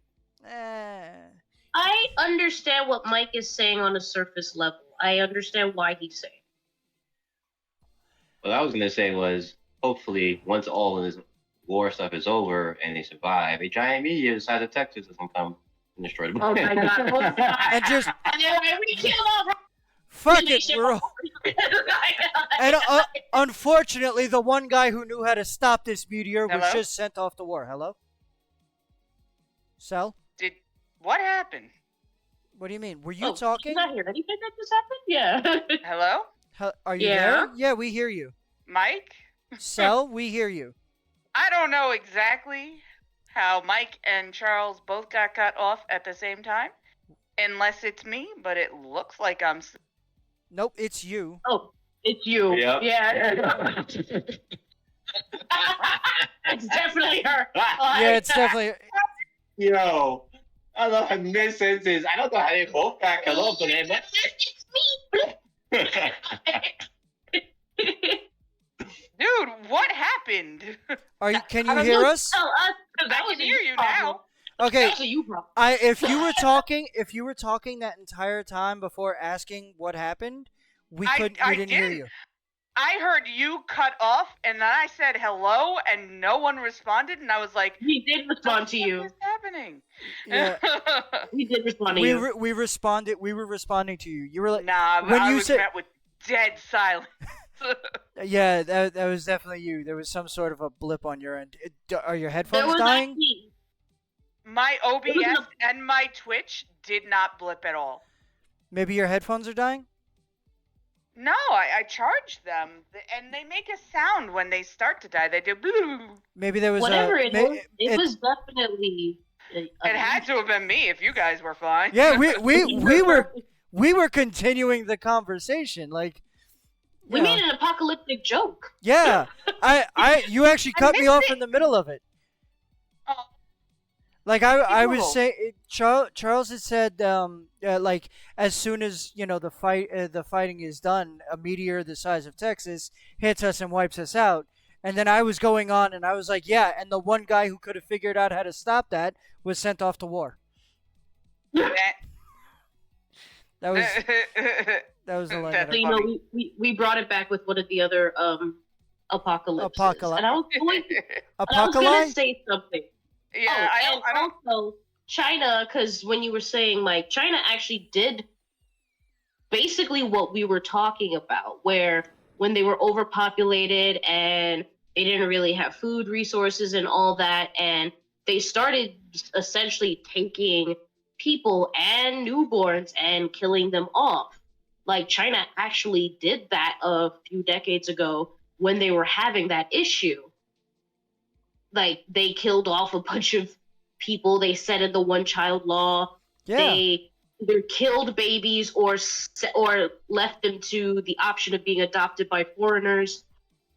I understand what Mike is saying on a surface level. I understand why he's saying. What I was gonna say was, hopefully, once all of this war stuff is over and they survive, a giant meteor the size of Texas doesn't come and destroy the Oh my god! And just And then we kill off. fuck it, we're all. And unfortunately, the one guy who knew how to stop this meteor was Hello? just sent off to war. Hello? Sal? What happened? What do you mean? Were you Oh, talking? Did you not hear anything that just happened? Yeah. Hello? Are you Yeah. there? Yeah, we hear you. Mike? Sal, we hear you. I don't know exactly how Mike and Charles both got cut off at the same time, unless it's me, but it looks like I'm. Nope, it's you. Oh, it's you. Yep. Yeah. It's definitely her. Yeah, it's definitely. Yo, I don't know how this is. I don't know how they both got killed off the name. Dude, what happened? Can you hear us? Tell us, 'cause that I was can a hear you you problem. now. Okay, That was a you problem. if you were talking that entire time before asking what happened, we I didn't hear did. you. I heard you cut off, and then I said hello, and no one responded, and I was like, He did respond to "What you. is happening?" Yeah, He did respond to we you. we responded. We were responding to you. You were like, nah, when I you was said- met with dead silence. yeah, that was definitely you. There was some sort of a blip on your end. Are your There headphones was dying? actually, My OBS and my Twitch did not blip at all. Maybe your headphones are dying. No, I charged them, and they make a sound when they start to die. They do. Boo. Maybe there was whatever a. it is, it was definitely. It had to have been me if you guys were fine. Yeah, we were continuing the conversation. Like, We you know, made an apocalyptic joke. yeah. You actually I cut me missed off it. in the middle of it. Oh, Like I was Cool. saying, Charles had said, like as soon as the fighting is done, a meteor the size of Texas hits us and wipes us out. And then I was going on, and I was like, yeah, and the one guy who could have figured out how to stop that was sent off to war. that- That was the line. that That's So, I- funny. we brought it back with one of the other apocalypses. Apocalypse. And I was going gonna Apocalypse. say something. Yeah, Oh, I don't. also China, because when you were saying like China actually did basically what we were talking about, where when they were overpopulated and they didn't really have food resources and all that, and they started essentially taking people and newborns and killing them off. Like China actually did that a few decades ago when they were having that issue. Like they killed off a bunch of people. They set in the one-child law. Yeah. They either killed babies or left them to the option of being adopted by foreigners.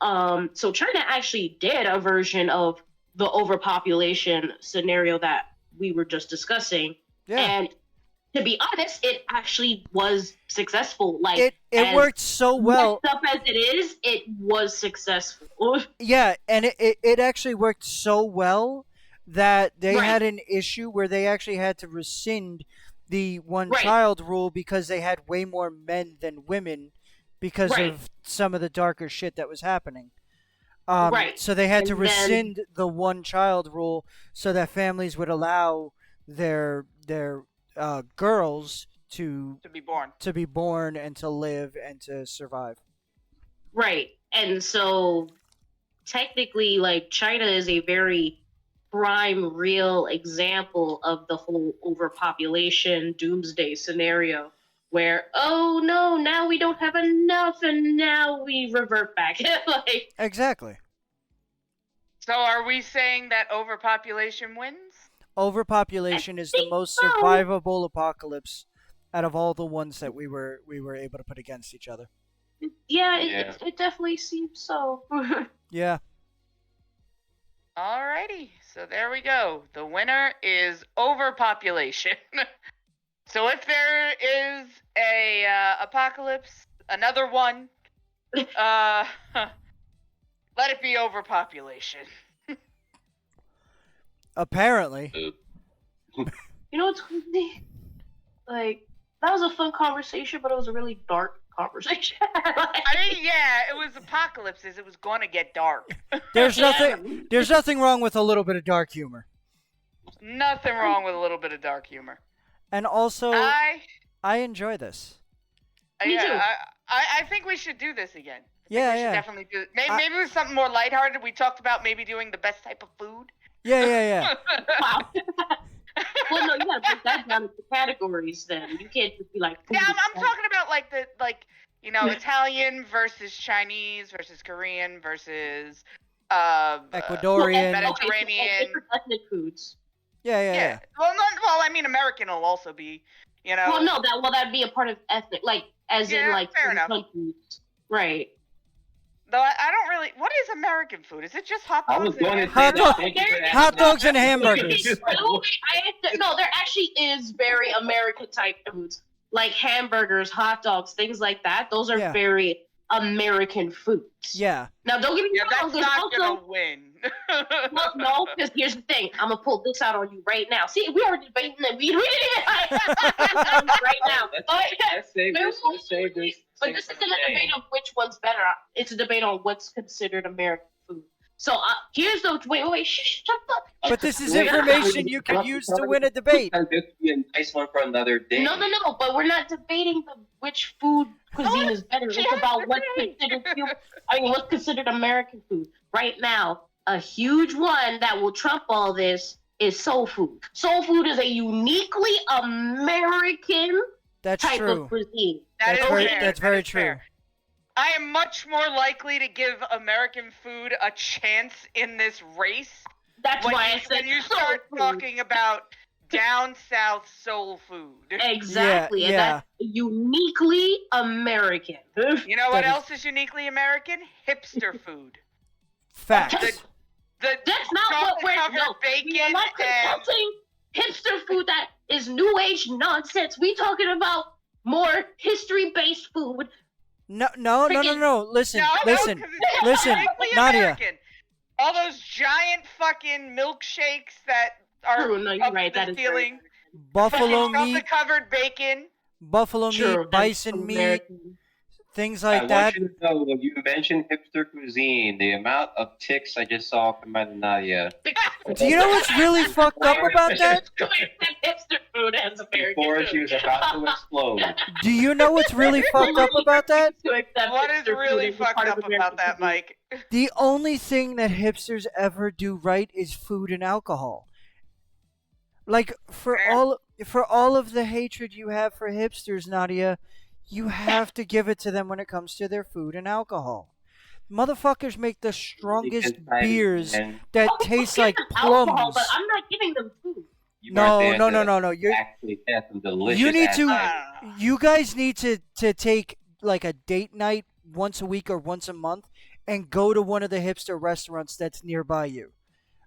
So China actually did a version of the overpopulation scenario that we were just discussing. Yeah. And to be honest, it actually was successful. Like it worked so well. Messed up as it is, it was successful. Yeah, and it actually worked so well that they Right. had an issue where they actually had to rescind the one Right. child rule because they had way more men than women because Right. of some of the darker shit that was happening. Right. So they had to And then- rescind the one child rule so that families would allow their girls to be born. and to live and to survive. Right. And so technically, like, China is a very prime, real example of the whole overpopulation doomsday scenario where, oh no, now we don't have enough and now we revert back. Like, Exactly. So are we saying that overpopulation wins? Overpopulation is the think most so. survivable apocalypse out of all the ones that we were able to put against each other. yeah, Yeah. it definitely seems so. Yeah. Alrighty, so there we go. The winner is overpopulation. So if there is a apocalypse, another one, let it be overpopulation. Apparently. You know what's crazy? Like, that was a fun conversation, but it was a really dark conversation. I mean, yeah, it was apocalypses. It was going to get dark. There's Yeah. nothing wrong with a little bit of dark humor. Nothing wrong with a little bit of dark humor. And also I enjoy this. Me yeah, too. I think we should do this again. Yeah, We should yeah. definitely do it. Maybe with something more lighthearted. We talked about maybe doing the best type of food. Yeah. Wow. Well, no, you gotta break that down into categories then. You can't just be like, Yeah, food I'm talking about Italian versus Chinese versus Korean versus Ecuadorian. Mediterranean. Different ethnic foods. Yeah. Well, I mean, American will also be, Well, no, that'd be a part of ethnic, like, as in, Yeah, like, fair certain enough. countries. Right. Though I don't really. What is American food? Is it just hot I dogs? was going to and say Hot that. dog- Thank you for that. Hot dogs and hamburgers. No, there actually is very American type foods, like hamburgers, hot dogs, things like that. Those are Yeah. very American foods. Yeah. Now, don't get me Yeah, wrong. that's There's not also gonna win. no, because here's the thing. I'm gonna pull this out on you right now. See, we are debating that we right now. Let's save this. Let's save this. But this isn't a debate of which one's better. It's a debate on what's considered American food. So here's the wait, shut up. But this is information you could use to win a debate. This would be a nice one for another day. No. But we're not debating which food cuisine is better. It's about what's considered American food. Right now, a huge one that will trump all this is soul food. Soul food is a uniquely American That's type true. of cuisine. That's very true. fair. I am much more likely to give American food a chance in this race That's when why I you, said when you soul start food. talking about down south soul food. Exactly, and Yeah. that's uniquely American. You know what That is- else is uniquely American? Hipster food. Facts. The That's not what we're chocolate-covered no, we are bacon not and consulting hipster food that is new age nonsense. We talking about more history based food. No. Listen, No, 'cause it's listen, uniquely Nadia. American. All those giant fucking milkshakes that are True, no, you're up right. to That the is very ceiling. Buffalo Fucking meat, chocolate-covered bacon. true. meat, bison meat, American. things I like that. want you to know when you mentioned hipster cuisine, the amount of ticks I just saw come out of Nadia. Do you know what's really fucked up about that? Hipster food as American Before food. she was about to explode. Do you know what's really fucked up about that? To accept What is hipster food really as a fucked part up of about American that, food. Mike? The only thing that hipsters ever do right is food and alcohol. Like for Fair. all of the hatred you have for hipsters, Nadia, You have to give it to them when it comes to their food and alcohol. Motherfuckers make the strongest beers And that I'll taste give like them alcohol, plums. but I'm not giving them food. you No, weren't there no, no, to no, no. You're actually test some delicious you need ass to. beers. You guys need to take like a date night once a week or once a month and go to one of the hipster restaurants that's nearby you.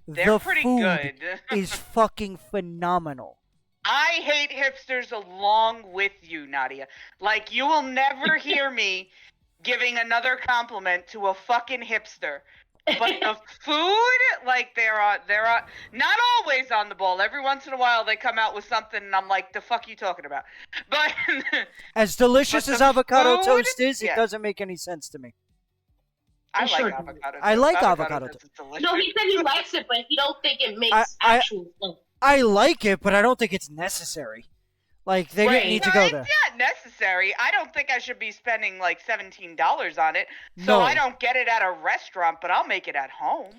They're The pretty food good. is fucking phenomenal. I hate hipsters along with you, Nadia. Like, you will never hear me giving another compliment to a fucking hipster. But the food, like, they're not always on the ball. Every once in a while, they come out with something, and I'm like, the fuck you talking about? But As delicious But as the avocado food? toast is, it Yeah. doesn't make any sense to me. I Sure like do. avocado. I toast. like avocado toast is delicious. No, he said he likes it, but he don't think it makes I- actual sense. I like it, but I don't think it's necessary. Like they didn't Right. need to No, go it's there. not necessary. I don't think I should be spending like $17 on it. So No. I don't get it at a restaurant, but I'll make it at home.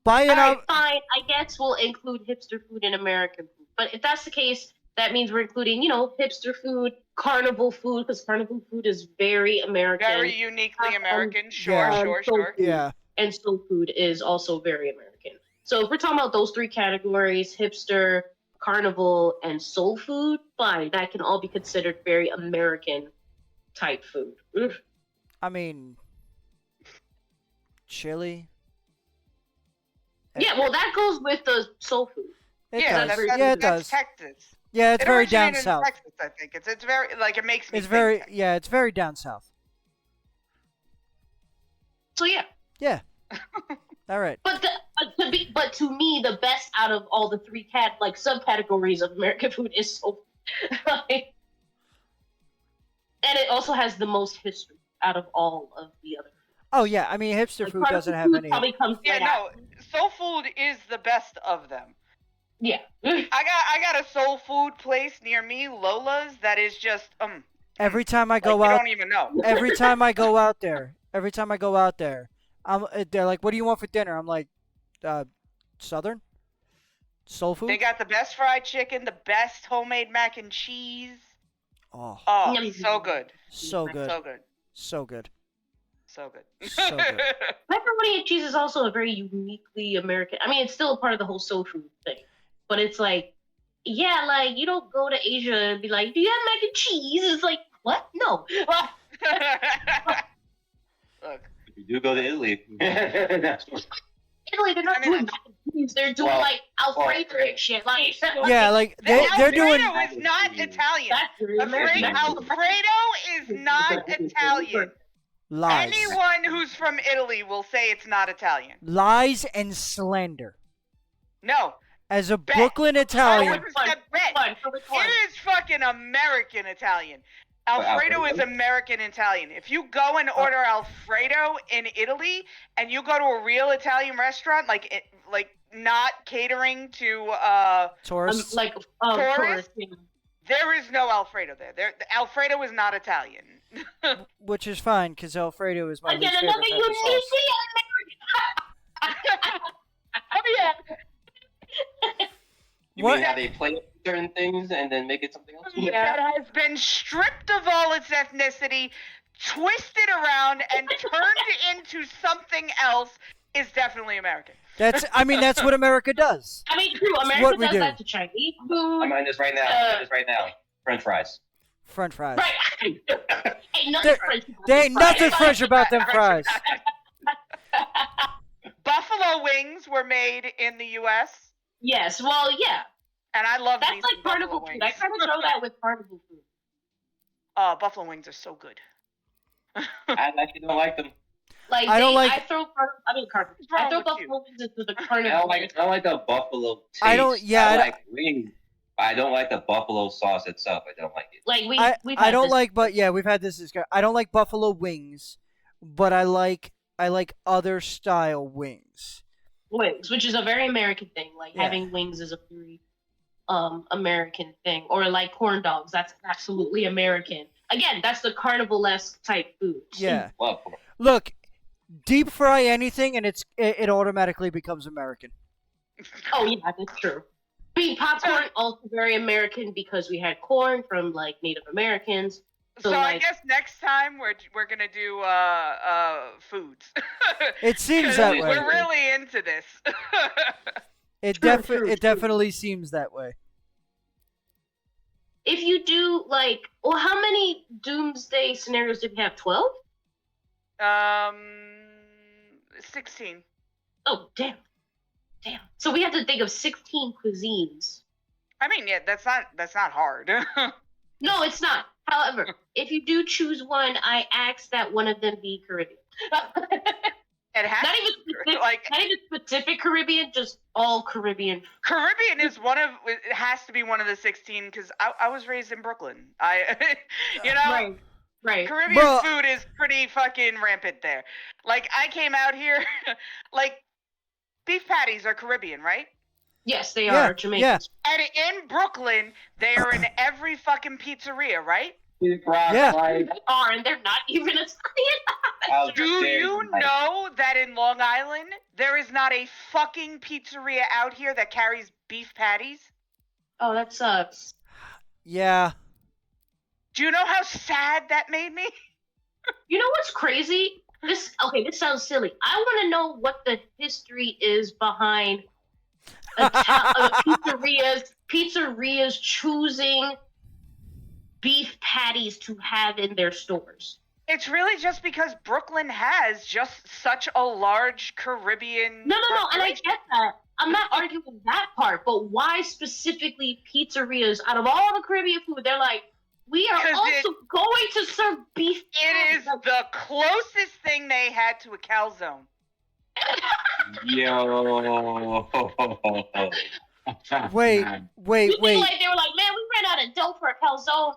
Buy an Alright, av- fine. I guess we'll include hipster food in American food. But if that's the case, that means we're including, hipster food, carnival food, because carnival food is very American. Very uniquely American. Sure, Yeah. sure, soul sure. food. Yeah. And soul food is also very American. So if we're talking about those three categories, hipster, carnival, and soul food, fine. That can all be considered very American type food. Ugh. I mean, chili. Yeah, well, that goes with the soul food. It Yeah, does. that's, Yeah, it that's does. Texas. Yeah, it's It very down originated in south. Texas, I think. It's very like it makes me. It's think very Texas. yeah, it's very down south. So yeah. Yeah. All right. But to me, the best out of all the three subcategories of American food is soul food. Like, and it also has the most history out of all of the other. Oh yeah, I mean hipster Like, food doesn't have food any. Probably comes Yeah, right no. after. Soul food is the best of them. Yeah. I got a soul food place near me, Lola's, that is just Every time I like, go you out, don't even know. every time I go out there, they're like, "What do you want for dinner?" I'm like, Southern soul food. They got the best fried chicken, the best homemade mac and cheese. Oh, Oh, Yum. so good. so good, So good. so good. So good. So good. Macaroni and cheese is also a very uniquely American. I mean, it's still a part of the whole soul food thing, but it's like, yeah, like you don't go to Asia and be like, "Do you have mac and cheese?" It's like, what? No. Look, If you do go to Italy, that's what- Italy, they're not I mean, doing mac and cheese. They're doing Well, like Alfredo and shit. Like, Yeah, like the they're doing Alfredo is not Italian. that's very American. Alfredo is not Italian. lies, Anyone who's from Italy will say it's not Italian. lies and slander. No. As a Bet. Brooklyn Italian, 100% bet. For which one? It is fucking American Italian. Alfredo is Alfredo? American Italian. If you go and order Alfredo in Italy and you go to a real Italian restaurant, like not catering to tourists. Like Tourists? tourists, yeah. there is no Alfredo there. The Alfredo is not Italian. Which is fine because Alfredo is my Again, least another favorite type of uniquely sauce. American. Oh yeah. you What? mean how they play certain things and then make it something else? That has been stripped of all its ethnicity, twisted around, and turned into something else is definitely American. That's what America does. I mean, true. what America we does do. that to Chinese food. I'm on this right now. I'm on this right now. French fries. French fries. Right. Ain't nothing There- French about There ain't fries. nothing French about them fries. Buffalo wings were made in the U.S. Yes. Well, yeah. and I love That's me like some buffalo carnival wings. food. I kind of throw that with carnival food. Buffalo wings are so good. I actually don't like them. Like I don't like- I throw carnival. What's wrong I throw with buffalo wings into the I carnival. don't like the buffalo taste. I don't- yeah, I I don't- like wings. I don't like the buffalo sauce itself. I don't like it. Like we've I had don't this- like, but yeah, we've had this discussion. I don't like buffalo wings, but I like other style wings. wings, which is a very American thing. Like Yeah. having wings is a very American thing. Or like corn dogs. That's absolutely American. Again, that's the carnival-esque type food. Yeah. Well, Look, deep fry anything and it automatically becomes American. Oh yeah, that's true. I mean, popcorn also very American because we had corn from like Native Americans. So I like, guess next time we're gonna do foods. It seems 'Cause that way. We're really into this. True. definitely seems that way. if you do like, well, how many doomsday scenarios did we have? 12? um, 16. Oh, damn. So we have to think of 16 cuisines. I mean, yeah, that's not hard. No, it's not. However, if you do choose one, I ask that one of them be Caribbean. It has not even to, specific, like not even specific Caribbean, just all Caribbean. Caribbean is it has to be one of the 16 because I was raised in Brooklyn. You know, Right. Caribbean Bro. food is pretty fucking rampant there. Like I came out here, like beef patties are Caribbean, right? Yes, they Yeah, are Jamaicans. And in Brooklyn, they are in every fucking pizzeria, right? Yeah. They are, and they're not even Italian. Do you know that in Long Island, there is not a fucking pizzeria out here that carries beef patties? Oh, that sucks. Yeah. Do you know how sad that made me? You know what's crazy? This sounds silly. I want to know what the history is behind pizzerias choosing beef patties to have in their stores. It's really just because Brooklyn has just such a large Caribbean. No, and I get that. I'm not arguing that part, but why specifically pizzerias out of all the Caribbean food? They're like, we are also going to serve beef patties. It is the closest thing they had to a calzone. Yo. Wait. Like, they were like, man, we ran out of dough for a calzone.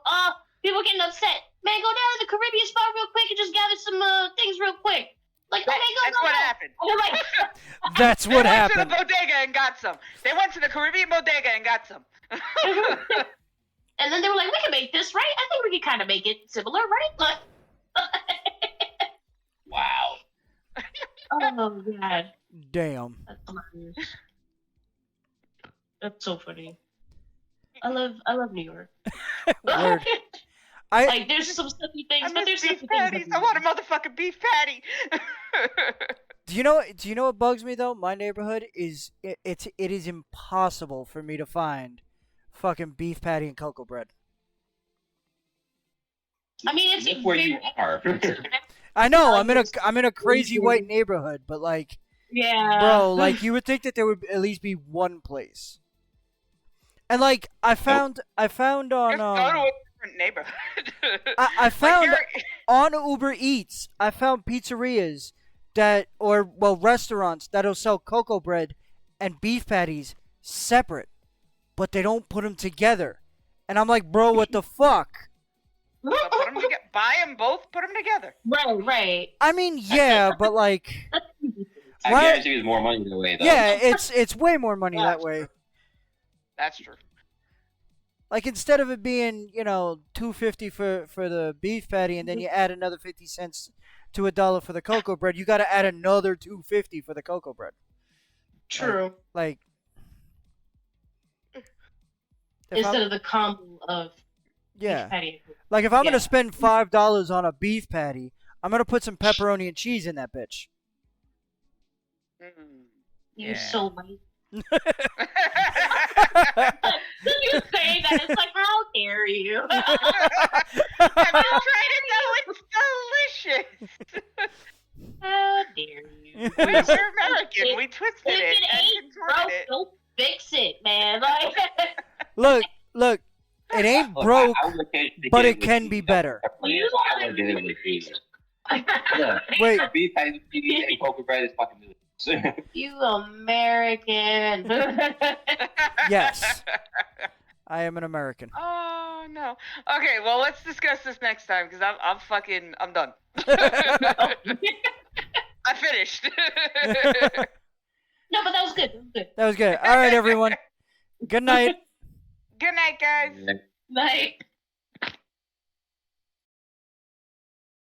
People getting upset. Man, go down to the Caribbean spot real quick and just gather some things real quick. Like, okay, That's what happened. And they're like, That's what happened. They went to the bodega and got some. They went to the Caribbean bodega and got some. and then they were like, we can make this, right? I think we can kind of make it similar, right? Wow. Oh, God. Damn. That's hilarious. That's so funny. I love New York. Word. Like, there's some stuffy things, but there's beef stuffy patties. things. I want a motherfucking beef patty. Do you know what bugs me though? My neighborhood is it is impossible for me to find fucking beef patty and cocoa bread. I mean, it's Look where you are. I know I'm in a crazy white neighborhood, but like, yeah, bro, like you would think that there would at least be one place. And like I found on Just go to a different neighborhood. I found Like, on Uber Eats, I found pizzerias restaurants that'll sell cocoa bread and beef patties separate, but they don't put them together. And I'm like, bro, what the fuck? buy them both, put them together. Right. I mean, yeah, but like, I Why- guarantee there's more money that way, though. yeah, it's way more money that way. That's true. Like instead of it being, $2.50 for the beef patty, and then you add another 50 cents to $1 for the cocoa bread, you got to add another $2.50 for the cocoa bread. True. Like Instead of the combo of beef patty. like if I'm Yeah. gonna spend $5 on a beef patty, I'm gonna put some pepperoni and cheese in that bitch. You're Yeah. so right. You say that, it's like, how dare you? Have you tried it though? It's delicious. How dare you? We're American. We twisted If it it and ain't contorted broke, it. don't fix it, man. Like, Look, it ain't Look, broke, I would occasionally but get it with can cheese. be better. You I would get it with cheese. Yeah. Wait, Beef patties with cheese and cocoa bread is fucking delicious. you American. yes, I am an American. Oh no. Okay, well let's discuss this next time because I'm done. I finished. No, but that was good. That was good. All right, everyone. Good night. Good night, guys. Like.